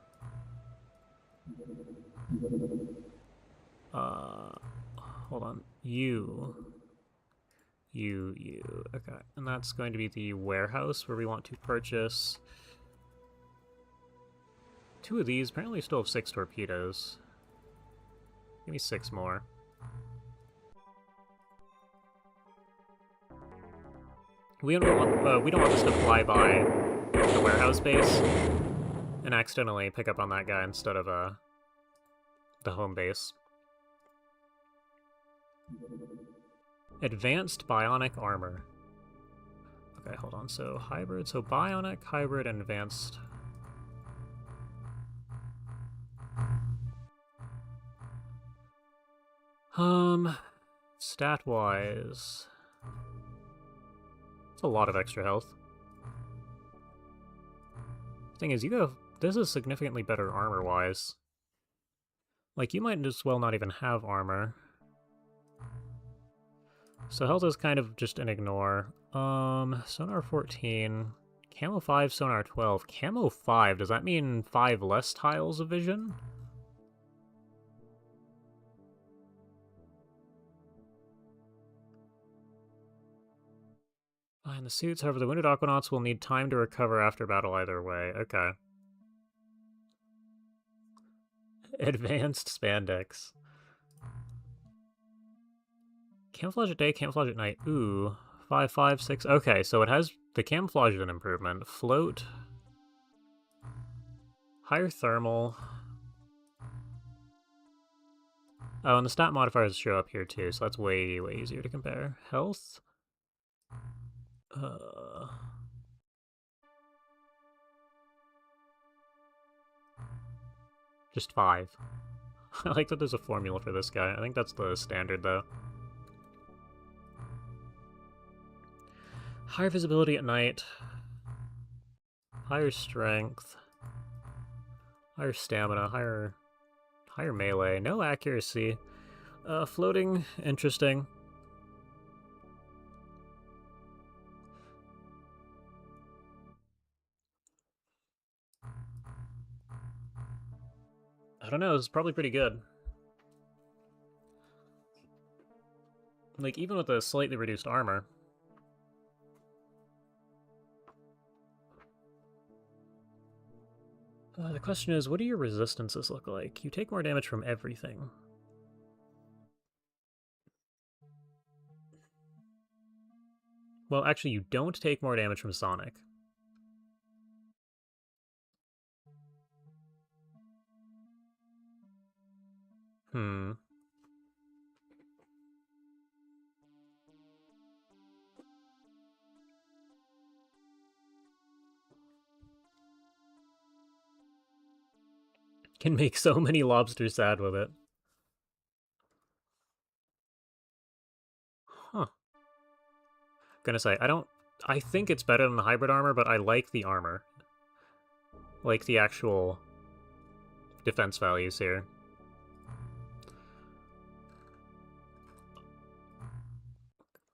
Hold on. You. Okay. And that's going to be the warehouse where we want to purchase 2 of these. Apparently we still have 6 torpedoes. Give me 6 more. We don't want this to fly by the warehouse base and accidentally pick up on that guy instead of the home base. Advanced bionic armor. Okay, hold on. So hybrid, so bionic, hybrid, and advanced. Stat-wise, it's a lot of extra health. Thing is, this is significantly better armor-wise. Like, you might as well not even have armor. So health is kind of just an ignore. Sonar 14, Camo 5, Sonar 12. Camo 5, does that mean 5 less tiles of vision? Behind the suits, however, the wounded Aquanauts will need time to recover after battle either way. Okay. Advanced spandex. Camouflage at day, camouflage at night. Ooh. 5, 5, 6. Okay, so it has the camouflage is an improvement. Float. Higher thermal. Oh, and the stat modifiers show up here too, so that's way, way easier to compare. Health. Just 5. I like that there's a formula for this guy. I think that's the standard, though. Higher visibility at night. Higher strength. Higher stamina. Higher melee. No accuracy. Floating. Interesting. I don't know, it's probably pretty good. Like, even with a slightly reduced armor. The question is, what do your resistances look like? You take more damage from everything. Well, actually, you don't take more damage from Sonic. Hmm. Can make so many lobsters sad with it. Huh. Gonna say, I think it's better than the hybrid armor, but I like the armor. Like the actual defense values here.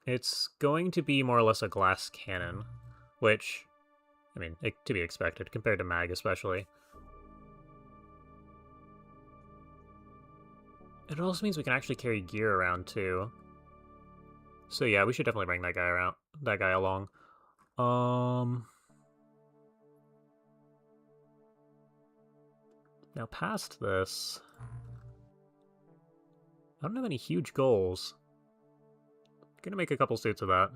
It's going to be more or less a glass cannon, which, I mean, to be expected, compared to Mag especially. It also means we can actually carry gear around, too. So yeah, we should definitely bring that guy along. Now past this, I don't have any huge goals. Gonna make a couple suits of that.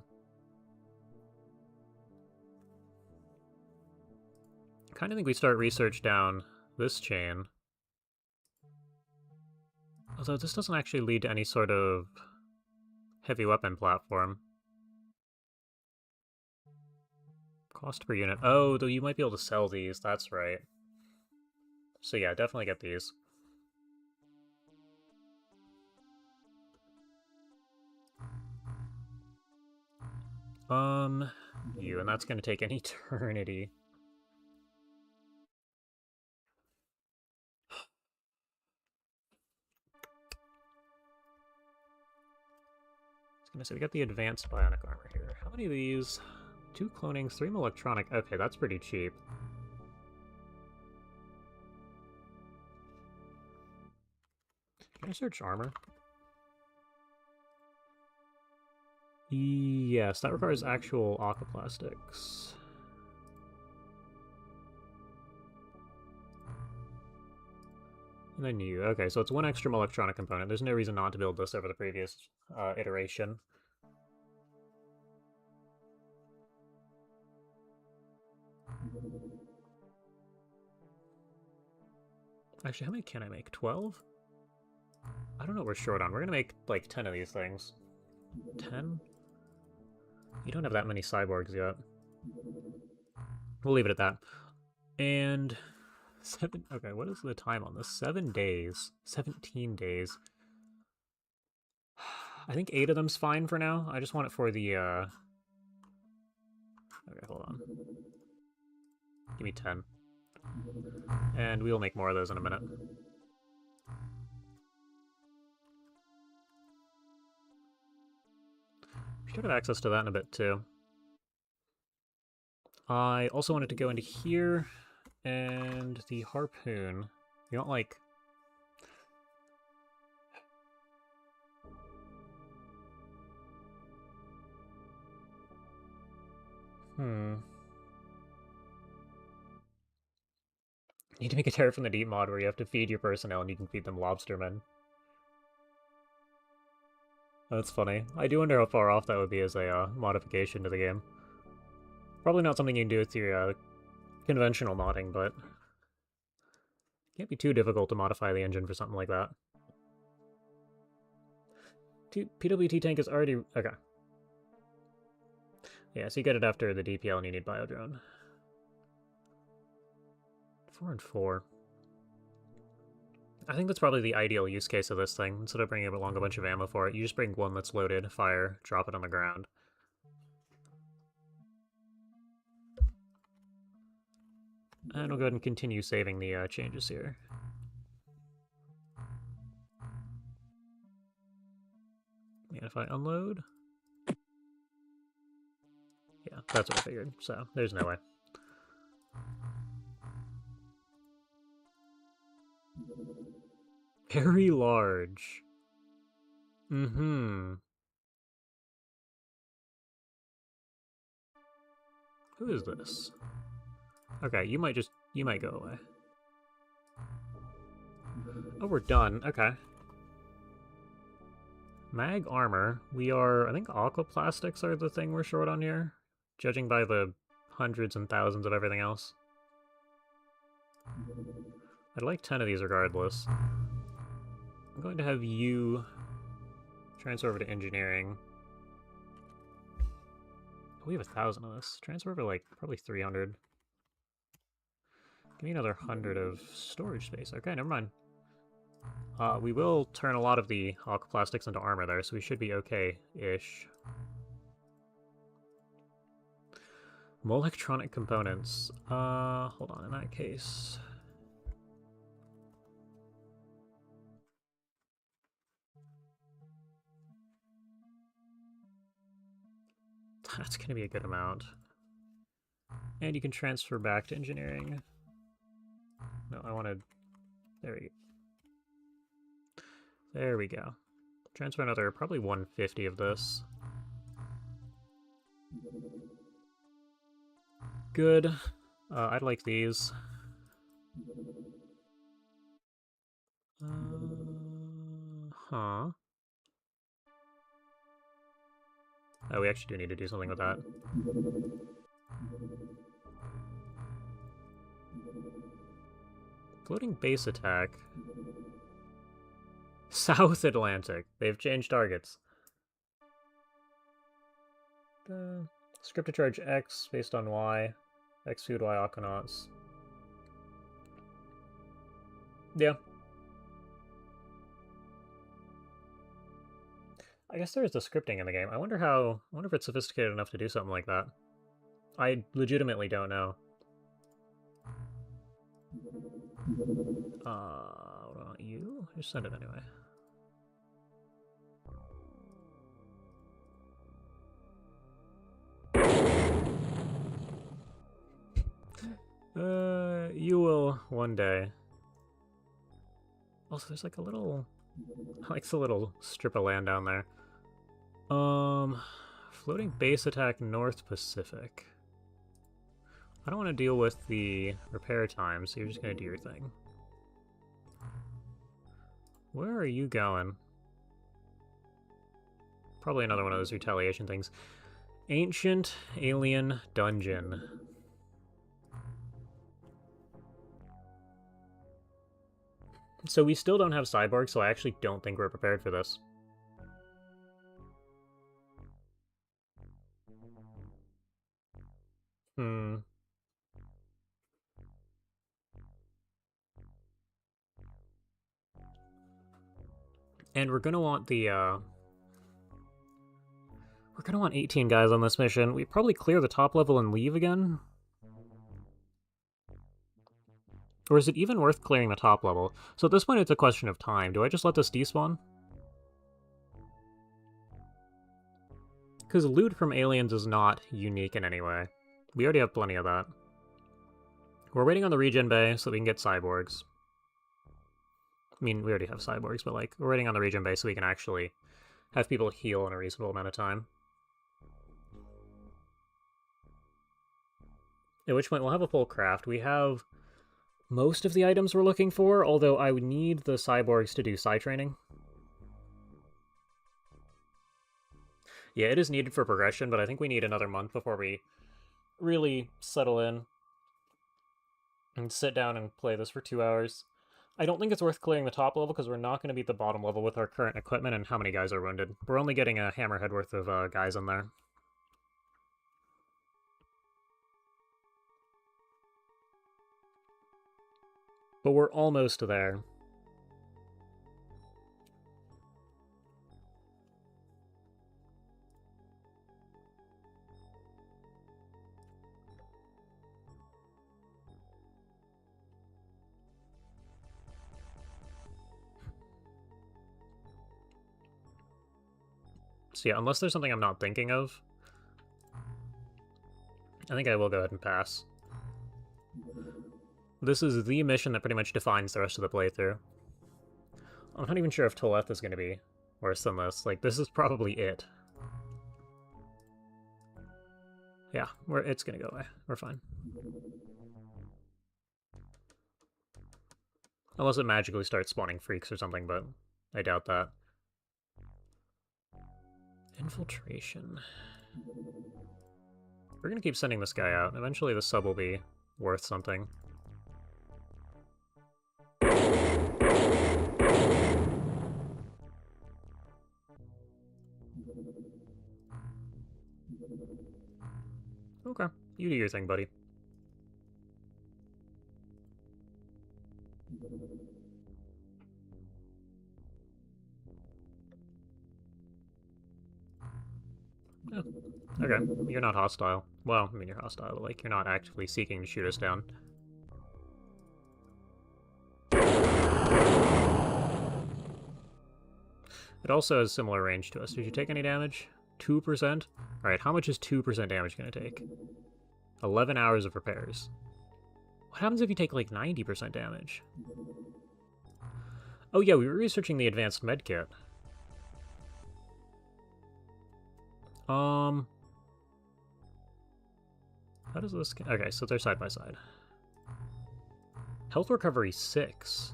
Kind of think we start research down this chain. Although this doesn't actually lead to any sort of heavy weapon platform. Cost per unit. Oh, though you might be able to sell these, that's right. So yeah, definitely get these. And that's gonna take an eternity. I was gonna say, we got the advanced bionic armor here. How many of these? 2 cloning, 3 electronic. Okay, that's pretty cheap. Can I search armor? Yes, that requires actual aquaplastics. And then you. Okay, so it's 1 extra electronic component. There's no reason not to build this over the previous iteration. Actually, how many can I make? 12? I don't know what we're short on. We're gonna make, like, 10 of these things. 10? You don't have that many cyborgs yet. We'll leave it at that. And... Okay, what is the time on this? 7 days. 17 days. I think 8 of them's fine for now. I just want it for the, Okay, hold on. Give me 10. And we'll make more of those in a minute. We should have access to that in a bit, too. I also wanted to go into here, and the harpoon. You don't, like... Need to make a Terror from the Deep mod where you have to feed your personnel and you can feed them lobstermen. That's funny. I do wonder how far off that would be as a modification to the game. Probably not something you can do with your conventional modding, but... Can't be too difficult to modify the engine for something like that. PWT tank is already... Okay. Yeah, so you get it after the DPL and you need Biodrone. 4 and 4. I think that's probably the ideal use case of this thing. Instead of bringing along a bunch of ammo for it, you just bring one that's loaded, fire, drop it on the ground. And we'll go ahead and continue saving the changes here. And if I unload... Yeah, that's what I figured, so there's no way. Very large. Mm-hmm. Who is this? Okay, you might go away. Oh, we're done. Okay. Mag armor. We are, I think aquaplastics are the thing we're short on here, judging by the hundreds and thousands of everything else. I'd like 10 of these regardless. I'm going to have you transfer over to engineering. We have 1,000 of this. Transfer over like probably 300. Give me another 100 of storage space. Okay, never mind. We will turn a lot of the aquaplastics into armor there, so we should be okay-ish. More electronic components. Hold on, in that case... That's going to be a good amount. And you can transfer back to engineering. No, I wanted... There we go. Transfer another, probably 150 of this. Good. I'd like these. Huh. Oh, we actually do need to do something with that. Floating base attack. South Atlantic. They've changed targets. Script to charge X based on Y. X food, Y aquanauts. Yeah. I guess there's the scripting in the game. I wonder if it's sophisticated enough to do something like that. I legitimately don't know. What about you? Just send it anyway. You will one day. Also, there's like a little... like a little strip of land down there. Floating base attack North Pacific. I don't want to deal with the repair time, so you're just going to do your thing. Where are you going? Probably another one of those retaliation things. Ancient Alien Dungeon. So we still don't have cyborgs, so I actually don't think we're prepared for this. And we're gonna want the, we're gonna want 18 guys on this mission. We probably clear the top level and leave again? Or is it even worth clearing the top level? So at this point it's a question of time. Do I just let this despawn? Because loot from aliens is not unique in any way. We already have plenty of that. We're waiting on the regen bay so that we can get cyborgs. I mean, we already have cyborgs, but like, we're waiting on the regen bay so we can actually have people heal in a reasonable amount of time. At which point we'll have a full craft. We have most of the items we're looking for, although I would need the cyborgs to do psi training. Yeah, it is needed for progression, but I think we need another month before we really settle in and sit down and play this for 2 hours. I don't think it's worth clearing the top level because we're not going to beat the bottom level with our current equipment and how many guys are wounded. We're only getting a hammerhead worth of guys in there. But we're almost there. So yeah, unless there's something I'm not thinking of, I think I will go ahead and pass. This is the mission that pretty much defines the rest of the playthrough. I'm not even sure if TWoTS is going to be worse than this. Like, this is probably it. Yeah, it's going to go away. We're fine. Unless it magically starts spawning freaks or something, but I doubt that. Infiltration. We're going to keep sending this guy out. Eventually the sub will be worth something. Okay, you do your thing, buddy. Oh, okay, you're not hostile. Well, I mean, you're hostile, but, like, you're not actively seeking to shoot us down. It also has similar range to us. Did you take any damage? 2%? Alright, how much is 2% damage going to take? 11 hours of repairs. What happens if you take, like, 90% damage? Oh yeah, we were researching the advanced medkit. How does this... Okay, so they're side by side. Health recovery 6.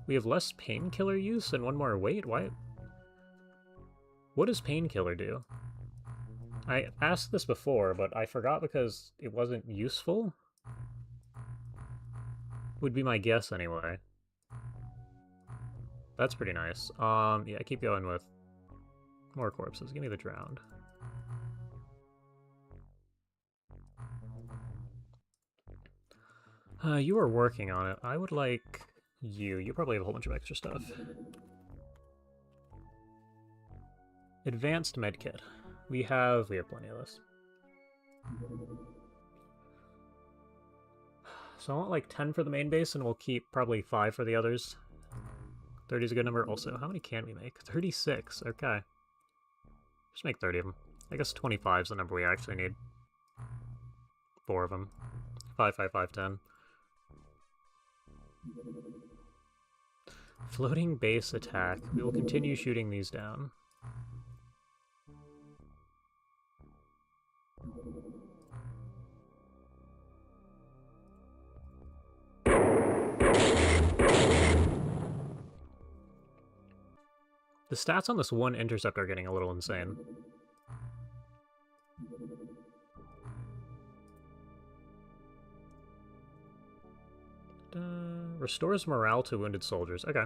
We have less painkiller use and one more weight? Why? What does painkiller do? I asked this before, but I forgot because it wasn't useful? Would be my guess anyway. That's pretty nice. Yeah, keep going with more corpses. Give me the drowned. You are working on it. I would like you. You probably have a whole bunch of extra stuff. Advanced medkit. We have plenty of this. So I want like 10 for the main base, and we'll keep probably 5 for the others. 30 is a good number. Also, how many can we make? 36. Okay. Just make 30 of them. I guess 25 is the number we actually need. 4 of them. 5, 5, 5, 10. Floating base attack. We will continue shooting these down. The stats on this one intercept are getting a little insane. Restores morale to wounded soldiers. Okay.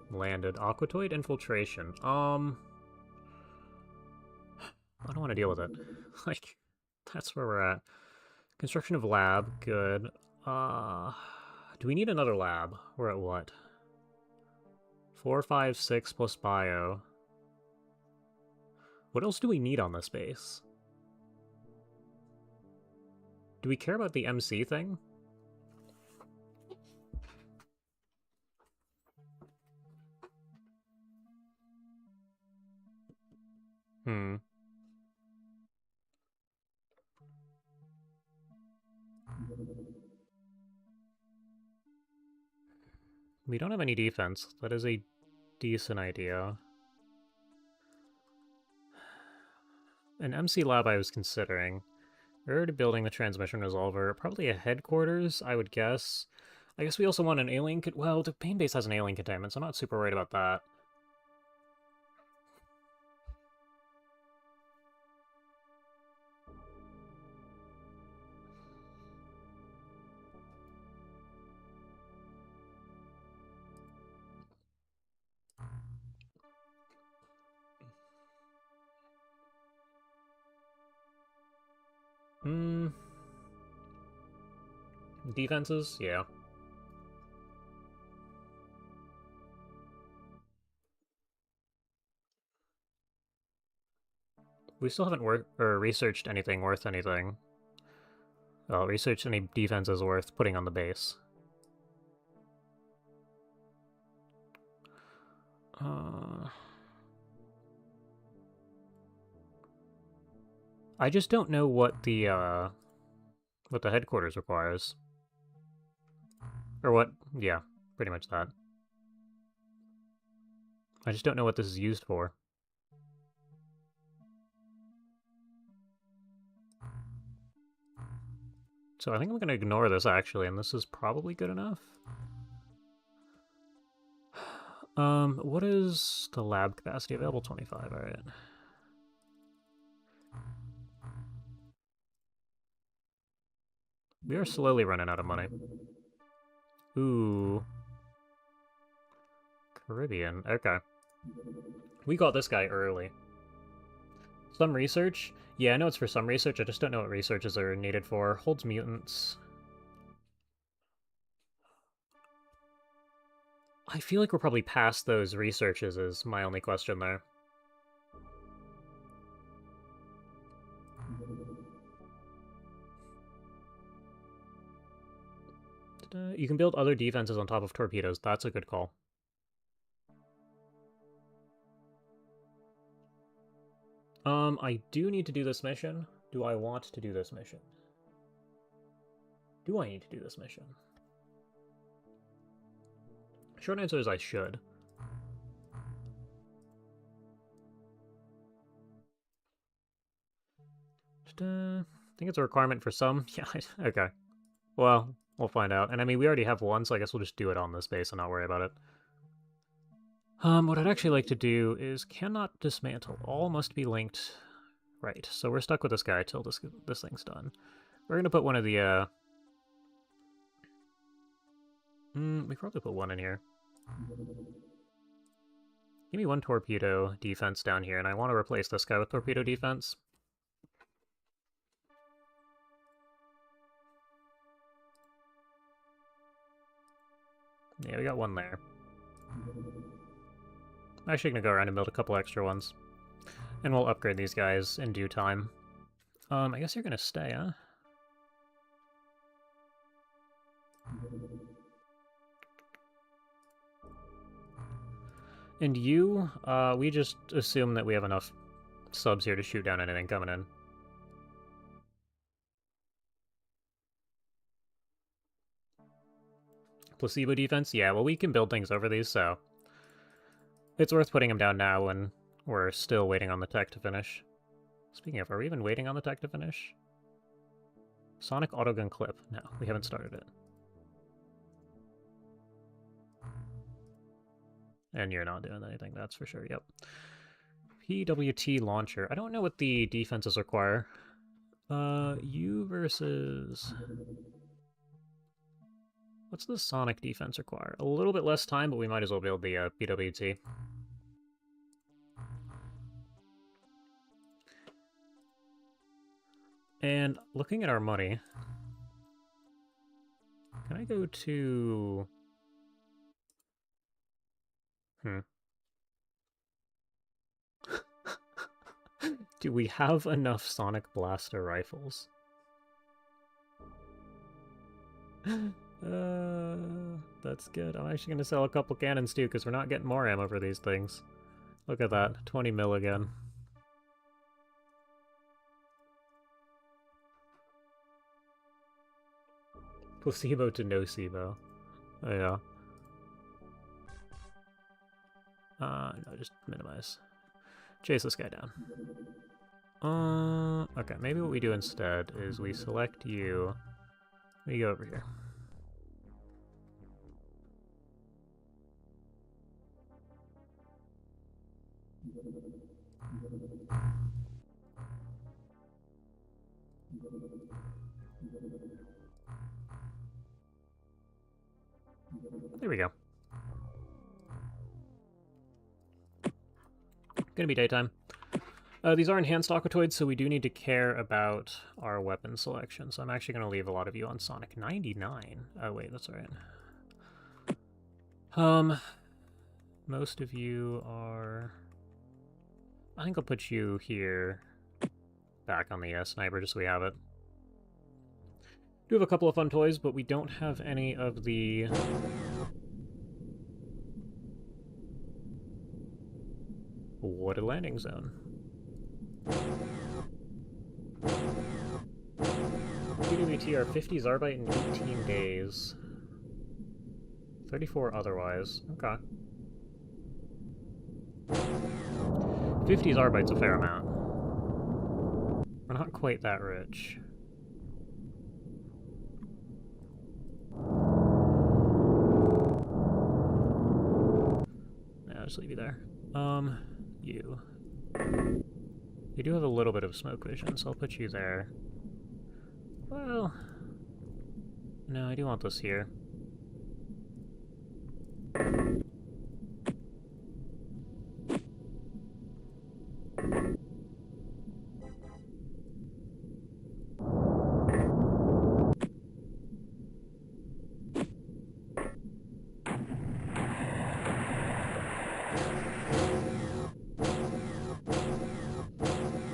Landed. Aquatoid infiltration. I don't want to deal with it. Like, that's where we're at. Construction of lab. Good. Do we need another lab? We're at what? 4, 5, 6 plus bio. What else do we need on this base? Do we care about the MC thing? We don't have any defense. That is a decent idea. An MC lab I was considering. We're already building the transmission resolver. Probably a headquarters, I would guess. I guess we also want an alien... Well, the main base has an alien containment, so I'm not super worried about that. Defenses? Yeah. We still haven't researched anything worth anything. Well, researched any defenses worth putting on the base. I just don't know what the headquarters requires. Or what, yeah, pretty much that. I just don't know what this is used for. So I think I'm going to ignore this, actually, and this is probably good enough. What is the lab capacity available? 25, alright. We are slowly running out of money. Ooh. Caribbean, okay. We got this guy early. Some research? Yeah, I know it's for some research, I just don't know what researches are needed for. Holds mutants. I feel like we're probably past those researches is my only question there. You can build other defenses on top of torpedoes. That's a good call. I do need to do this mission. Do I want to do this mission? Do I need to do this mission? Short answer is I should. I think it's a requirement for some. Yeah, okay. Well, we'll find out. And I mean, we already have one, so I guess we'll just do it on this base and not worry about it. What I'd actually like to do is cannot dismantle. All must be linked. Right, so we're stuck with this guy till this thing's done. We're gonna put one of the, we probably put one in here. Give me one torpedo defense down here, and I want to replace this guy with torpedo defense. Yeah, we got one there. I'm actually gonna go around and build a couple extra ones. And we'll upgrade these guys in due time. I guess you're gonna stay, huh? And you, we just assume that we have enough subs here to shoot down anything coming in. Placebo defense? Yeah, well, we can build things over these, so it's worth putting them down now when we're still waiting on the tech to finish. Speaking of, are we even waiting on the tech to finish? Sonic autogun clip. No, we haven't started it. And you're not doing anything, that's for sure, yep. PWT launcher. I don't know what the defenses require. You versus... What's the Sonic defense require? A little bit less time, but we might as well build the PWT. And looking at our money... Can I go to... Do we have enough Sonic Blaster rifles? That's good. I'm actually going to sell a couple cannons too, because we're not getting more ammo for these things. Look at that. 20 mil again. Placebo to nocebo. Oh, yeah. No, just minimize. Chase this guy down. Okay, maybe what we do instead is we select you. We go over here. There we go. Gonna be daytime. These are enhanced aquatoids, so we do need to care about our weapon selection. So I'm actually going to leave a lot of you on Sonic 99. Oh, wait, that's alright. Most of you are... I think I'll put you here. back on the sniper just so we have it. Do have a couple of fun toys, but we don't have any of the... wooded landing zone. TWT are 50 Zarbite in 18 days. 34 otherwise. Okay. 50 Zarbite's a fair amount. We're not quite that rich. Yeah, I'll just leave you there. You. You do have a little bit of smoke vision, so I'll put you there. Well... no, I do want this here.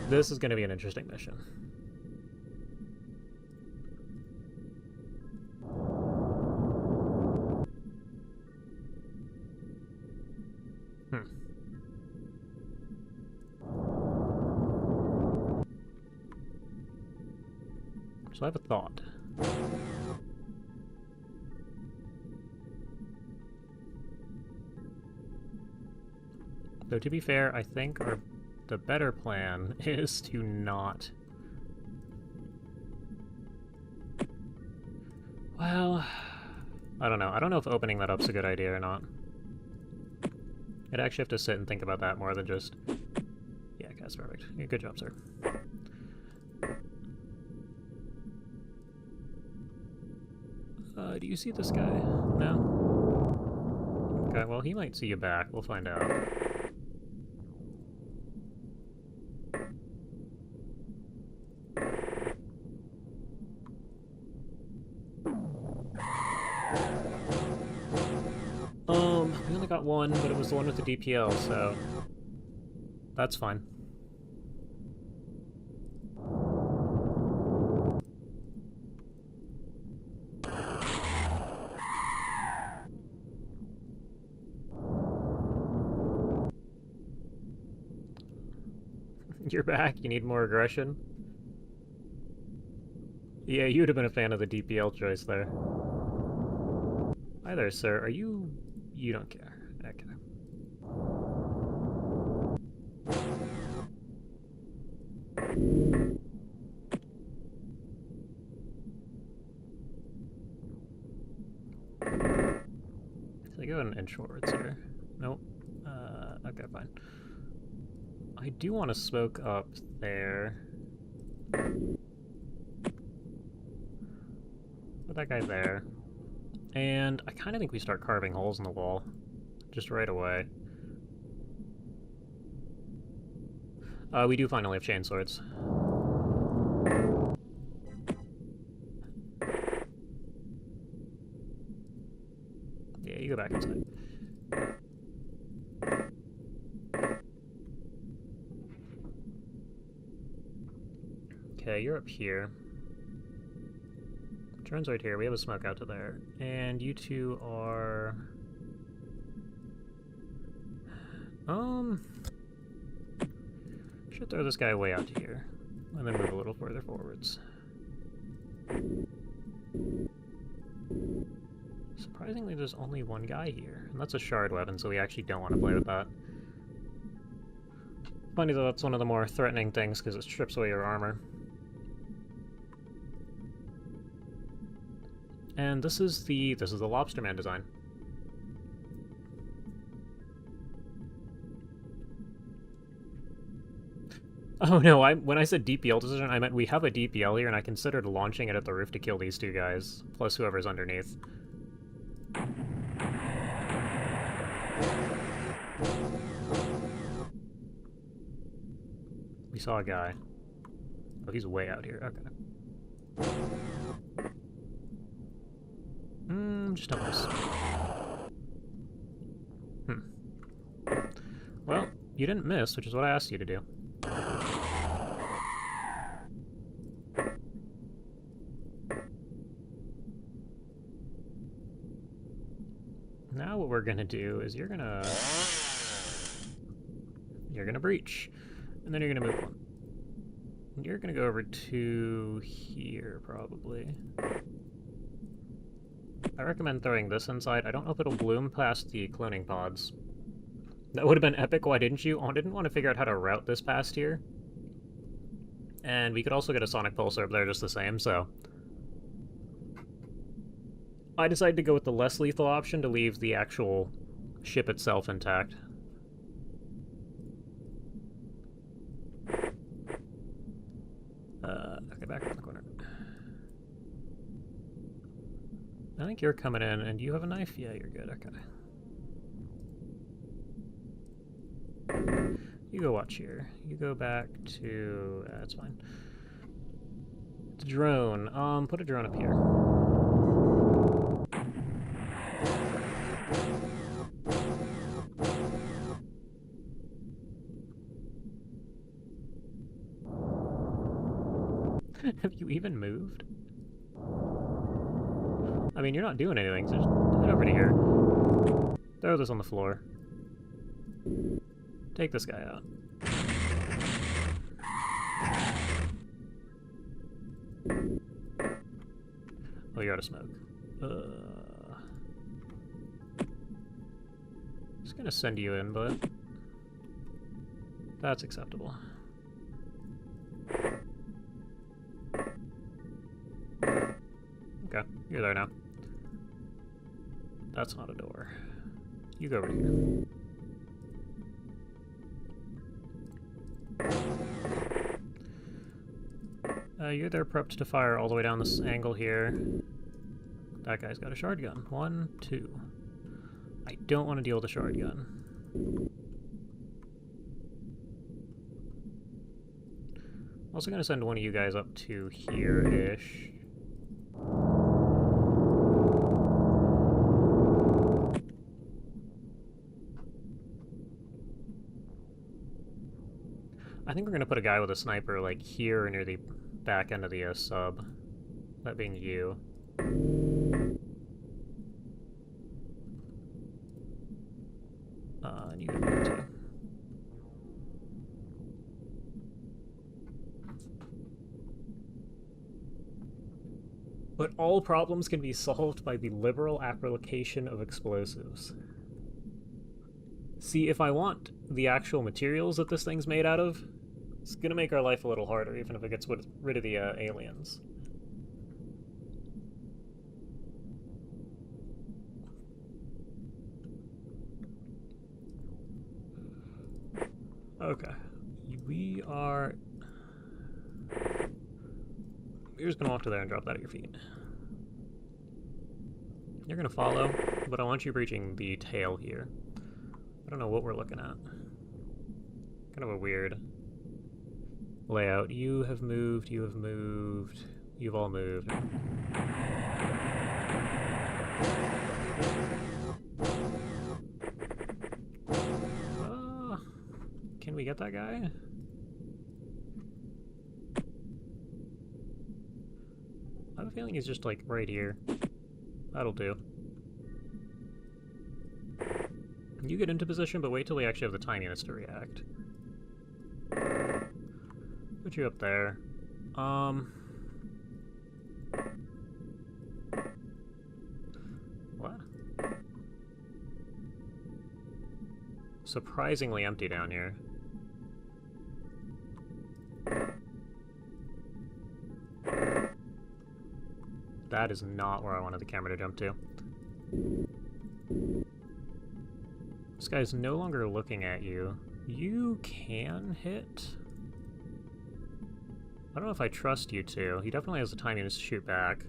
This is going to be an interesting mission. So I have a thought. Though to be fair, I think the better plan is to not... well... I don't know. I don't know if opening that up's a good idea or not. I'd actually have to sit and think about that more than just... yeah, that's perfect. Yeah, good job, sir. Do you see this guy? No? Okay, well, he might see you back. We'll find out. We only got one, but it was the one with the DPL, so... that's fine. You're back? You need more aggression? Yeah, you'd have been a fan of the DPL choice there. Hi there, sir. Are you... you don't care. Okay. So I go and inch forwards here. Nope. Okay, fine. I do want to smoke up there. Put that guy there. And I kind of think we start carving holes in the wall. Just right away. We do finally have chainswords. Yeah, you go back inside. Okay, you're up here. Turn's right here. We have a smoke out to there. And you two are... should throw this guy way out to here. And then move a little further forwards. Surprisingly, there's only one guy here. And that's a shard weapon, so we actually don't want to play with that. Funny though, that's one of the more threatening things, because it strips away your armor. And this is the Lobsterman design. Oh no, when I said DPL decision, I meant we have a DPL here, and I considered launching it at the roof to kill these two guys, plus whoever's underneath. We saw a guy. Oh, he's way out here. Okay. Just don't miss. Well, you didn't miss, which is what I asked you to do. now what we're gonna do is you're gonna breach, and then you're gonna move on. And you're gonna go over to here, probably. I recommend throwing this inside. I don't know if it'll bloom past the cloning pods. That would have been epic, why didn't you? Oh, I didn't want to figure out how to route this past here. And we could also get a sonic pulsar up there just the same, so... I decided to go with the less lethal option to leave the actual ship itself intact. Okay, back in the corner. I think you're coming in, and you have a knife? Yeah, you're good, okay. You go watch here. You go back to... that's fine. The drone. Put a drone up here. Have you even moved? I mean, you're not doing anything, so just head over to here. Throw this on the floor. Take this guy out. Oh, you're out of smoke. Just gonna send you in, but that's acceptable. Okay, you're there now. That's not a door. You go over here. You're there prepped to fire all the way down this angle here. That guy's got a shard gun. 1, 2. I don't want to deal with a shard gun. I'm also going to send one of you guys up to here-ish. I think we're going to put a guy with a sniper, like, here near the back end of the sub. That being you. And you go there too. But all problems can be solved by the liberal application of explosives. See, if I want the actual materials that this thing's made out of, it's gonna make our life a little harder, even if it gets rid of the aliens. Okay. We're just gonna walk to there and drop that at your feet. You're gonna follow, but I want you breaching the tail here. I don't know what we're looking at. Kind of a weird layout. You have moved, you've all moved. Can we get that guy? I have a feeling he's just like right here. That'll do. You get into position, but wait till we actually have the time units to react. Put you up there. What? Surprisingly empty down here. That is not where I wanted the camera to jump to. This guy's no longer looking at you. You can hit. I don't know if I trust you to. He definitely has the time to shoot back.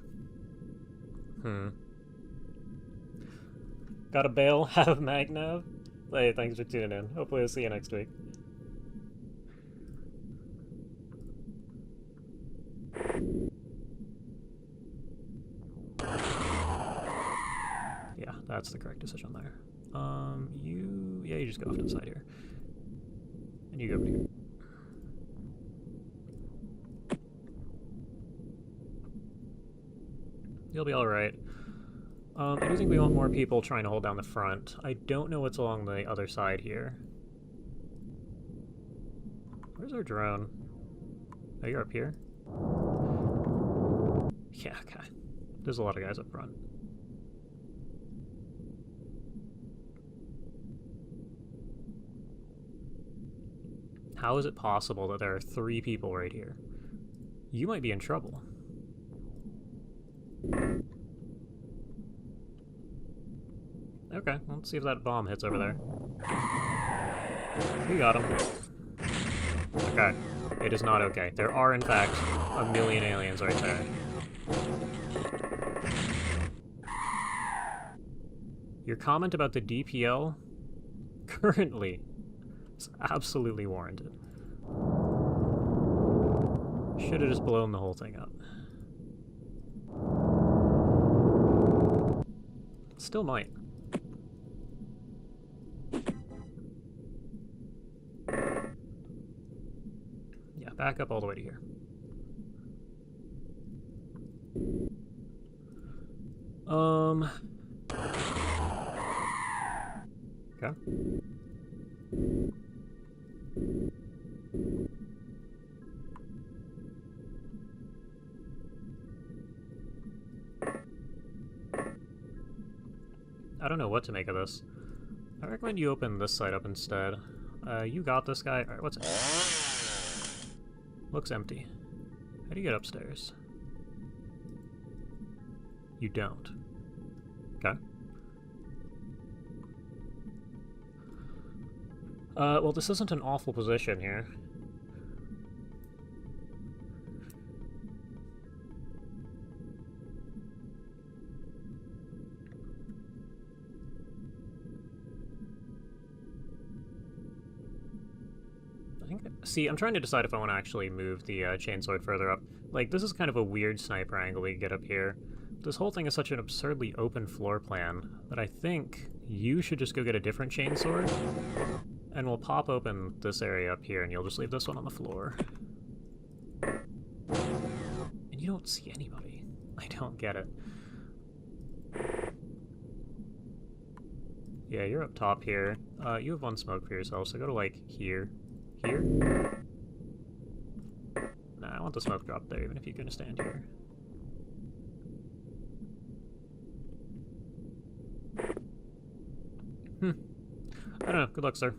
Gotta bail, have Magnav. Hey, thanks for tuning in. Hopefully I'll see you next week. Yeah, that's the correct decision there. You just go off to the side here. And you go over here. You'll be alright. I do think we want more people trying to hold down the front. I don't know what's along the other side here. Where's our drone? Oh, you're up here? Yeah, okay. There's a lot of guys up front. How is it possible that there are 3 people right here? You might be in trouble. Okay, let's see if that bomb hits over there. We got him. Okay. It is not okay. There are, in fact, a million aliens right there. Your comment about the DPL currently is absolutely warranted. Should have just blown the whole thing up. Still might. Yeah, back up all the way to here. Okay. I don't know what to make of this. I recommend you open this side up instead. You got this guy. Alright, what's it? Looks empty. How do you get upstairs? You don't. Okay. Well, this isn't an awful position here. See, I'm trying to decide if I want to actually move the chainsword further up. Like, this is kind of a weird sniper angle we get up here. This whole thing is such an absurdly open floor plan that I think you should just go get a different chainsword, and we'll pop open this area up here, and you'll just leave this one on the floor. And you don't see anybody. I don't get it. Yeah, you're up top here. You have 1 smoke for yourself, so go to, like, here. Here? Nah, I want the smoke drop there, even if you're gonna stand here. I don't know. Good luck, sir.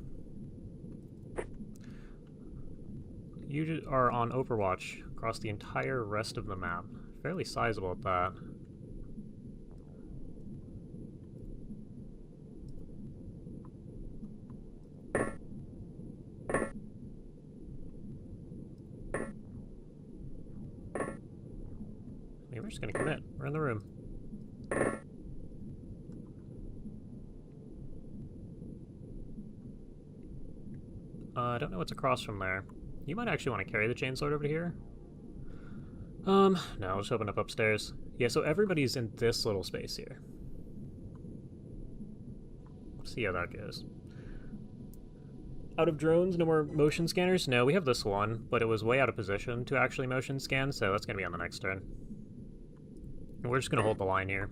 You are on Overwatch across the entire rest of the map. Fairly sizable at that. Maybe we're just gonna commit. We're in the room. I don't know what's across from there. You might actually want to carry the chainsword over to here. No, I'll just open up upstairs. Yeah, so everybody's in this little space here. Let's see how that goes. Out of drones, no more motion scanners? No, we have this one, but it was way out of position to actually motion scan, so that's going to be on the next turn. And we're just going to hold the line here.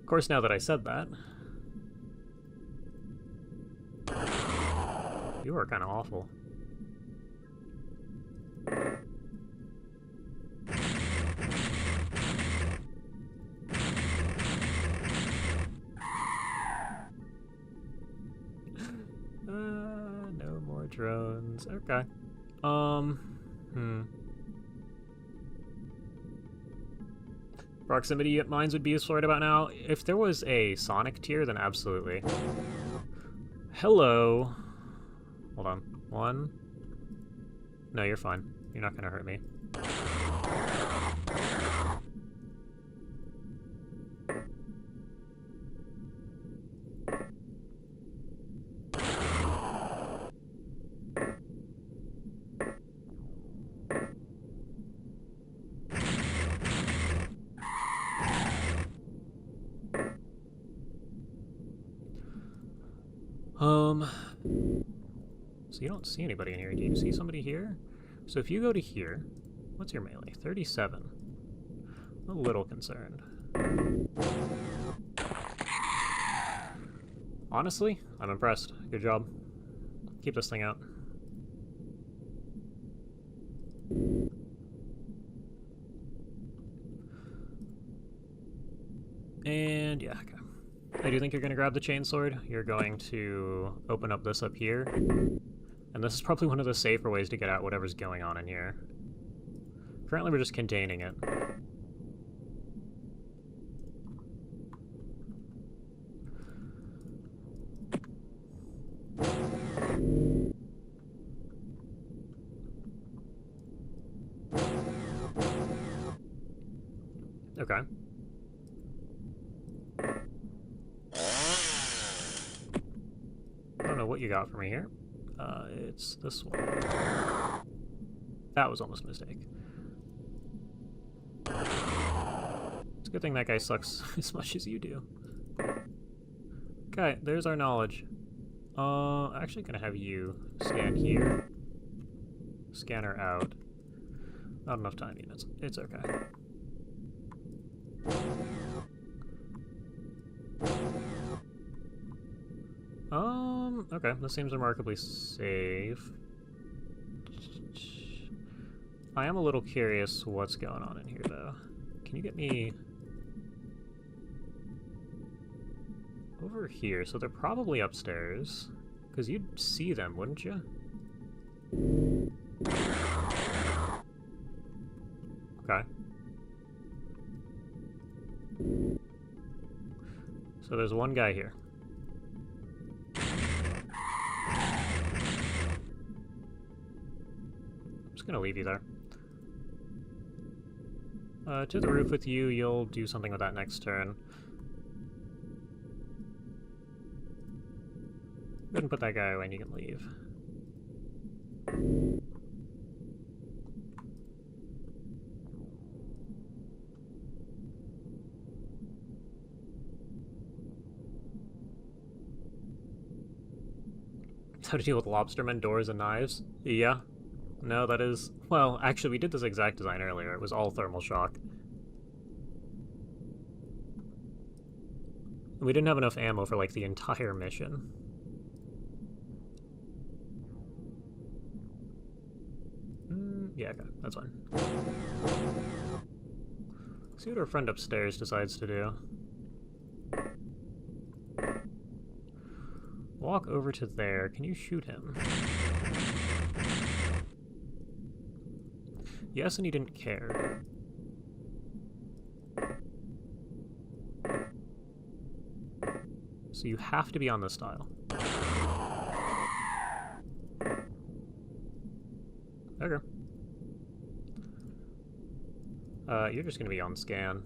Of course, now that I said that, you are kind of awful. No more drones. Okay. Proximity mines would be useful right about now. If there was a Sonic tier, then absolutely. Hello. Hold on. 1. No, you're fine. You're not gonna hurt me. So you don't see anybody in here. Do you see somebody here? So if you go to here, what's your melee? 37. I'm a little concerned. Honestly, I'm impressed. Good job. Keep this thing out. And yeah, okay. I do think you're going to grab the chainsword. You're going to open up this up here. And this is probably one of the safer ways to get out whatever's going on in here. Currently we're just containing it. Okay. I don't know what you got for me here. It's this one. That was almost a mistake. It's a good thing that guy sucks as much as you do. Okay, there's our knowledge. Actually gonna have you scan here. Scanner out. Not enough time units. It's okay. Okay, this seems remarkably safe. I am a little curious what's going on in here, though. Can you get me over here? So they're probably upstairs, because you'd see them, wouldn't you? Okay. So there's one guy here. I'm just gonna leave you there. To the roof with you, you'll do something with that next turn. Go ahead and put that guy away and you can leave. How to deal with lobstermen, doors, and knives? Yeah. No, that is... Well, actually, we did this exact design earlier. It was all thermal shock. We didn't have enough ammo for, like, the entire mission. Yeah, okay. That's fine. See what our friend upstairs decides to do. Walk over to there. Can you shoot him? Yes, and he didn't care. So you have to be on this tile. Okay. You're just gonna be on scan.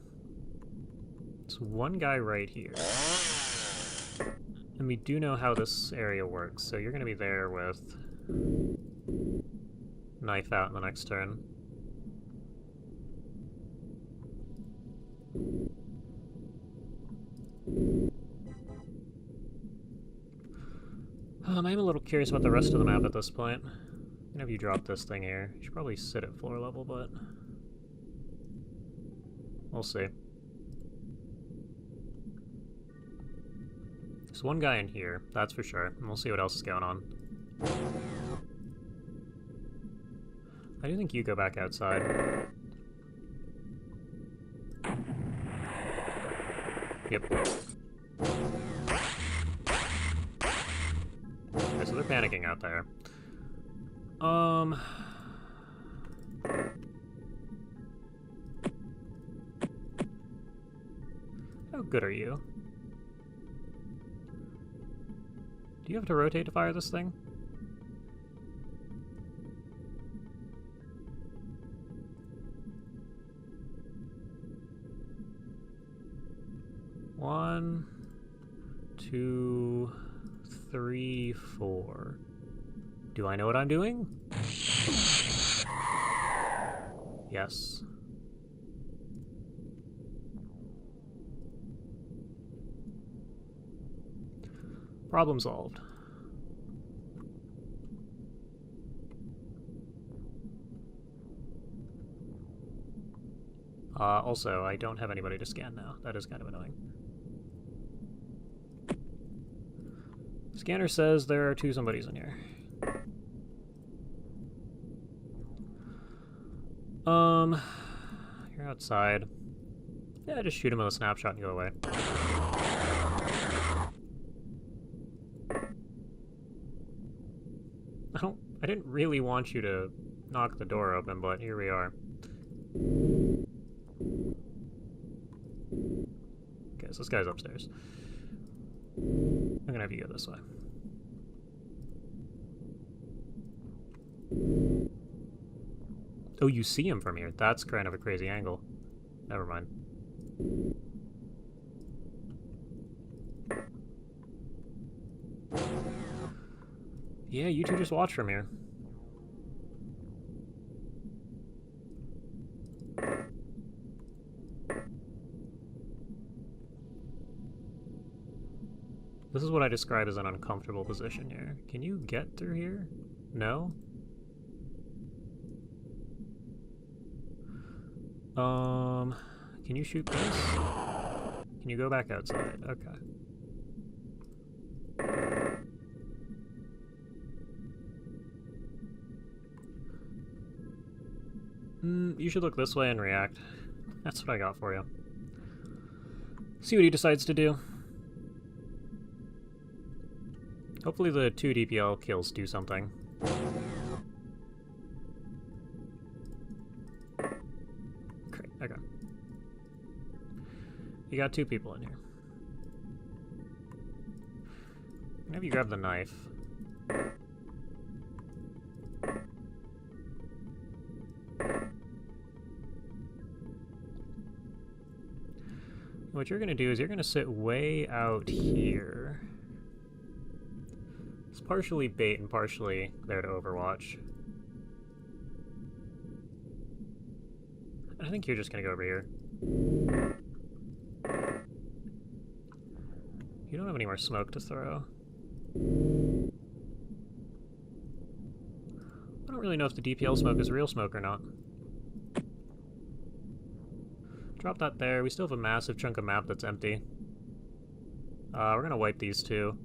It's one guy right here. And we do know how this area works, so you're gonna be there with knife out in the next turn. I'm a little curious about the rest of the map at this point. I'm gonna have you drop this thing here. You should probably sit at floor level, but we'll see. There's one guy in here, that's for sure, and we'll see what else is going on. I do think you go back outside. Yep. Okay, so they're panicking out there. How good are you? Do you have to rotate to fire this thing? One, 2, 3, 4. Do I know what I'm doing? Yes. Problem solved. Also, I don't have anybody to scan now. That is kind of annoying. Scanner says there are 2 somebodies in here. You're outside. Yeah, just shoot him with a snapshot and go away. I didn't really want you to knock the door open, but here we are. Okay, so this guy's upstairs. I'm gonna have you go this way. Oh, you see him from here. That's kind of a crazy angle. Never mind. Yeah, you two just watch from here. This is what I describe as an uncomfortable position here. Can you get through here? No? Can you shoot this? Can you go back outside? Okay. You should look this way and react. That's what I got for you. See what he decides to do. Hopefully the 2 DPL kills do something. Great, okay. You got 2 people in here. I'm gonna have you grab the knife. What you're gonna do is you're gonna sit way out here. It's partially bait and partially there to overwatch. I think you're just gonna go over here. You don't have any more smoke to throw. I don't really know if the DPL smoke is real smoke or not. Drop that there. We still have a massive chunk of map that's empty. We're gonna wipe these 2.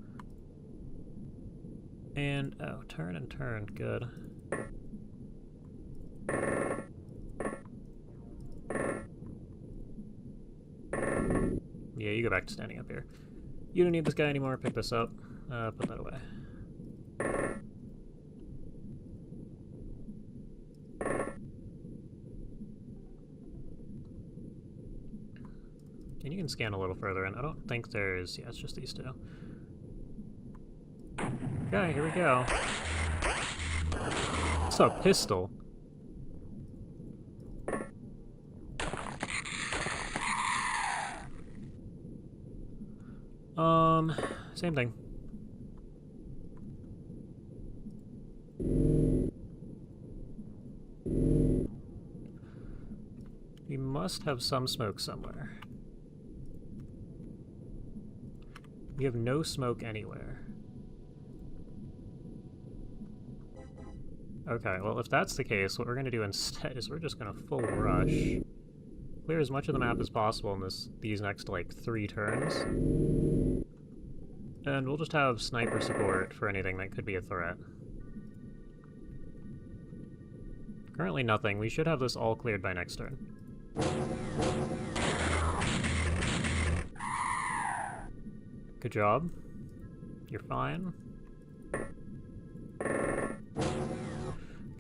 And, oh, turn and turn. Good. Yeah, you go back to standing up here. You don't need this guy anymore. Pick this up. Put that away. And you can scan a little further in. I don't think there's... Yeah, it's just these 2. Okay, here we go. It's a pistol. Same thing. We must have some smoke somewhere. We have no smoke anywhere. Okay, well if that's the case, what we're gonna do instead is we're just gonna full rush. Clear as much of the map as possible in these next, like, 3 turns. And we'll just have sniper support for anything that could be a threat. Currently nothing. We should have this all cleared by next turn. Good job. You're fine.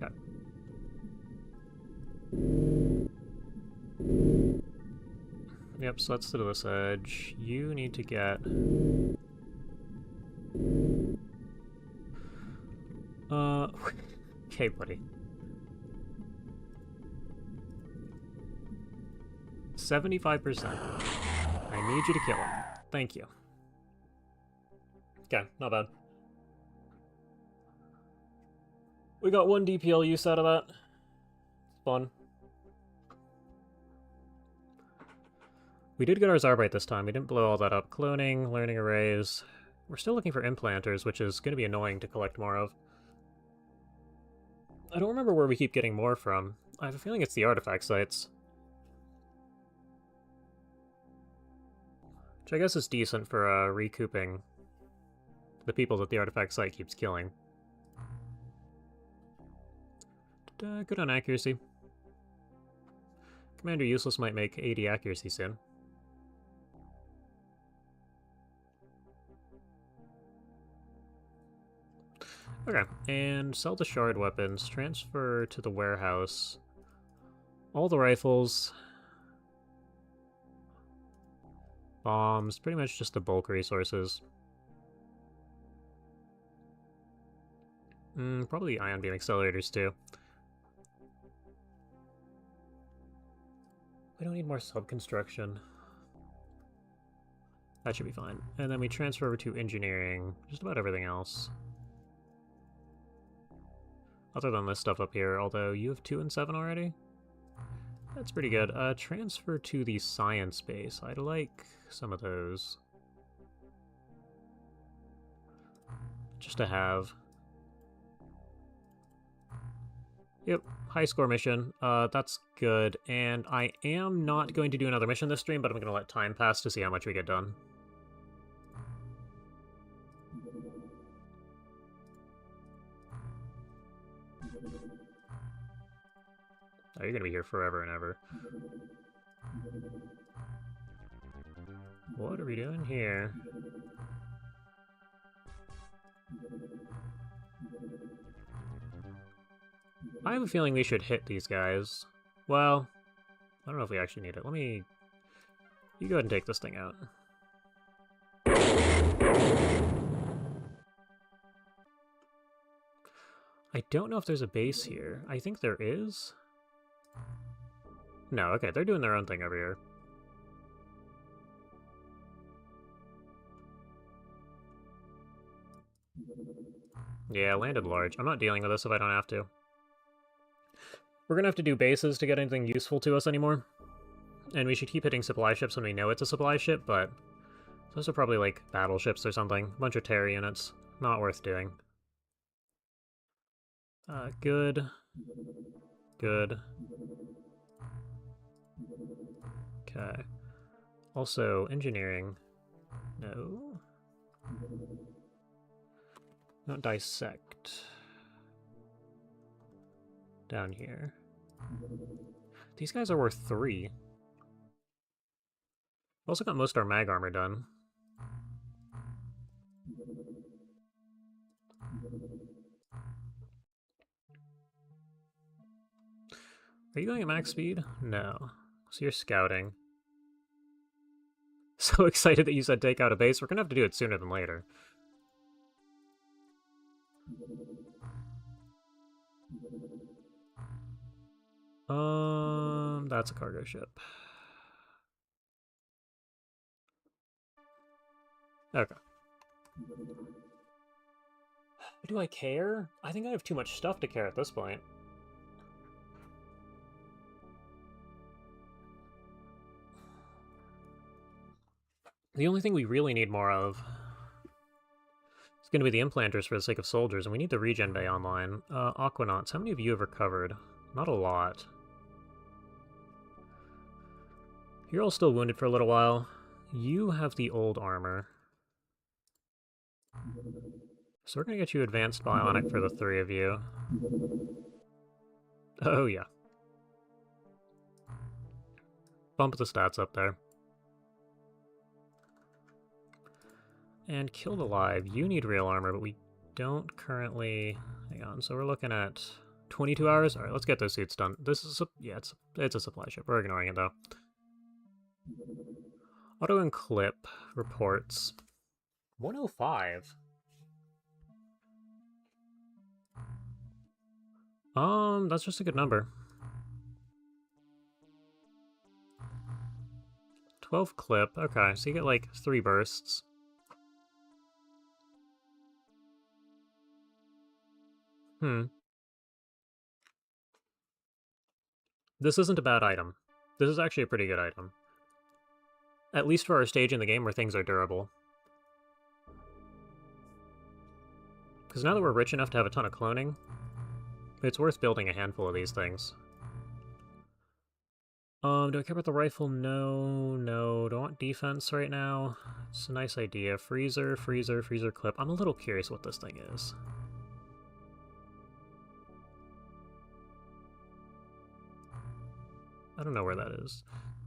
Okay. Yep, so let's to this edge. You need to get... okay, buddy. 75%. I need you to kill him. Thank you. Okay, not bad. We got 1 DPL use out of that. It's fun. We did get our Zarbite this time. We didn't blow all that up. Cloning, learning arrays. We're still looking for implanters, which is going to be annoying to collect more of. I don't remember where we keep getting more from. I have a feeling it's the artifact sites. Which I guess is decent for recouping the people that the artifact site keeps killing. Good on accuracy. Commander Useless might make 80 accuracy soon. Okay, and sell the shard weapons, transfer to the warehouse all the rifles, bombs, pretty much just the bulk resources. Probably ion beam accelerators too. We don't need more sub-construction. That should be fine. And then we transfer over to engineering, just about everything else. Other than this stuff up here, although you have 2 and 7 already? That's pretty good. Transfer to the science base. I'd like some of those. Just to have. Yep, high score mission. That's good. And I am not going to do another mission this stream, but I'm going to let time pass to see how much we get done. Oh, you're going to be here forever and ever. What are we doing here? I have a feeling we should hit these guys. Well, I don't know if we actually need it. You go ahead and take this thing out. I don't know if there's a base here. I think there is. No, okay, they're doing their own thing over here. Yeah, landed large. I'm not dealing with this if I don't have to. We're gonna have to do bases to get anything useful to us anymore. And we should keep hitting supply ships when we know it's a supply ship, but those are probably like battleships or something. A bunch of terror units. Not worth doing. Good. Good. Okay. Also, engineering. No. Not dissect. Down here. These guys are worth 3. We've also got most of our mag armor done. Are you going at max speed? No. So you're scouting. So excited that you said take out a base. We're gonna have to do it sooner than later. That's a cargo ship. Okay. Do I care? I think I have too much stuff to care at this point. The only thing we really need more of is going to be the implanters for the sake of soldiers, and we need the regen bay online. Aquanauts, how many of you have recovered? Not a lot. You're all still wounded for a little while. You have the old armor. So we're going to get you advanced bionic for the 3 of you. Oh, yeah. Bump the stats up there. And killed alive. You need real armor, but we don't currently... Hang on, so we're looking at 22 hours? Alright, let's get those suits done. This is it's a supply ship. We're ignoring it, though. Auto and clip reports. 105. That's just a good number. 12 clip. Okay, so you get like 3 bursts. This isn't a bad item. This is actually a pretty good item. At least for our stage in the game where things are durable. Because now that we're rich enough to have a ton of cloning, it's worth building a handful of these things. Do I care about the rifle? No, no. Don't want defense right now. It's a nice idea. Freezer, freezer, freezer clip. I'm a little curious what this thing is. I don't know where that is.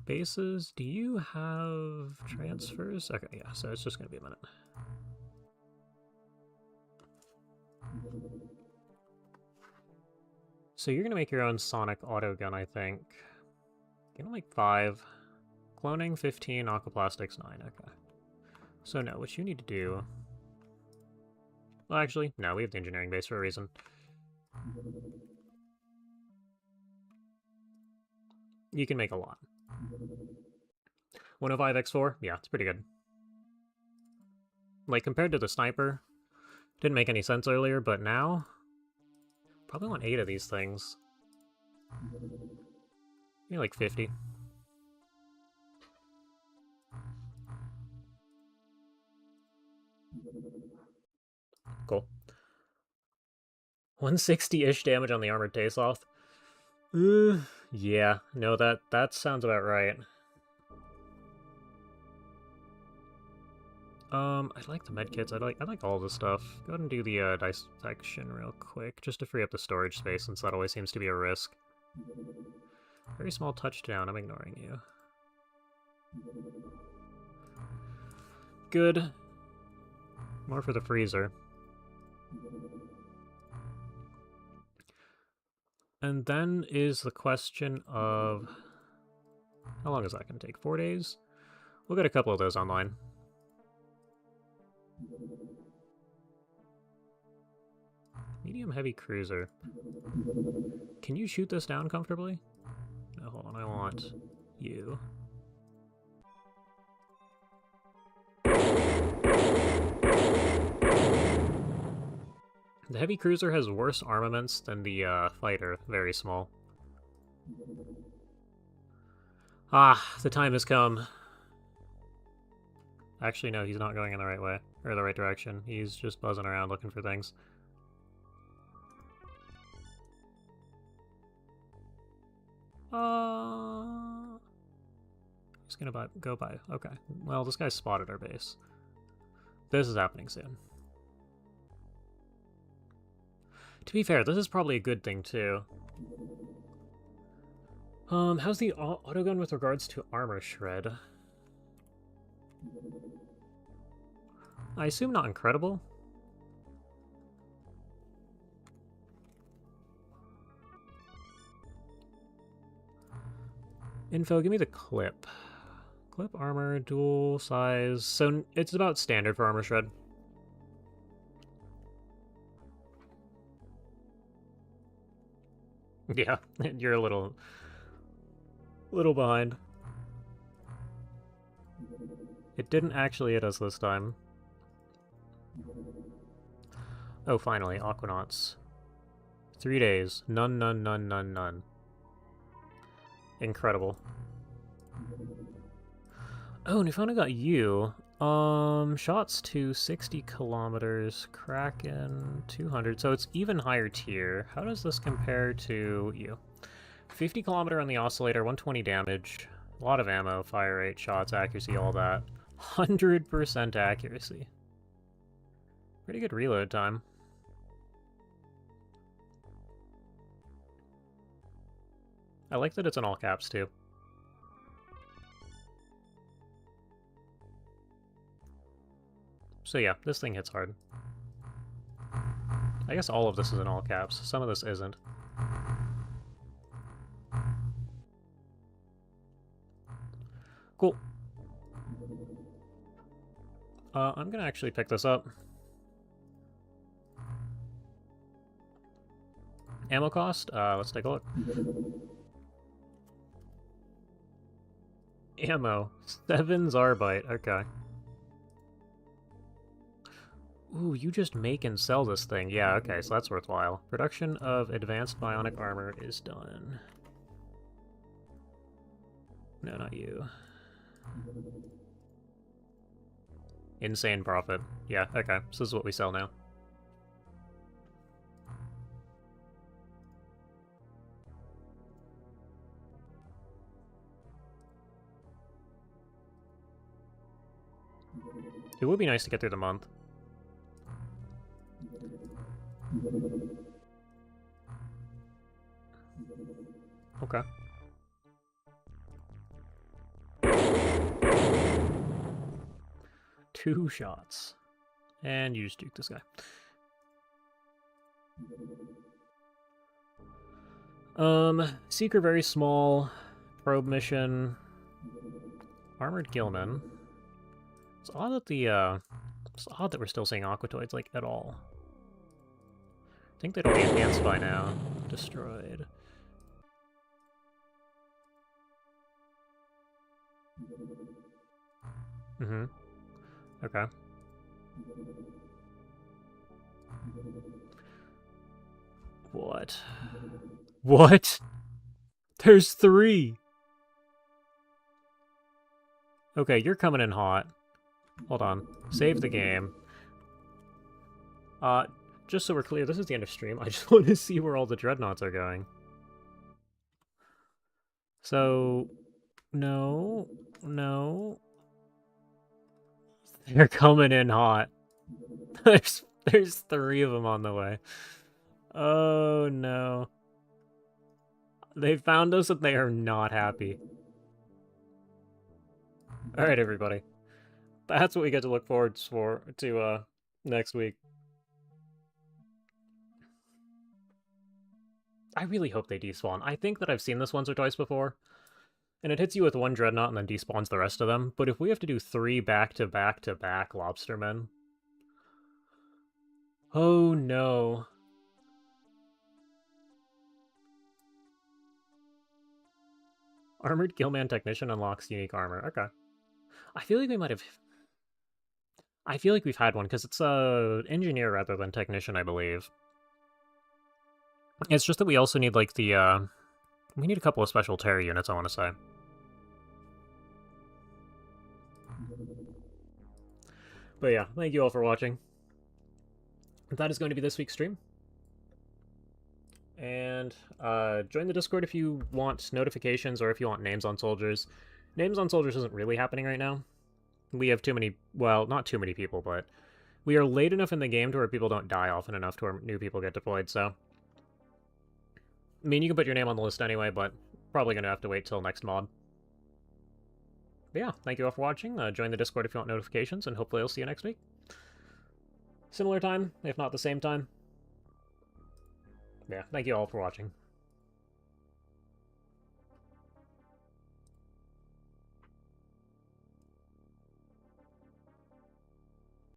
Bases, do you have transfers? Okay, yeah, so it's just gonna be a minute. So you're gonna make your own sonic auto gun, I think. You're gonna make 5. Cloning, 15, aquaplastics, 9, okay. So no, what you need to do... Well, actually, no, we have the engineering base for a reason. You can make a lot. 105x4? Yeah, it's pretty good. Like, compared to the sniper, didn't make any sense earlier, but now... Probably want 8 of these things. Maybe like 50. Cool. 160-ish damage on the armored Tasoth. Yeah, no, that sounds about right. I like the medkits. I like all this stuff. Go ahead and do the dissection real quick, just to free up the storage space, since that always seems to be a risk. Very small touchdown. I'm ignoring you. Good. More for the freezer. And then is the question of... How long is that going to take? 4 days? We'll get a couple of those online. Medium heavy cruiser. Can you shoot this down comfortably? No, hold on, I want you. The heavy cruiser has worse armaments than the fighter. Very small. Ah, the time has come. Actually, no, he's not going in the right way. Or the right direction. He's just buzzing around looking for things. He's gonna go by. Okay. Well, this guy's spotted our base. This is happening soon. To be fair, this is probably a good thing, too. How's the autogun with regards to armor shred? I assume not incredible. Info, give me the clip. Clip armor, dual size. So it's about standard for armor shred. Yeah, you're a little behind. It didn't actually hit us this time. Oh, finally, Aquanauts. 3 days. None, none, none, none, none. Incredible. Oh, and we finally got you. Shots to 60 kilometers. Kraken, 200. So it's even higher tier. How does this compare to you? 50 kilometer on the oscillator, 120 damage. A lot of ammo, fire rate, shots, accuracy, all that. 100% accuracy. Pretty good reload time. I like that it's in all caps, too. So yeah, this thing hits hard. I guess all of this is in all caps. Some of this isn't. Cool. I'm gonna actually pick this up. Ammo cost? Let's take a look. Ammo. 7 Zarbite. Okay. Ooh, you just make and sell this thing. Yeah, okay, so that's worthwhile. Production of advanced bionic armor is done. No, not you. Insane profit. Yeah, okay, so this is what we sell now. It would be nice to get through the month. Okay. Two shots. And you just juke this guy. Secret very small. Probe mission. Armored Gilman. It's odd that it's odd that we're still seeing Aquatoids, like, at all. I think they'd all be enhanced by now. Destroyed. Mm-hmm. Okay. What? What? There's 3! Okay, you're coming in hot. Hold on. Save the game. Just so we're clear, this is the end of stream. I just want to see where all the dreadnoughts are going. So... No. No. They're coming in hot. There's 3 of them on the way. Oh, no. They found us and they are not happy. Alright, everybody. That's what we get to look forward to next week. I really hope they despawn. I think that I've seen this once or twice before. And it hits you with 1 dreadnought and then despawns the rest of them. But if we have to do 3 back-to-back-to-back lobstermen... Oh no. Armored Gillman Technician unlocks unique armor. Okay. I feel like we might have... I feel like we've had one, because it's engineer rather than technician, I believe. It's just that we also need, like, the, we need a couple of special terror units, I want to say. But yeah, thank you all for watching. That is going to be this week's stream. And join the Discord if you want notifications or if you want names on soldiers. Names on soldiers isn't really happening right now. We have too many, well, not too many people, but we are late enough in the game to where people don't die often enough to where new people get deployed, so... I mean, you can put your name on the list anyway, but probably going to have to wait till next mod. But yeah, thank you all for watching. Join the Discord if you want notifications, and hopefully I'll see you next week. Similar time, if not the same time. Yeah, thank you all for watching.